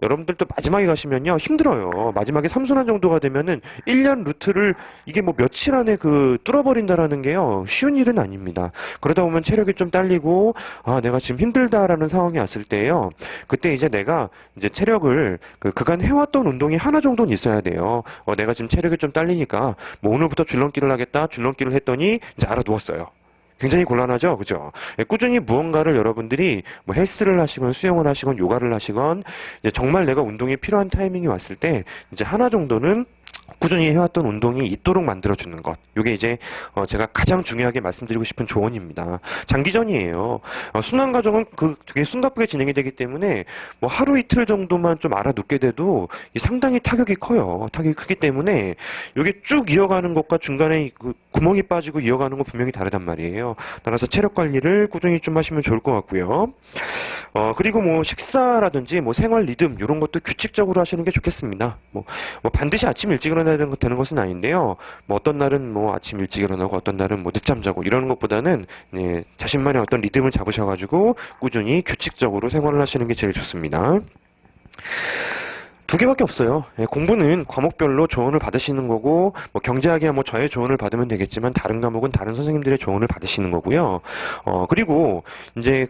여러분들도 마지막에 가시면요. 힘들어요. 마지막에 3순환 정도가 되면은 1년 루트를 이게 뭐 며칠 안에 뚫어버린다라는 게요. 쉬운 일은 아닙니다. 그러다 보면 체력이 좀 딸리고 내가 지금 힘들다라는 상황이 왔을 때요. 그때 이제 내가 이제 체력을 그간 해왔던 운동이 하나 정도는 있어야 돼요. 내가 지금 체력이 좀 딸리니까 뭐 오늘부터 줄넘기를 하겠다. 줄넘기를 했더니 이제 알아 누웠어요. 굉장히 곤란하죠, 그죠? 꾸준히 무언가를 여러분들이 뭐 헬스를 하시건 수영을 하시건 요가를 하시건 이제 정말 내가 운동이 필요한 타이밍이 왔을 때 이제 하나 정도는 꾸준히 해왔던 운동이 있도록 만들어주는 것. 이게 이제 제가 가장 중요하게 말씀드리고 싶은 조언입니다. 장기전이에요. 순환 과정은 되게 숨가쁘게 진행이 되기 때문에 뭐 하루 이틀 정도만 좀 알아눕게 돼도 상당히 타격이 커요. 타격이 크기 때문에 이게 쭉 이어가는 것과 중간에 구멍이 빠지고 이어가는 건 분명히 다르단 말이에요. 따라서 체력 관리를 꾸준히 좀 하시면 좋을 것 같고요. 그리고 뭐 식사라든지 뭐 생활 리듬 이런 것도 규칙적으로 하시는 게 좋겠습니다. 뭐 반드시 아침 일찍 일어나야 되는 것은 아닌데요. 뭐 어떤 날은 뭐 아침 일찍 일어나고 어떤 날은 뭐 늦잠 자고 이러는 것보다는 자신만의 어떤 리듬을 잡으셔가지고 꾸준히 규칙적으로 생활을 하시는 게 제일 좋습니다. 2개밖에 없어요. 공부는 과목별로 조언을 받으시는 거고, 뭐 경제학이야 뭐 저의 조언을 받으면 되겠지만 다른 과목은 다른 선생님들의 조언을 받으시는 거고요. 그리고 이제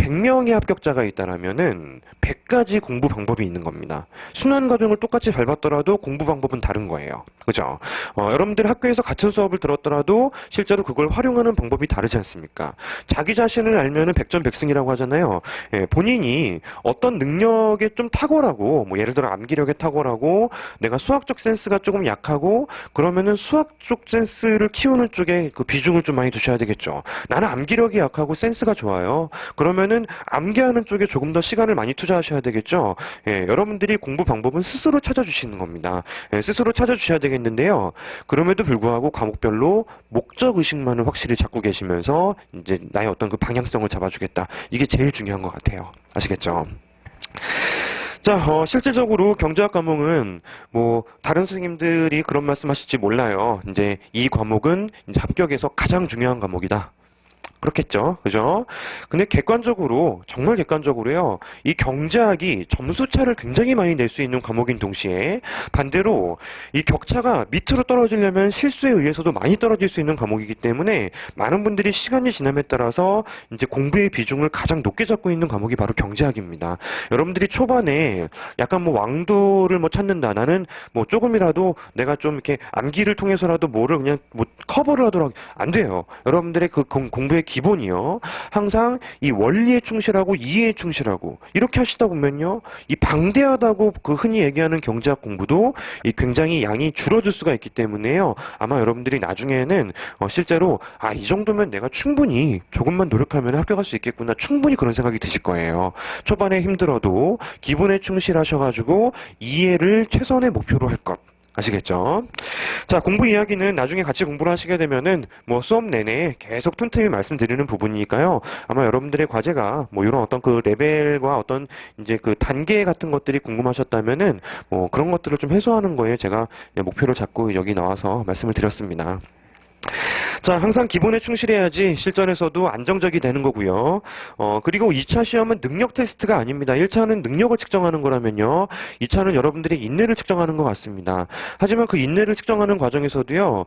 100명의 합격자가 있다라면은 100가지 공부 방법이 있는 겁니다. 순환 과정을 똑같이 밟았더라도 공부 방법은 다른 거예요. 그죠? 여러분들 학교에서 같은 수업을 들었더라도 실제로 그걸 활용하는 방법이 다르지 않습니까? 자기 자신을 알면은 100전100승이라고 하잖아요. 예, 본인이 어떤 능력에 좀 탁월하고, 뭐 예를 들어 암기력에 탁월하고, 내가 수학적 센스가 조금 약하고, 그러면은 수학 쪽 센스를 키우는 쪽에 그 비중을 좀 많이 두셔야 되겠죠. 나는 암기력이 약하고 센스가 좋아요. 그러면은 암기하는 쪽에 조금 더 시간을 많이 투자하셔야 되겠죠. 예, 여러분들이 공부 방법은 스스로 찾아주시는 겁니다. 예, 스스로 찾아주셔야 되겠는데요. 그럼에도 불구하고 과목별로 목적 의식만을 확실히 잡고 계시면서 이제 나의 어떤 그 방향성을 잡아주겠다. 이게 제일 중요한 것 같아요. 아시겠죠? 자, 실질적으로 경제학 과목은 뭐 다른 선생님들이 그런 말씀하실지 몰라요. 이제 이 과목은 이제 합격에서 가장 중요한 과목이다. 그렇겠죠. 그죠? 근데 객관적으로, 정말 객관적으로요, 이 경제학이 점수차를 굉장히 많이 낼 수 있는 과목인 동시에 반대로 이 격차가 밑으로 떨어지려면 실수에 의해서도 많이 떨어질 수 있는 과목이기 때문에 많은 분들이 시간이 지남에 따라서 이제 공부의 비중을 가장 높게 잡고 있는 과목이 바로 경제학입니다. 여러분들이 초반에 약간 뭐 왕도를 뭐 찾는다. 나는 뭐 조금이라도 내가 좀 이렇게 암기를 통해서라도 뭐를 그냥 뭐 커버를 하도록 안 돼요. 여러분들의 그 공부의 기본이요. 항상 이 원리에 충실하고 이해에 충실하고 이렇게 하시다 보면요. 이 방대하다고 그 흔히 얘기하는 경제학 공부도 이 굉장히 양이 줄어들 수가 있기 때문에요. 아마 여러분들이 나중에는 실제로 이 정도면 내가 충분히 조금만 노력하면 합격할 수 있겠구나. 충분히 그런 생각이 드실 거예요. 초반에 힘들어도 기본에 충실하셔가지고 이해를 최선의 목표로 할 것. 아시겠죠? 자, 공부 이야기는 나중에 같이 공부를 하시게 되면은 뭐 수업 내내 계속 틈틈이 말씀드리는 부분이니까요. 아마 여러분들의 과제가 뭐 이런 어떤 그 레벨과 어떤 이제 그 단계 같은 것들이 궁금하셨다면은 뭐 그런 것들을 좀 해소하는 거에 제가 목표를 잡고 여기 나와서 말씀을 드렸습니다. 자, 항상 기본에 충실해야지 실전에서도 안정적이 되는 거고요. 그리고 2차 시험은 능력 테스트가 아닙니다. 1차는 능력을 측정하는 거라면요. 2차는 여러분들의 인내를 측정하는 것 같습니다. 하지만 그 인내를 측정하는 과정에서도요.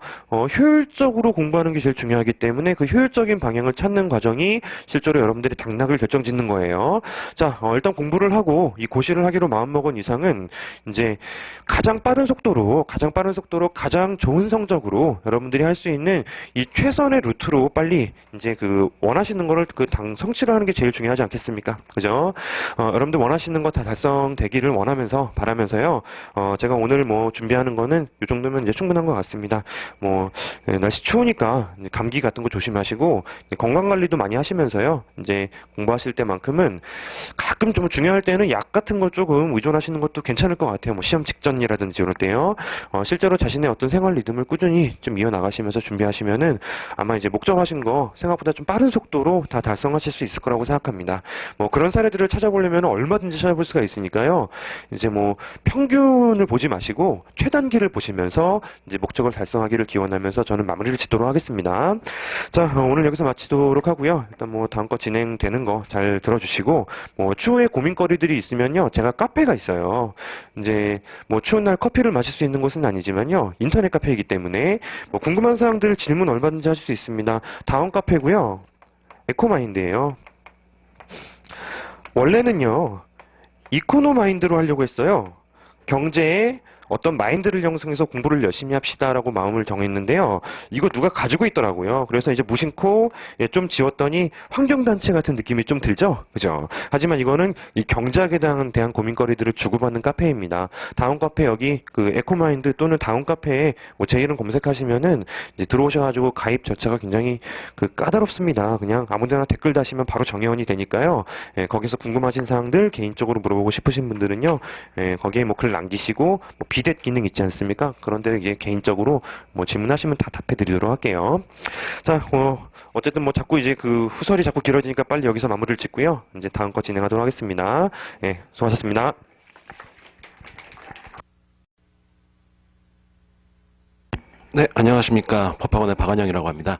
효율적으로 공부하는 게 제일 중요하기 때문에 그 효율적인 방향을 찾는 과정이 실제로 여러분들의 당락을 결정짓는 거예요. 자, 일단 공부를 하고 이 고시를 하기로 마음먹은 이상은 이제 가장 빠른 속도로 가장 좋은 성적으로 여러분들이 할 수 있는 이 최선의 루트로 빨리 이제 그 원하시는 거를 성취를 하는 게 제일 중요하지 않겠습니까? 그죠? 여러분들 원하시는 거 다 달성되기를 바라면서요. 제가 오늘 뭐 준비하는 거는 이 정도면 이제 충분한 것 같습니다. 뭐 날씨 추우니까 감기 같은 거 조심하시고 건강 관리도 많이 하시면서요. 이제 공부하실 때만큼은 가끔 좀 중요할 때는 약 같은 걸 조금 의존하시는 것도 괜찮을 것 같아요. 뭐 시험 직전이라든지 이럴 때요. 실제로 자신의 어떤 생활 리듬을 꾸준히 좀 이어나가시면서 준비하시면은 아마 이제 목적하신 거 생각보다 좀 빠른 속도로 다 달성하실 수 있을 거라고 생각합니다. 뭐 그런 사례들을 찾아보려면 얼마든지 찾아볼 수가 있으니까요. 이제 뭐 평균을 보지 마시고 최단기를 보시면서 이제 목적을 달성하기를 기원하면서 저는 마무리를 짓도록 하겠습니다. 자, 오늘 여기서 마치도록 하고요. 일단 뭐 다음 거 진행되는 거 잘 들어주시고 뭐 추후에 고민거리들이 있으면요. 제가 카페가 있어요. 이제 뭐 추운 날 커피를 마실 수 있는 곳은 아니지만요. 인터넷 카페이기 때문에 뭐 궁금한 사항들 질문 얼마든지 하실 수 있습니다. 다음 카페고요. 에코마인드예요. 원래는요. 이코노마인드로 하려고 했어요. 경제에 어떤 마인드를 형성해서 공부를 열심히 합시다라고 마음을 정했는데요. 이거 누가 가지고 있더라고요. 그래서 이제 무심코 좀 지웠더니 환경단체 같은 느낌이 좀 들죠? 그죠? 하지만 이거는 이 경제학에 대한 고민거리들을 주고받는 카페입니다. 다음 카페 여기 그 에코마인드 또는 다음 카페에 뭐 제 이름 검색하시면은 이제 들어오셔가지고 가입 절차가 굉장히 그 까다롭습니다. 그냥 아무데나 댓글 다시면 바로 정회원이 되니까요. 거기서 궁금하신 사항들 개인적으로 물어보고 싶으신 분들은요. 거기에 뭐 글 남기시고 뭐 비댓 기능 있지 않습니까? 그런데 이게 개인적으로 뭐 질문하시면 다 답해드리도록 할게요. 자, 어쨌든 뭐 자꾸 이제 그 후설이 자꾸 길어지니까 빨리 여기서 마무리를 짓고요. 이제 다음 거 진행하도록 하겠습니다. 수고하셨습니다. 네, 안녕하십니까. 법학원의 박한영이라고 합니다.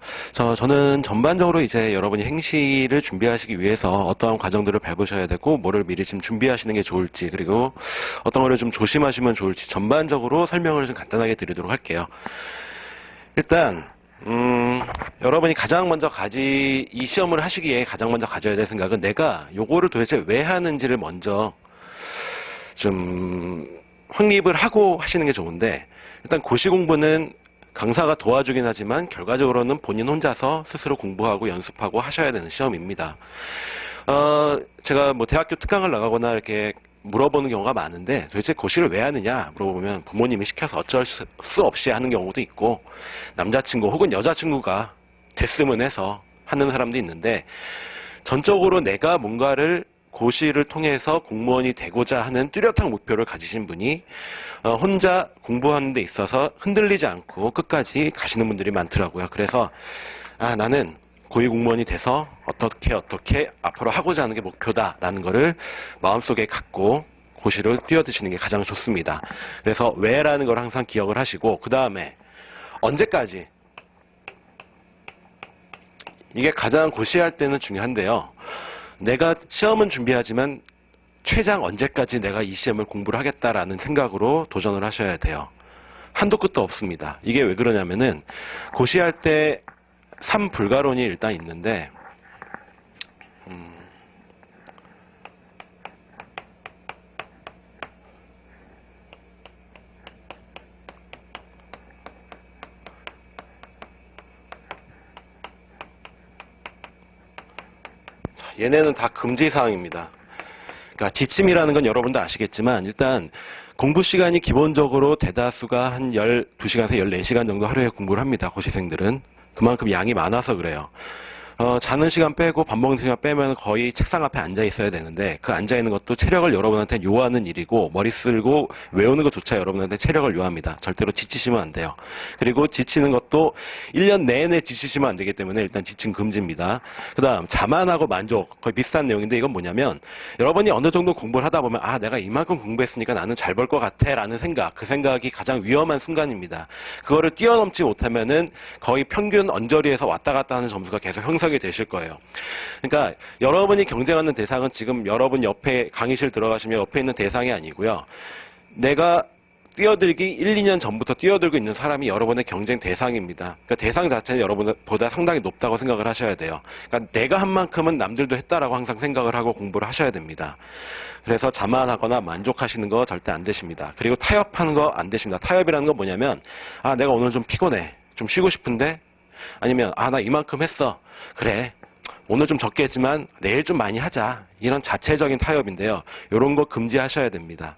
저는 전반적으로 이제 여러분이 행시를 준비하시기 위해서 어떠한 과정들을 밟으셔야 되고, 뭐를 미리 지금 준비하시는 게 좋을지, 그리고 어떤 거를 좀 조심하시면 좋을지 전반적으로 설명을 좀 간단하게 드리도록 할게요. 일단, 여러분이 가장 먼저 이 시험을 하시기에 가장 먼저 가져야 될 생각은 내가 요거를 도대체 왜 하는지를 먼저 좀 확립을 하고 하시는 게 좋은데, 일단 고시 공부는 강사가 도와주긴 하지만 결과적으로는 본인 혼자서 스스로 공부하고 연습하고 하셔야 되는 시험입니다. 제가 뭐 대학교 특강을 나가거나 이렇게 물어보는 경우가 많은데, 도대체 고시를 왜 하느냐 물어보면 부모님이 시켜서 어쩔 수 없이 하는 경우도 있고, 남자친구 혹은 여자친구가 됐으면 해서 하는 사람도 있는데, 전적으로 내가 뭔가를 고시를 통해서 공무원이 되고자 하는 뚜렷한 목표를 가지신 분이 혼자 공부하는 데 있어서 흔들리지 않고 끝까지 가시는 분들이 많더라고요. 그래서 나는 고위공무원이 돼서 어떻게 앞으로 하고자 하는 게 목표다라는 거를 마음속에 갖고 고시를 뛰어드시는 게 가장 좋습니다. 그래서 왜라는 걸 항상 기억을 하시고, 그 다음에 언제까지, 이게 가장 고시할 때는 중요한데요. 내가 시험은 준비하지만 최장 언제까지 내가 이 시험을 공부를 하겠다라는 생각으로 도전을 하셔야 돼요. 한도 끝도 없습니다. 이게 왜 그러냐면은 고시할 때 3불가론이 일단 있는데, 얘네는 다 금지사항입니다. 그러니까 지침이라는 건 여러분도 아시겠지만, 일단 공부 시간이 기본적으로 대다수가 한 12시간에서 14시간 정도 하루에 공부를 합니다. 고시생들은. 그만큼 양이 많아서 그래요. 자는 시간 빼고 밥 먹는 시간 빼면 거의 책상 앞에 앉아 있어야 되는데, 그 앉아 있는 것도 체력을 여러분한테 요하는 일이고, 머리 쓸고 외우는 것조차 여러분한테 체력을 요합니다. 절대로 지치시면 안 돼요. 그리고 지치는 것도 1년 내내 지치시면 안 되기 때문에 일단 지침 금지입니다. 그 다음 자만하고 만족, 거의 비슷한 내용인데, 이건 뭐냐면 여러분이 어느 정도 공부를 하다 보면 내가 이만큼 공부했으니까 나는 잘 벌 것 같아 라는 생각, 그 생각이 가장 위험한 순간입니다. 그거를 뛰어넘지 못하면은 거의 평균 언저리에서 왔다 갔다 하는 점수가 계속 형성이 되실 거예요. 그러니까 여러분이 경쟁하는 대상은 지금 여러분 옆에 강의실 들어가시면 옆에 있는 대상이 아니고요. 내가 뛰어들기 1, 2년 전부터 뛰어들고 있는 사람이 여러분의 경쟁 대상입니다. 그러니까 대상 자체는 여러분보다 상당히 높다고 생각을 하셔야 돼요. 그러니까 내가 한 만큼은 남들도 했다라고 항상 생각을 하고 공부를 하셔야 됩니다. 그래서 자만하거나 만족하시는 거 절대 안 되십니다. 그리고 타협하는 거 안 되십니다. 타협이라는 건 뭐냐면, 내가 오늘 좀 피곤해, 좀 쉬고 싶은데, 아니면 나 이만큼 했어, 그래 오늘 좀 적게 했지만 내일 좀 많이 하자, 이런 자체적인 타협인데요. 이런 거 금지하셔야 됩니다.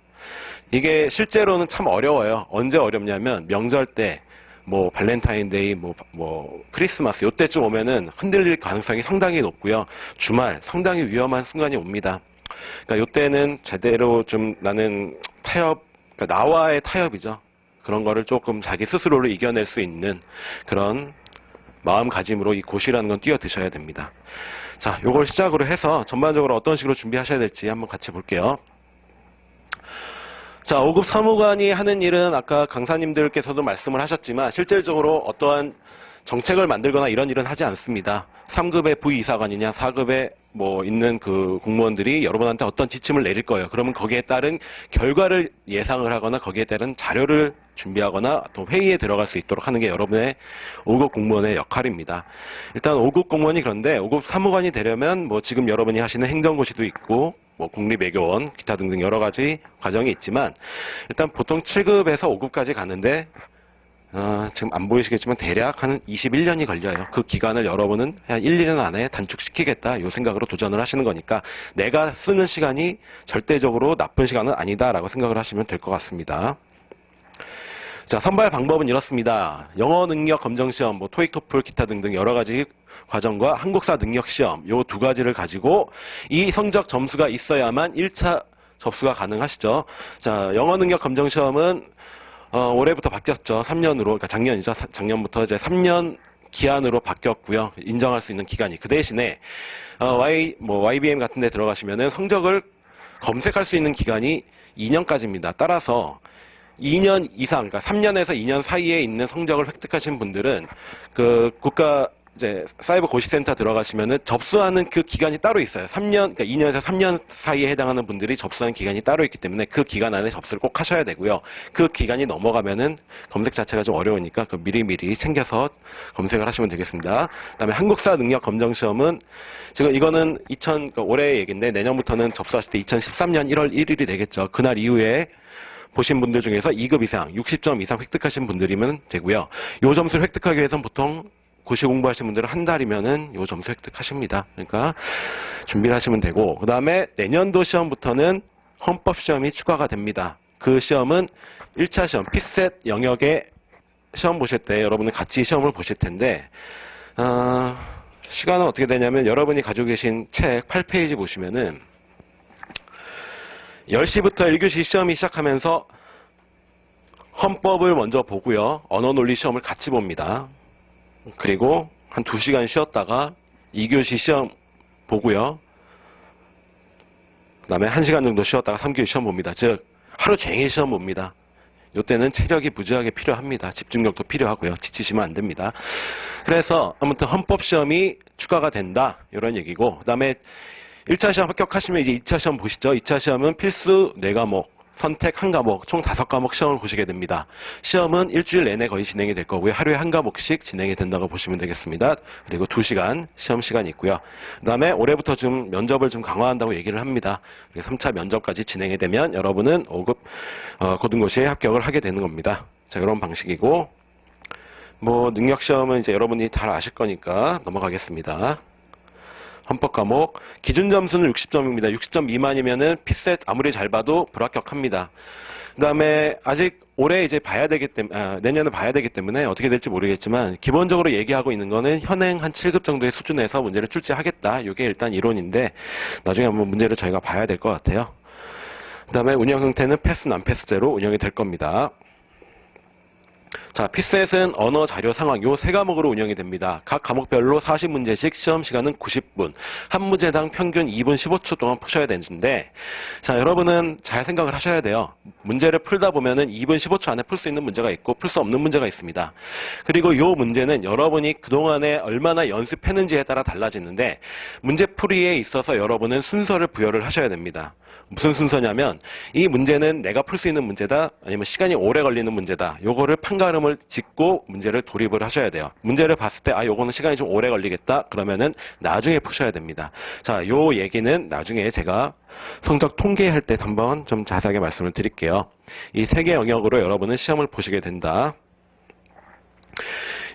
이게 실제로는 참 어려워요. 언제 어렵냐면 명절 때, 뭐 발렌타인데이, 뭐 크리스마스 요때쯤 오면은 흔들릴 가능성이 상당히 높고요. 주말 상당히 위험한 순간이 옵니다. 그러니까 요때는 제대로 좀 나는 타협, 그러니까 나와의 타협이죠. 그런 거를 조금 자기 스스로를 이겨낼 수 있는 그런 마음가짐으로 이 고시라는 건 뛰어드셔야 됩니다. 자, 요걸 시작으로 해서 전반적으로 어떤 식으로 준비하셔야 될지 한번 같이 볼게요. 자, 5급 사무관이 하는 일은 아까 강사님들께서도 말씀을 하셨지만 실질적으로 어떠한 정책을 만들거나 이런 일은 하지 않습니다. 3급의 부이사관이냐 4급에 뭐 있는 그 공무원들이 여러분한테 어떤 지침을 내릴 거예요. 그러면 거기에 따른 결과를 예상을 하거나 거기에 따른 자료를 준비하거나 또 회의에 들어갈 수 있도록 하는 게 여러분의 5급 공무원의 역할입니다. 일단 5급 공무원이 그런데 5급 사무관이 되려면 뭐 지금 여러분이 하시는 행정고시도 있고 뭐 국립외교원 기타 등등 여러 가지 과정이 있지만, 일단 보통 7급에서 5급까지 가는데 지금 안 보이시겠지만 대략 한 21년이 걸려요. 그 기간을 여러분은 한 1, 2년 안에 단축시키겠다 이 생각으로 도전을 하시는 거니까 내가 쓰는 시간이 절대적으로 나쁜 시간은 아니다라고 생각을 하시면 될 것 같습니다. 자, 선발 방법은 이렇습니다. 영어 능력 검정 시험, 뭐 토익, 토플, 기타 등등 여러 가지 과정과 한국사 능력 시험, 요 두 가지를 가지고 이 성적 점수가 있어야만 1차 접수가 가능하시죠. 자, 영어 능력 검정 시험은 올해부터 바뀌었죠. 3년으로, 그러니까 작년이죠. 작년부터 이제 3년 기한으로 바뀌었고요. 인정할 수 있는 기간이. 그 대신에 YBM 같은 데 들어가시면은 성적을 검색할 수 있는 기간이 2년까지입니다. 따라서 2년 이상, 그러니까 3년에서 2년 사이에 있는 성적을 획득하신 분들은 그 국가 이제 사이버 고시센터 들어가시면은 접수하는 그 기간이 따로 있어요. 3년, 그러니까 2년에서 3년 사이에 해당하는 분들이 접수하는 기간이 따로 있기 때문에 그 기간 안에 접수를 꼭 하셔야 되고요. 그 기간이 넘어가면은 검색 자체가 좀 어려우니까 그 미리미리 챙겨서 검색을 하시면 되겠습니다. 그다음에 한국사 능력 검정 시험은 지금 이거는 그러니까 올해 얘기인데 내년부터는 접수하실 때 2013년 1월 1일이 되겠죠. 그날 이후에 보신 분들 중에서 2급 이상, 60점 이상 획득하신 분들이면 되고요. 요 점수를 획득하기 위해서는 보통 고시 공부하시는 분들은 한 달이면은 요 점수 획득하십니다. 그러니까 준비를 하시면 되고, 그 다음에 내년도 시험부터는 헌법 시험이 추가가 됩니다. 그 시험은 1차 시험, 피셋 영역에 시험 보실 때 여러분은 같이 시험을 보실 텐데, 시간은 어떻게 되냐면 여러분이 가지고 계신 책 8페이지 보시면은 10시부터 1교시 시험이 시작하면서 헌법을 먼저 보고요. 언어 논리 시험을 같이 봅니다. 그리고 한 2시간 쉬었다가 2교시 시험 보고요. 그 다음에 1시간 정도 쉬었다가 3교시 시험 봅니다. 즉 하루 종일 시험 봅니다. 이때는 체력이 무지하게 필요합니다. 집중력도 필요하고요. 지치시면 안 됩니다. 그래서 아무튼 헌법 시험이 추가가 된다. 이런 얘기고, 그 다음에 1차 시험 합격하시면 이제 2차 시험 보시죠. 2차 시험은 필수 4과목, 선택 1과목, 총 5과목 시험을 보시게 됩니다. 시험은 일주일 내내 거의 진행이 될 거고요. 하루에 1과목씩 진행이 된다고 보시면 되겠습니다. 그리고 2시간 시험 시간이 있고요. 그 다음에 올해부터 좀 면접을 좀 강화한다고 얘기를 합니다. 3차 면접까지 진행이 되면 여러분은 5급 고등고시에 합격을 하게 되는 겁니다. 자, 이런 방식이고, 뭐 능력 시험은 이제 여러분이 잘 아실 거니까 넘어가겠습니다. 헌법 과목 기준 점수는 60점입니다. 60점 미만이면은 피셋 아무리 잘 봐도 불합격합니다. 그다음에 아직 올해 이제 봐야 되기 때문에 내년에 봐야 되기 때문에 어떻게 될지 모르겠지만 기본적으로 얘기하고 있는 거는 현행 한 7급 정도의 수준에서 문제를 출제하겠다. 이게 일단 이론인데 나중에 한번 문제를 저희가 봐야 될 것 같아요. 그다음에 운영 형태는 패스 난 패스제로 운영이 될 겁니다. 자, 피셋은 언어, 자료, 상황 요 3과목으로 운영이 됩니다. 각 과목별로 40문제씩 시험 시간은 90분. 한 문제당 평균 2분 15초 동안 푸셔야 되는데, 자, 여러분은 잘 생각을 하셔야 돼요. 문제를 풀다 보면은 2분 15초 안에 풀 수 있는 문제가 있고 풀 수 없는 문제가 있습니다. 그리고 요 문제는 여러분이 그동안에 얼마나 연습했는지에 따라 달라지는데, 문제풀이에 있어서 여러분은 순서를 부여를 하셔야 됩니다. 무슨 순서냐면 이 문제는 내가 풀 수 있는 문제다, 아니면 시간이 오래 걸리는 문제다. 요거를 판가름을 짓고 문제를 도입을 하셔야 돼요. 문제를 봤을 때 요거는 시간이 좀 오래 걸리겠다. 그러면은 나중에 푸셔야 됩니다. 자, 요 얘기는 나중에 제가 성적 통계할 때 한번 좀 자세하게 말씀을 드릴게요. 이 3개 영역으로 여러분은 시험을 보시게 된다.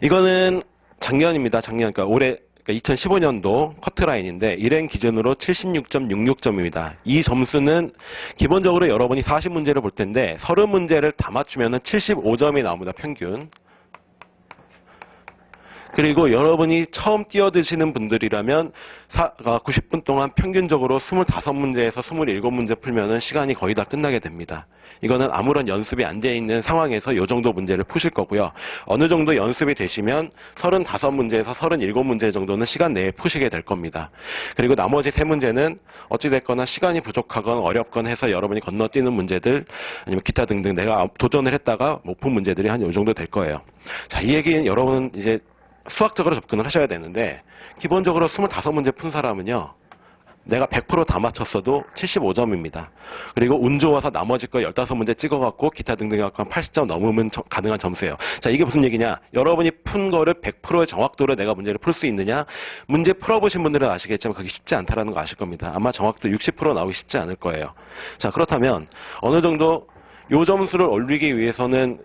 이거는 작년입니다. 그러니까 올해 2015년도 커트라인인데 일행 기준으로 76.66점입니다. 이 점수는 기본적으로 여러분이 40문제를 볼 텐데 30문제를 다 맞추면 75점이 나옵니다. 평균. 그리고 여러분이 처음 뛰어드시는 분들이라면 90분 동안 평균적으로 25문제에서 27문제 풀면 시간이 거의 다 끝나게 됩니다. 이거는 아무런 연습이 안 돼 있는 상황에서 이 정도 문제를 푸실 거고요. 어느 정도 연습이 되시면 35문제에서 37문제 정도는 시간 내에 푸시게 될 겁니다. 그리고 나머지 3문제는 어찌됐거나 시간이 부족하건 어렵건 해서 여러분이 건너뛰는 문제들 아니면 기타 등등 내가 도전을 했다가 못 푼 문제들이 한 이 정도 될 거예요. 자, 이 얘기는 여러분은 이제 수학적으로 접근을 하셔야 되는데 기본적으로 25문제 푼 사람은요. 내가 100% 다 맞췄어도 75점입니다. 그리고 운 좋아서 나머지 거 15문제 찍어갖고 기타 등등 해갖고 한 80점 넘으면 가능한 점수예요. 자, 이게 무슨 얘기냐? 여러분이 푼 거를 100%의 정확도로 내가 문제를 풀 수 있느냐? 문제 풀어보신 분들은 아시겠지만 그게 쉽지 않다라는 거 아실 겁니다. 아마 정확도 60% 나오기 쉽지 않을 거예요. 자, 그렇다면 어느 정도 요 점수를 올리기 위해서는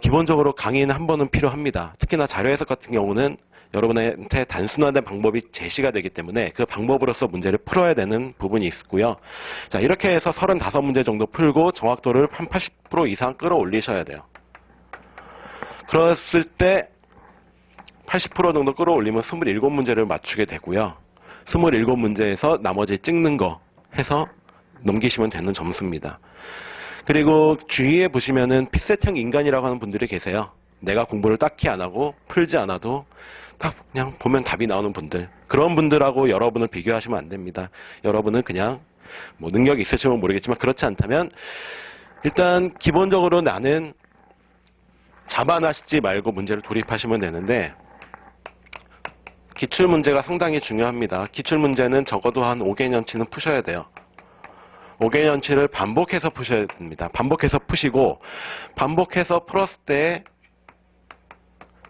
기본적으로 강의는 한 번은 필요합니다. 특히나 자료 해석 같은 경우는 여러분한테 단순화된 방법이 제시가 되기 때문에 그 방법으로서 문제를 풀어야 되는 부분이 있고요. 자, 이렇게 해서 35문제 정도 풀고 정확도를 한 80% 이상 끌어올리셔야 돼요. 그랬을 때 80% 정도 끌어올리면 27문제를 맞추게 되고요. 27문제에서 나머지 찍는 거 해서 넘기시면 되는 점수입니다. 그리고 주위에 보시면은 피셋형 인간이라고 하는 분들이 계세요. 내가 공부를 딱히 안 하고 풀지 않아도 딱 그냥 보면 답이 나오는 분들. 그런 분들하고 여러분을 비교하시면 안 됩니다. 여러분은 그냥 뭐 능력이 있으시면 모르겠지만 그렇지 않다면 일단 기본적으로 나는 자만하시지 말고 문제를 돌입하시면 되는데 기출 문제가 상당히 중요합니다. 기출 문제는 적어도 한 5개년치는 푸셔야 돼요. 5개년치를 반복해서 푸셔야 됩니다. 반복해서 푸시고 반복해서 풀었을 때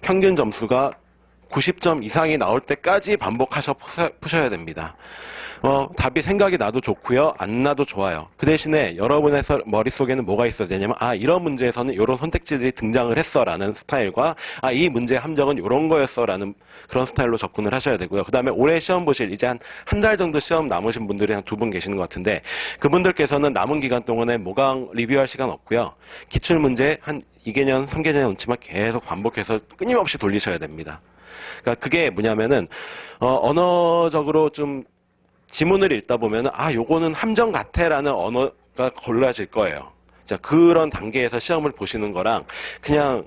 평균 점수가 90점 이상이 나올 때까지 반복하셔 푸셔야 됩니다. 답이 생각이 나도 좋고요. 안 나도 좋아요. 그 대신에 여러분의 머릿속에는 뭐가 있어야 되냐면 이런 문제에서는 이런 선택지들이 등장을 했어라는 스타일과 이 문제의 함정은 이런 거였어라는 그런 스타일로 접근을 하셔야 되고요. 그 다음에 올해 시험 보실 이제 한 달 정도 시험 남으신 분들이 한 2분 계시는 것 같은데 그분들께서는 남은 기간 동안에 모강 리뷰할 시간 없고요. 기출문제 한 2개년, 3개년 넘지만 계속 반복해서 끊임없이 돌리셔야 됩니다. 그러니까 그게 뭐냐면은 언어적으로 좀 지문을 읽다 보면은 요거는 함정 같아라는 언어가 골라질 거예요. 자, 그런 단계에서 시험을 보시는 거랑 그냥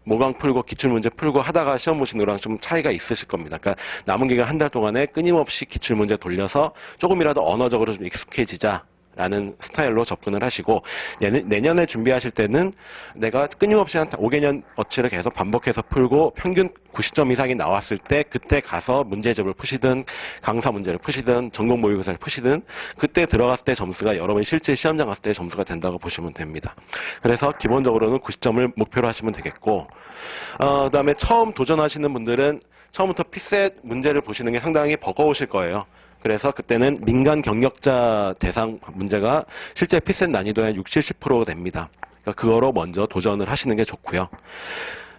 모강 풀고 기출문제 풀고 하다가 시험 보시는 거랑 좀 차이가 있으실 겁니다. 그러니까 남은 기간 한 달 동안에 끊임없이 기출문제 돌려서 조금이라도 언어적으로 좀 익숙해지자. 라는 스타일로 접근을 하시고 내년에 준비하실 때는 내가 끊임없이 한 5개년 어치를 계속 반복해서 풀고 평균 90점 이상이 나왔을 때 그때 가서 문제집을 푸시든 강사 문제를 푸시든 전공 모의고사를 푸시든 그때 들어갔을 때 점수가 여러분이 실제 시험장 갔을 때 점수가 된다고 보시면 됩니다. 그래서 기본적으로는 90점을 목표로 하시면 되겠고 그다음에 처음 도전하시는 분들은 처음부터 피셋 문제를 보시는 게 상당히 버거우실 거예요. 그래서 그때는 민간 경력자 대상 문제가 실제 피셋 난이도의 한 60, 70%가 됩니다. 그러니까 그거로 먼저 도전을 하시는 게 좋고요.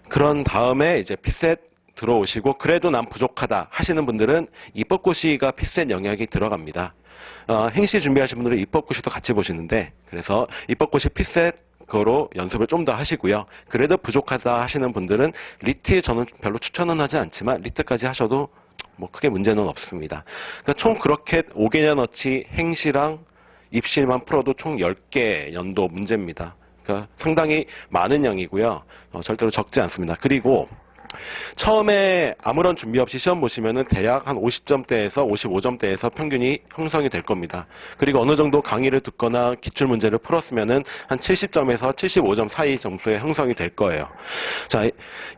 그런 다음에 이제 피셋 들어오시고 그래도 난 부족하다 하시는 분들은 입법고시가 피셋 영역이 들어갑니다. 행시 준비하시는 분들은 입법고시도 같이 보시는데 그래서 입법고시 피셋 그거로 연습을 좀 더 하시고요. 그래도 부족하다 하시는 분들은 리트 저는 별로 추천은 하지 않지만 리트까지 하셔도 뭐 크게 문제는 없습니다. 그러니까 총 그렇게 5개년어치 행시랑 입시만 풀어도 총 10개 연도 문제입니다. 그러니까 상당히 많은 양이고요. 절대로 적지 않습니다. 그리고 처음에 아무런 준비 없이 시험 보시면은 대략 한 50점대에서 55점대에서 평균이 형성이 될 겁니다. 그리고 어느 정도 강의를 듣거나 기출 문제를 풀었으면은 한 70점에서 75점 사이 점수에 형성이 될 거예요. 자,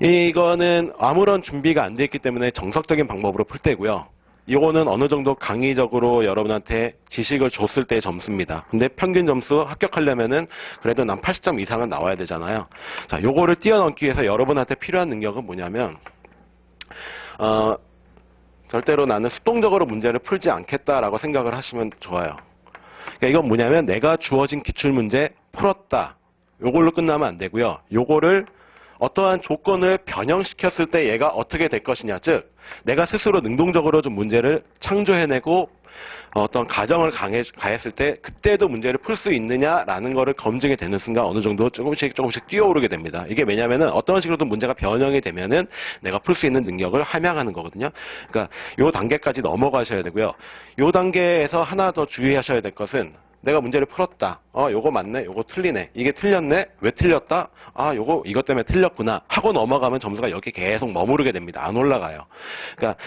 이거는 아무런 준비가 안 돼 있기 때문에 정석적인 방법으로 풀 때고요. 이거는 어느 정도 강의적으로 여러분한테 지식을 줬을 때의 점수입니다. 근데 평균 점수 합격하려면은 그래도 난 80점 이상은 나와야 되잖아요. 자, 요거를 뛰어넘기 위해서 여러분한테 필요한 능력은 뭐냐면, 절대로 나는 수동적으로 문제를 풀지 않겠다라고 생각을 하시면 좋아요. 그러니까 이건 뭐냐면 내가 주어진 기출문제 풀었다. 요걸로 끝나면 안 되고요. 요거를 어떠한 조건을 변형시켰을 때 얘가 어떻게 될 것이냐. 즉, 내가 스스로 능동적으로 좀 문제를 창조해내고 어떤 가정을 가했을 때 그때도 문제를 풀 수 있느냐라는 거를 검증이 되는 순간 어느 정도 조금씩 뛰어오르게 됩니다. 이게 왜냐면은 어떤 식으로든 문제가 변형이 되면은 내가 풀 수 있는 능력을 함양하는 거거든요. 그러니까 요 단계까지 넘어가셔야 되고요. 요 단계에서 하나 더 주의하셔야 될 것은 내가 문제를 풀었다. 요거 맞네. 요거 틀리네. 이게 틀렸네. 왜 틀렸다? 요거 이것 때문에 틀렸구나. 하고 넘어가면 점수가 여기 계속 머무르게 됩니다. 안 올라가요. 그러니까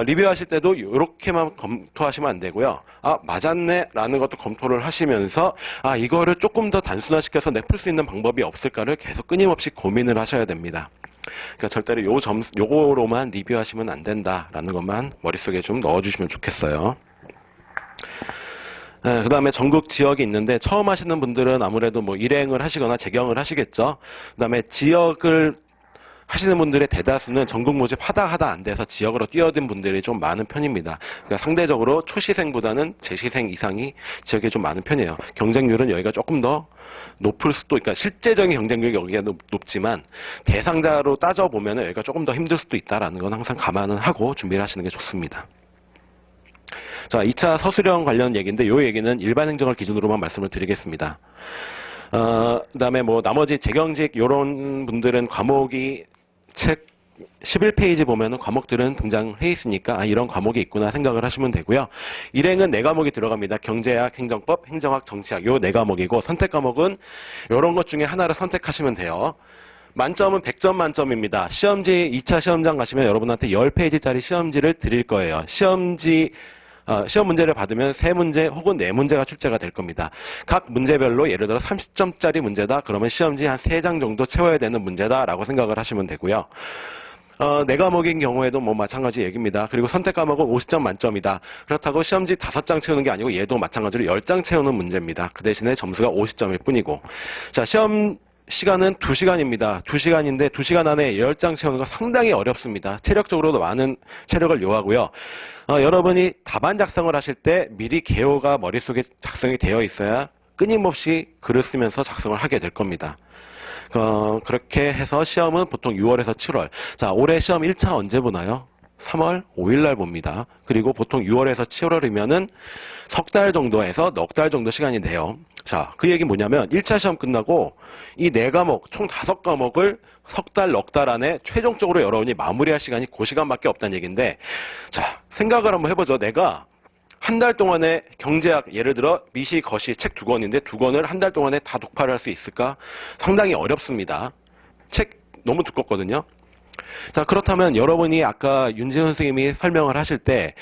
리뷰하실 때도 이렇게만 검토하시면 안 되고요. 맞았네 라는 것도 검토를 하시면서 이거를 조금 더 단순화시켜서 내 풀 수 있는 방법이 없을까를 계속 끊임없이 고민을 하셔야 됩니다. 그러니까 절대로 요거로만 리뷰하시면 안 된다라는 것만 머릿속에 좀 넣어주시면 좋겠어요. 네, 그 다음에 전국 지역이 있는데 처음 하시는 분들은 아무래도 뭐 일행을 하시거나 재경을 하시겠죠. 그 다음에 지역을 하시는 분들의 대다수는 전국 모집 하다 안 돼서 지역으로 뛰어든 분들이 좀 많은 편입니다. 그러니까 상대적으로 초시생보다는 재시생 이상이 지역에 좀 많은 편이에요. 경쟁률은 여기가 조금 더 높을 수도, 그러니까 실제적인 경쟁률이 여기가 높지만 대상자로 따져보면 여기가 조금 더 힘들 수도 있다라는 건 항상 감안은 하고 준비를 하시는 게 좋습니다. 자, 2차 서술형 관련 얘기인데 이 얘기는 일반 행정을 기준으로만 말씀을 드리겠습니다. 그다음에 뭐 나머지 재경직 요런 분들은 과목이 책 11페이지 보면은 과목들은 등장해 있으니까 이런 과목이 있구나 생각을 하시면 되고요. 일행은 4과목이 들어갑니다. 경제학, 행정법, 행정학, 정치학 요 4과목이고 선택 과목은 요런 것 중에 하나를 선택하시면 돼요. 만점은 100점 만점입니다. 시험지 2차 시험장 가시면 여러분한테 10페이지짜리 시험지를 드릴 거예요. 시험 문제를 받으면 3문제 혹은 4문제가 출제가 될 겁니다. 각 문제별로 예를 들어 30점짜리 문제다. 그러면 시험지 한 3장 정도 채워야 되는 문제다라고 생각을 하시면 되고요. 네 과목인 경우에도 뭐 마찬가지 얘기입니다. 그리고 선택 과목은 50점 만점이다. 그렇다고 시험지 5장 채우는 게 아니고 얘도 마찬가지로 10장 채우는 문제입니다. 그 대신에 점수가 50점일 뿐이고. 자, 시험 시간은 2시간입니다. 2시간인데 2시간 안에 10장 채우는 거 상당히 어렵습니다. 체력적으로도 많은 체력을 요하고요. 여러분이 답안 작성을 하실 때 미리 개요가 머릿속에 작성이 되어 있어야 끊임없이 글을 쓰면서 작성을 하게 될 겁니다. 그렇게 해서 시험은 보통 6월에서 7월. 자, 올해 시험 1차 언제 보나요? 3월 5일 날 봅니다. 그리고 보통 6월에서 7월이면은 석 달 정도에서 넉 달 정도 시간이 돼요. 자, 그 얘기 뭐냐면 1차 시험 끝나고 이 4과목, 총 5과목을 석 달, 넉 달 안에 최종적으로 여러분이 마무리할 시간이 그 시간밖에 없다는 얘기인데, 자, 생각을 한번 해보죠. 내가 한 달 동안에 경제학, 예를 들어 미시, 거시 책 2권인데 2권을 한 달 동안에 다 독파를 할 수 있을까? 상당히 어렵습니다. 책 너무 두껍거든요. 자, 그렇다면 여러분이 아까 윤지현 선생님이 설명을 하실 때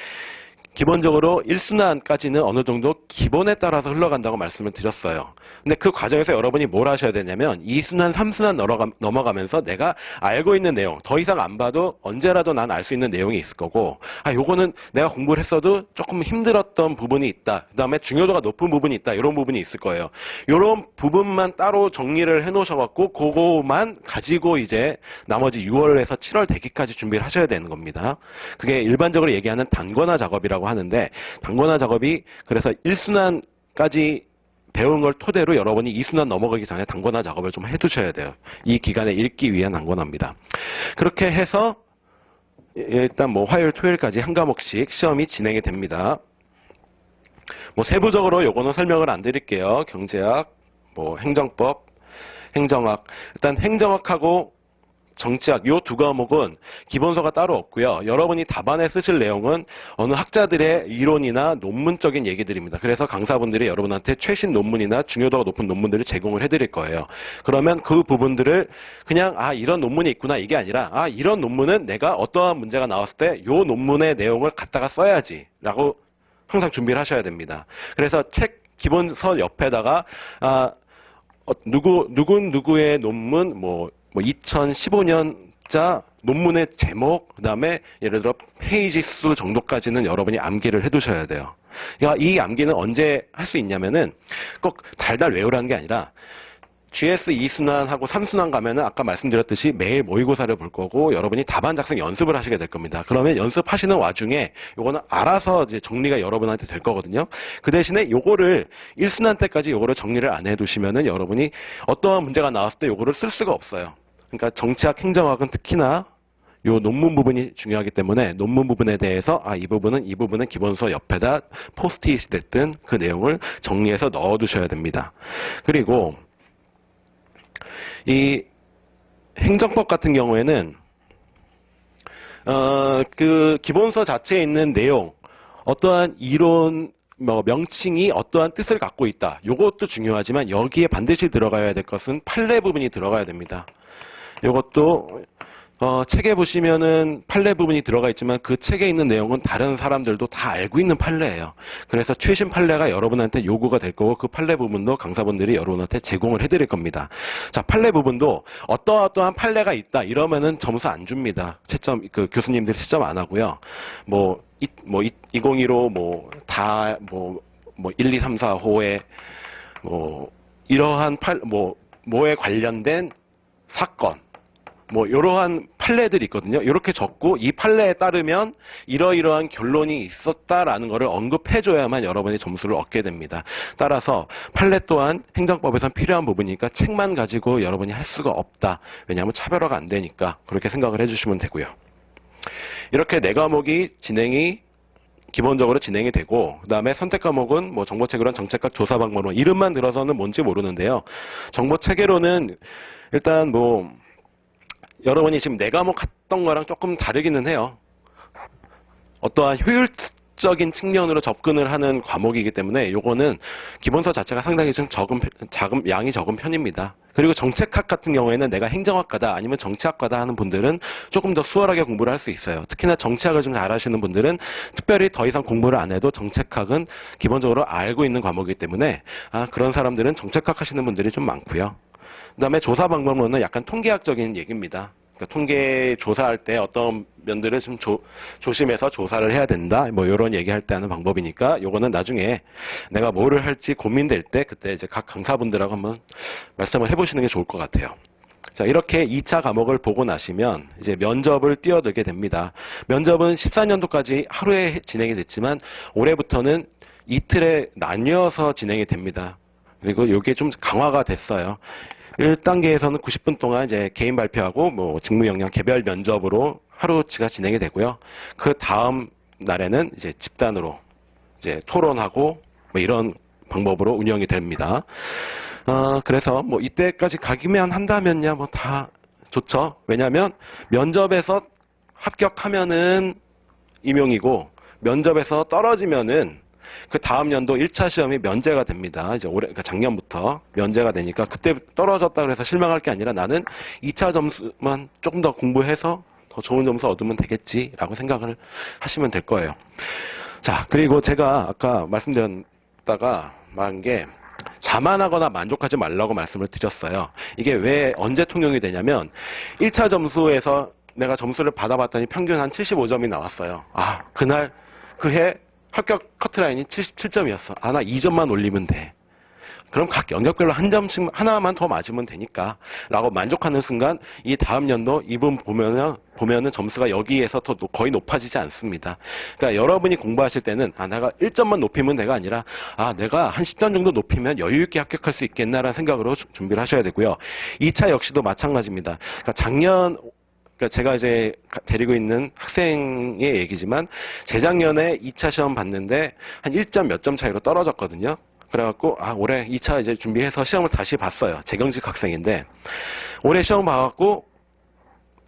기본적으로 1순환까지는 어느 정도 기본에 따라서 흘러간다고 말씀을 드렸어요. 근데 그 과정에서 여러분이 뭘 하셔야 되냐면 2순환, 3순환 넘어가면서 내가 알고 있는 내용, 더 이상 안 봐도 언제라도 난 알 수 있는 내용이 있을 거고, 요거는 내가 공부를 했어도 조금 힘들었던 부분이 있다. 그 다음에 중요도가 높은 부분이 있다. 이런 부분이 있을 거예요. 이런 부분만 따로 정리를 해 놓으셔갖고 그거만 가지고 이제 나머지 6월에서 7월 되기까지 준비를 하셔야 되는 겁니다. 그게 일반적으로 얘기하는 단권화 작업이라고 하는데, 단권화 작업이 그래서 1순환까지 배운 걸 토대로 여러분이 2순환 넘어가기 전에 단권화 작업을 좀 해두셔야 돼요. 이 기간에 읽기 위한 단권화입니다. 그렇게 해서 일단 뭐 화요일, 토요일까지 한 과목씩 시험이 진행이 됩니다. 뭐 세부적으로 요거는 설명을 안 드릴게요. 경제학, 뭐 행정법, 행정학. 일단 행정학하고 정치학 요 2과목은 기본서가 따로 없고요. 여러분이 답안에 쓰실 내용은 어느 학자들의 이론이나 논문적인 얘기들입니다. 그래서 강사분들이 여러분한테 최신 논문이나 중요도가 높은 논문들을 제공을 해드릴 거예요. 그러면 그 부분들을 그냥 이런 논문이 있구나 이게 아니라 이런 논문은 내가 어떠한 문제가 나왔을 때 요 논문의 내용을 갖다가 써야지 라고 항상 준비를 하셔야 됩니다. 그래서 책 기본서 옆에다가 누구의 논문 2015년자 논문의 제목, 그 다음에 예를 들어 페이지 수 정도까지는 여러분이 암기를 해두셔야 돼요. 그러니까 이 암기는 언제 할 수 있냐면은 꼭 달달 외우라는 게 아니라 GS 2순환하고 3순환 가면은 아까 말씀드렸듯이 매일 모의고사를 볼 거고 여러분이 답안 작성 연습을 하시게 될 겁니다. 그러면 연습하시는 와중에 요거는 알아서 이제 정리가 여러분한테 될 거거든요. 그 대신에 요거를 1순환 때까지 요거를 정리를 안 해두시면은 여러분이 어떠한 문제가 나왔을 때 요거를 쓸 수가 없어요. 그러니까 정치학, 행정학은 특히나 요 논문 부분이 중요하기 때문에 논문 부분에 대해서 이 부분은 기본서 옆에다 포스트잇이 됐든 그 내용을 정리해서 넣어두셔야 됩니다. 그리고 이 행정법 같은 경우에는 그 기본서 자체에 있는 내용, 어떠한 이론 명칭이 어떠한 뜻을 갖고 있다. 요것도 중요하지만 여기에 반드시 들어가야 될 것은 판례 부분이 들어가야 됩니다. 요것도 책에 보시면은 판례 부분이 들어가 있지만 그 책에 있는 내용은 다른 사람들도 다 알고 있는 판례예요. 그래서 최신 판례가 여러분한테 요구가 될 거고 그 판례 부분도 강사분들이 여러분한테 제공을 해드릴 겁니다. 자, 판례 부분도 어떠한 판례가 있다 이러면은 점수 안 줍니다. 채점 교수님들이 채점 안 하고요. 2015 1, 2, 3, 4호에 이러한 뭐에 관련된 사건 이러한 판례들이 있거든요. 이렇게 적고 이 판례에 따르면 이러이러한 결론이 있었다라는 것을 언급해줘야만 여러분이 점수를 얻게 됩니다. 따라서 판례 또한 행정법에선 필요한 부분이니까 책만 가지고 여러분이 할 수가 없다. 왜냐하면 차별화가 안 되니까 그렇게 생각을 해주시면 되고요. 이렇게 4과목이 기본적으로 진행이 되고 그 다음에 선택 과목은 정보체계론, 정책학, 조사방법론 이름만 들어서는 뭔지 모르는데요. 정보체계론은 일단 여러분이 지금 4과목 했던 거랑 조금 다르기는 해요. 어떠한 효율적인 측면으로 접근을 하는 과목이기 때문에 요거는 기본서 자체가 상당히 좀 양이 적은 편입니다. 그리고 정책학 같은 경우에는 내가 행정학과다 아니면 정치학과다 하는 분들은 조금 더 수월하게 공부를 할 수 있어요. 특히나 정치학을 좀 잘하시는 분들은 특별히 더 이상 공부를 안 해도 정책학은 기본적으로 알고 있는 과목이기 때문에 그런 사람들은 정책학 하시는 분들이 좀 많고요. 그 다음에 조사방법론은 약간 통계학적인 얘기입니다. 그러니까 통계 조사할 때 어떤 면들을 좀 조심해서 조사를 해야 된다. 뭐 이런 얘기할 때 하는 방법이니까 요거는 나중에 내가 뭐를 할지 고민될 때 그때 이제 각 강사분들하고 한번 말씀을 해보시는 게 좋을 것 같아요. 자, 이렇게 2차 과목을 보고 나시면 이제 면접을 뛰어들게 됩니다. 면접은 14년도까지 하루에 진행이 됐지만 올해부터는 이틀에 나뉘어서 진행이 됩니다. 그리고 이게 좀 강화가 됐어요. 1단계에서는 90분 동안 이제 개인 발표하고 뭐 직무 역량 개별 면접으로 하루치가 진행이 되고요. 그 다음 날에는 이제 집단으로 이제 토론하고 뭐 이런 방법으로 운영이 됩니다. 그래서 뭐 이때까지 가기만 한다면야 뭐 다 좋죠. 왜냐하면 면접에서 합격하면은 임용이고 면접에서 떨어지면은 그 다음 연도 1차 시험이 면제가 됩니다. 이제 올해, 그러니까 작년부터 면제가 되니까 그때 떨어졌다 그래서 실망할 게 아니라 나는 2차 점수만 조금 더 공부해서 더 좋은 점수 얻으면 되겠지라고 생각을 하시면 될 거예요. 자, 그리고 제가 아까 말씀드렸다가 말한 게 자만하거나 만족하지 말라고 말씀을 드렸어요. 이게 왜 언제 통용이 되냐면 1차 점수에서 내가 점수를 받아봤더니 평균 한 75점이 나왔어요. 아, 그날 그해 합격 커트라인이 77점이었어. 아, 나 2점만 올리면 돼. 그럼 각 영역별로 한 점씩 하나만 더 맞으면 되니까 라고 만족하는 순간 이 다음 연도 이분 보면은 점수가 여기에서 더 거의 높아지지 않습니다. 그러니까 여러분이 공부하실 때는 아, 내가 1점만 높이면 내가 아니라 아, 내가 한 10점 정도 높이면 여유 있게 합격할 수 있겠나라는 생각으로 준비를 하셔야 되고요. 2차 역시도 마찬가지입니다. 그러니까 제가 이제 데리고 있는 학생의 얘기지만 재작년에 2차 시험 봤는데 한 1점 몇 점 차이로 떨어졌거든요. 그래갖고 아, 올해 2차 이제 준비해서 시험을 다시 봤어요. 재경직 학생인데 올해 시험 봐갖고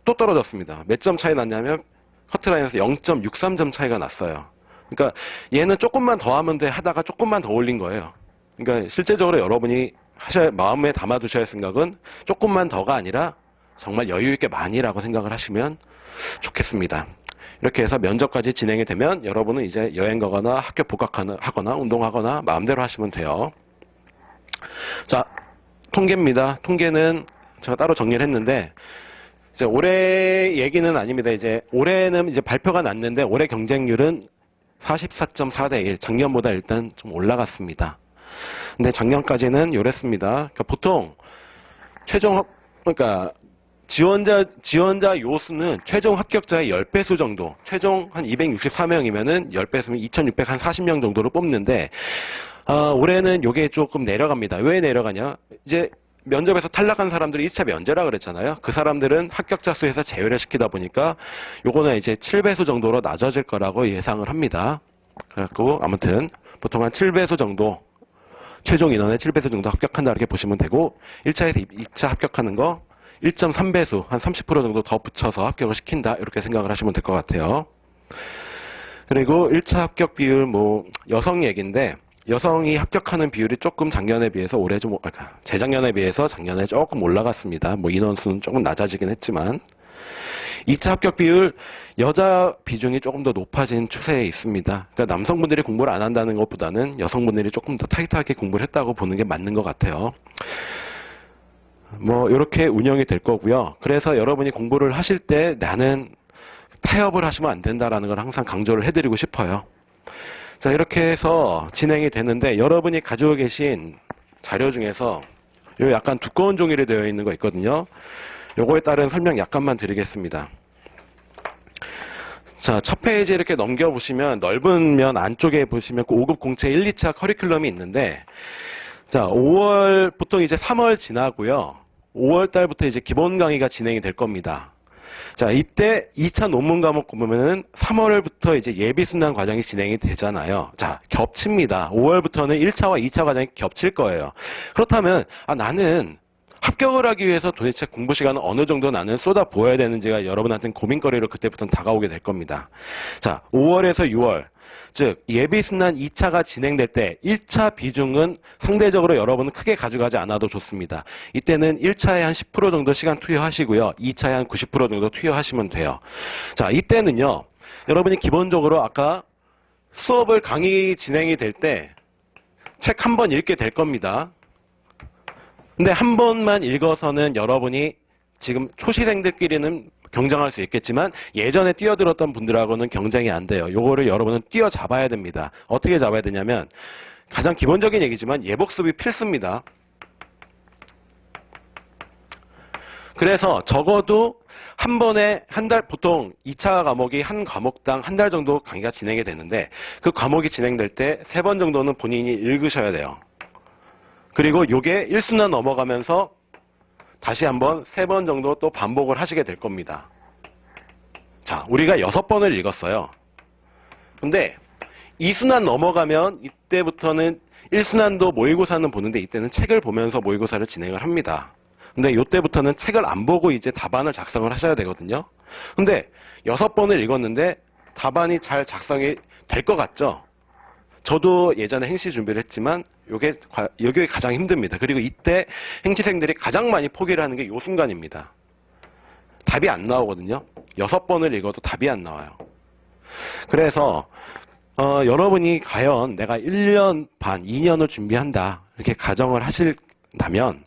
또 떨어졌습니다. 몇 점 차이 났냐면 커트라인에서 0.63점 차이가 났어요. 그러니까 얘는 조금만 더 하면 돼 하다가 조금만 더 올린 거예요. 그러니까 실제적으로 여러분이 마음에 담아두셔야 할 생각은 조금만 더가 아니라 정말 여유 있게 많이라고 생각을 하시면 좋겠습니다. 이렇게 해서 면접까지 진행이 되면 여러분은 이제 여행 가거나 학교 복학하거나 운동하거나 마음대로 하시면 돼요. 자, 통계입니다. 통계는 제가 따로 정리를 했는데 이제 올해 얘기는 아닙니다. 이제 올해는 이제 발표가 났는데 올해 경쟁률은 44.4대 1. 작년보다 일단 좀 올라갔습니다. 근데 작년까지는 이랬습니다. 그러니까 보통 그러니까 지원자 요수는 최종 합격자의 10배수 정도, 최종 한 264명이면은 10배수면 2640명 정도로 뽑는데, 올해는 요게 조금 내려갑니다. 왜 내려가냐? 이제 면접에서 탈락한 사람들이 1차 면제라 그랬잖아요. 그 사람들은 합격자 수에서 제외를 시키다 보니까 요거는 이제 7배수 정도로 낮아질 거라고 예상을 합니다. 그래갖고 아무튼 보통 한 7배수 정도, 최종 인원의 7배수 정도 합격한다 이렇게 보시면 되고, 1차에서 2차 합격하는 거 1.3배수, 한 30% 정도 더 붙여서 합격을 시킨다. 이렇게 생각을 하시면 될 것 같아요. 그리고 1차 합격 비율, 여성 얘기인데, 여성이 합격하는 비율이 조금 작년에 비해서 재작년에 비해서 작년에 조금 올라갔습니다. 인원수는 조금 낮아지긴 했지만. 2차 합격 비율, 여자 비중이 조금 더 높아진 추세에 있습니다. 그러니까 남성분들이 공부를 안 한다는 것보다는 여성분들이 조금 더 타이트하게 공부를 했다고 보는 게 맞는 것 같아요. 이렇게 운영이 될 거고요. 그래서 여러분이 공부를 하실 때 나는 타협을 하시면 안 된다라는 걸 항상 강조를 해드리고 싶어요. 자, 이렇게 해서 진행이 되는데 여러분이 가지고 계신 자료 중에서 요 약간 두꺼운 종이로 되어 있는 거 있거든요. 요거에 따른 설명 약간만 드리겠습니다. 자, 첫 페이지 이렇게 넘겨보시면 넓은 면 안쪽에 보시면 5급 공채 1, 2차 커리큘럼이 있는데, 자, 5월, 보통 이제 3월 지나고요. 5월 달부터 이제 기본 강의가 진행이 될 겁니다. 자, 이때 2차 논문 과목 보면은 3월부터 이제 예비 순환 과정이 진행이 되잖아요. 자, 겹칩니다. 5월부터는 1차와 2차 과정이 겹칠 거예요. 그렇다면, 나는 합격을 하기 위해서 도대체 공부 시간을 어느 정도 나는 쏟아 부어야 되는지가 여러분한테는 고민거리로 그때부터는 다가오게 될 겁니다. 자, 5월에서 6월. 즉 예비순환 2차가 진행될 때 1차 비중은 상대적으로 여러분은 크게 가져가지 않아도 좋습니다. 이때는 1차에 한 10% 정도 시간 투여하시고요. 2차에 한 90% 정도 투여하시면 돼요. 자, 이때는요. 여러분이 기본적으로 아까 수업을 강의 진행이 될 때 책 한 번 읽게 될 겁니다. 근데 한 번만 읽어서는 여러분이 지금 초시생들끼리는 경쟁할 수 있겠지만 예전에 뛰어들었던 분들하고는 경쟁이 안 돼요. 요거를 여러분은 뛰어잡아야 됩니다. 어떻게 잡아야 되냐면 가장 기본적인 얘기지만 예복습이 필수입니다. 그래서 적어도 한 번에 한 달, 보통 2차 과목이 한 과목당 한 달 정도 강의가 진행이 되는데 그 과목이 진행될 때 3번 정도는 본인이 읽으셔야 돼요. 그리고 요게 1순환 넘어가면서 다시 한번 3번 정도 또 반복을 하시게 될 겁니다. 자, 우리가 6번을 읽었어요. 근데 2순환 넘어가면 이때부터는 1순환도 모의고사는 보는데 이때는 책을 보면서 모의고사를 진행을 합니다. 근데 이때부터는 책을 안 보고 이제 답안을 작성을 하셔야 되거든요. 근데 6번을 읽었는데 답안이 잘 작성이 될 것 같죠? 저도 예전에 행시 준비를 했지만 이게 가장 힘듭니다. 그리고 이때 행시생들이 가장 많이 포기를 하는 게 이 순간입니다. 답이 안 나오거든요. 6번을 읽어도 답이 안 나와요. 그래서 여러분이 과연 내가 1년 반, 2년을 준비한다 이렇게 가정을 하신다면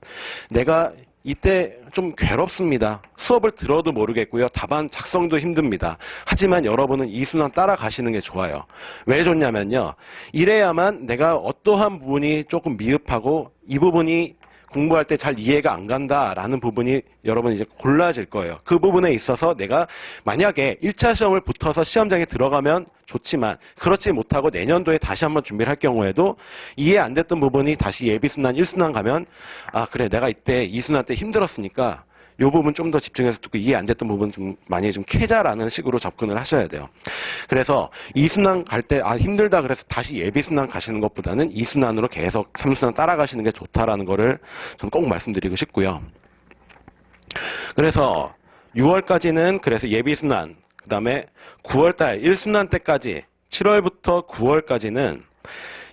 내가 이때 좀 괴롭습니다. 수업을 들어도 모르겠고요. 답안 작성도 힘듭니다. 하지만 여러분은 이 순환 따라가시는 게 좋아요. 왜 좋냐면요. 이래야만 내가 어떠한 부분이 조금 미흡하고 이 부분이 공부할 때 잘 이해가 안 간다라는 부분이 여러분 이제 골라질 거예요. 그 부분에 있어서 내가 만약에 1차 시험을 붙어서 시험장에 들어가면 좋지만 그렇지 못하고 내년도에 다시 한번 준비를 할 경우에도 이해 안 됐던 부분이 다시 예비순환 1순환 가면 아 그래 내가 이때 2순환 때 힘들었으니까 이 부분 좀 더 집중해서 듣고 이해 안 됐던 부분 좀 많이 좀 캐자라는 식으로 접근을 하셔야 돼요. 그래서 2순환 갈 때 아 힘들다 그래서 다시 예비순환 가시는 것보다는 2순환으로 계속 3순환 따라가시는 게 좋다라는 거를 저는 꼭 말씀드리고 싶고요. 그래서 6월까지는 그래서 예비순환 그 다음에 9월달 1순환 때까지 7월부터 9월까지는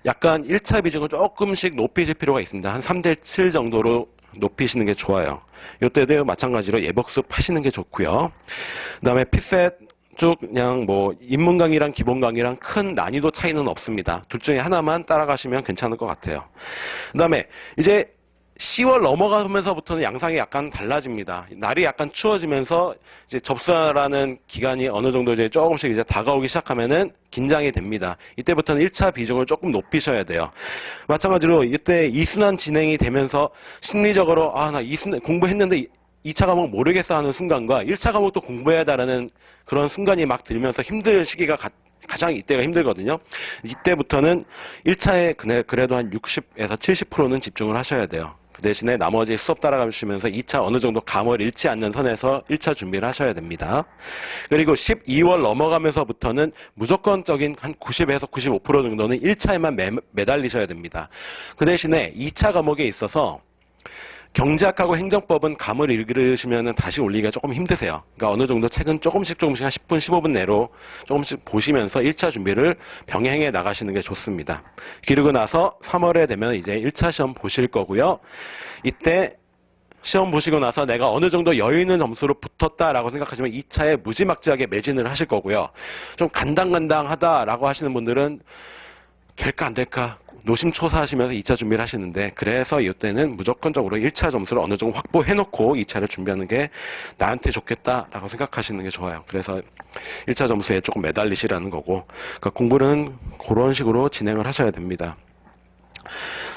약간 1차 비중을 조금씩 높이실 필요가 있습니다. 한 3대7 정도로 높이시는 게 좋아요. 이때도 마찬가지로 예복습 하시는 게 좋고요. 그 다음에 피셋 쭉 그냥 뭐 입문 강의랑 기본 강의랑 큰 난이도 차이는 없습니다. 둘 중에 하나만 따라가시면 괜찮을 것 같아요. 그 다음에 이제 10월 넘어가면서부터는 양상이 약간 달라집니다. 날이 약간 추워지면서 이제 접수하라는 기간이 어느 정도 이제 조금씩 이제 다가오기 시작하면은 긴장이 됩니다. 이때부터는 1차 비중을 조금 높이셔야 돼요. 마찬가지로 이때 2순환 진행이 되면서 심리적으로 아, 나 2순환 공부했는데 2차 과목 모르겠어 하는 순간과 1차 과목도 공부해야 다라는 그런 순간이 막 들면서 힘들 시기가 가장 이때가 힘들거든요. 이때부터는 1차에 그래도 한 60에서 70%는 집중을 하셔야 돼요. 그 대신에 나머지 수업 따라가시면서 2차 어느 정도 감을 잃지 않는 선에서 1차 준비를 하셔야 됩니다. 그리고 12월 넘어가면서부터는 무조건적인 한 90에서 95% 정도는 1차에만 매달리셔야 됩니다. 그 대신에 2차 과목에 있어서 경제학하고 행정법은 감을 잃으시면 다시 올리기가 조금 힘드세요. 그러니까 어느 정도 책은 조금씩 한 10분, 15분 내로 조금씩 보시면서 1차 준비를 병행해 나가시는 게 좋습니다. 그리고 나서 3월에 되면 이제 1차 시험 보실 거고요. 이때 시험 보시고 나서 내가 어느 정도 여유 있는 점수로 붙었다라고 생각하시면 2차에 무지막지하게 매진을 하실 거고요. 좀 간당간당하다라고 하시는 분들은 될까 안 될까 노심초사하시면서 2차 준비를 하시는데 그래서 이때는 무조건적으로 1차 점수를 어느 정도 확보해놓고 2차를 준비하는 게 나한테 좋겠다라고 생각하시는 게 좋아요. 그래서 1차 점수에 조금 매달리시라는 거고 그러니까 공부는 그런 식으로 진행을 하셔야 됩니다.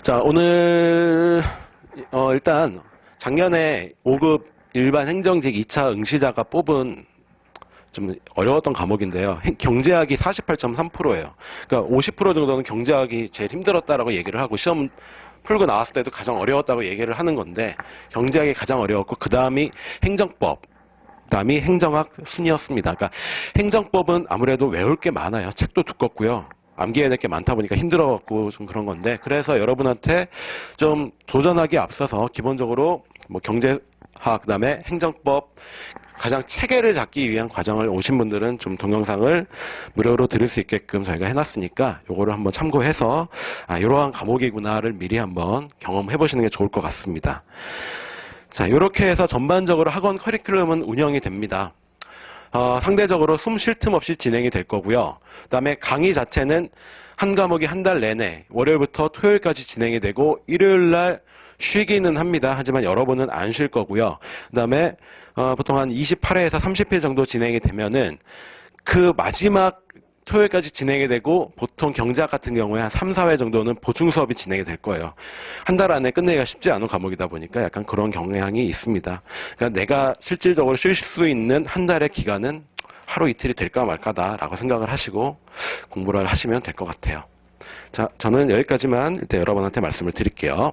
자 오늘 일단 작년에 5급 일반 행정직 2차 응시자가 뽑은 좀 어려웠던 과목인데요. 경제학이 48.3%예요. 그러니까 50% 정도는 경제학이 제일 힘들었다라고 얘기를 하고 시험 풀고 나왔을 때도 가장 어려웠다고 얘기를 하는 건데 경제학이 가장 어려웠고 그 다음이 행정법, 그 다음이 행정학 순이었습니다. 그러니까 행정법은 아무래도 외울 게 많아요. 책도 두껍고요. 암기해야 될 게 많다 보니까 힘들어갖고 좀 그런 건데 그래서 여러분한테 좀 도전하기 앞서서 기본적으로 뭐 경제학, 그 다음에 행정법 가장 체계를 잡기 위한 과정을 오신 분들은 좀 동영상을 무료로 들을 수 있게끔 저희가 해놨으니까 요거를 한번 참고해서 아 이러한 과목이구나를 미리 한번 경험해 보시는 게 좋을 것 같습니다. 자 이렇게 해서 전반적으로 학원 커리큘럼은 운영이 됩니다. 상대적으로 숨 쉴 틈 없이 진행이 될 거고요. 그 다음에 강의 자체는 한 과목이 한 달 내내 월요일부터 토요일까지 진행이 되고 일요일날 쉬기는 합니다. 하지만 여러분은 안 쉴 거고요. 그다음에 보통 한 28회에서 30회 정도 진행이 되면은 그 마지막 토요일까지 진행이 되고 보통 경제학 같은 경우에 한 3, 4회 정도는 보충 수업이 진행이 될 거예요. 한 달 안에 끝내기가 쉽지 않은 과목이다 보니까 약간 그런 경향이 있습니다. 그러니까 내가 실질적으로 쉴 수 있는 한 달의 기간은 하루 이틀이 될까 말까다라고 생각을 하시고 공부를 하시면 될 것 같아요. 자, 저는 여기까지만 일단 여러분한테 말씀을 드릴게요.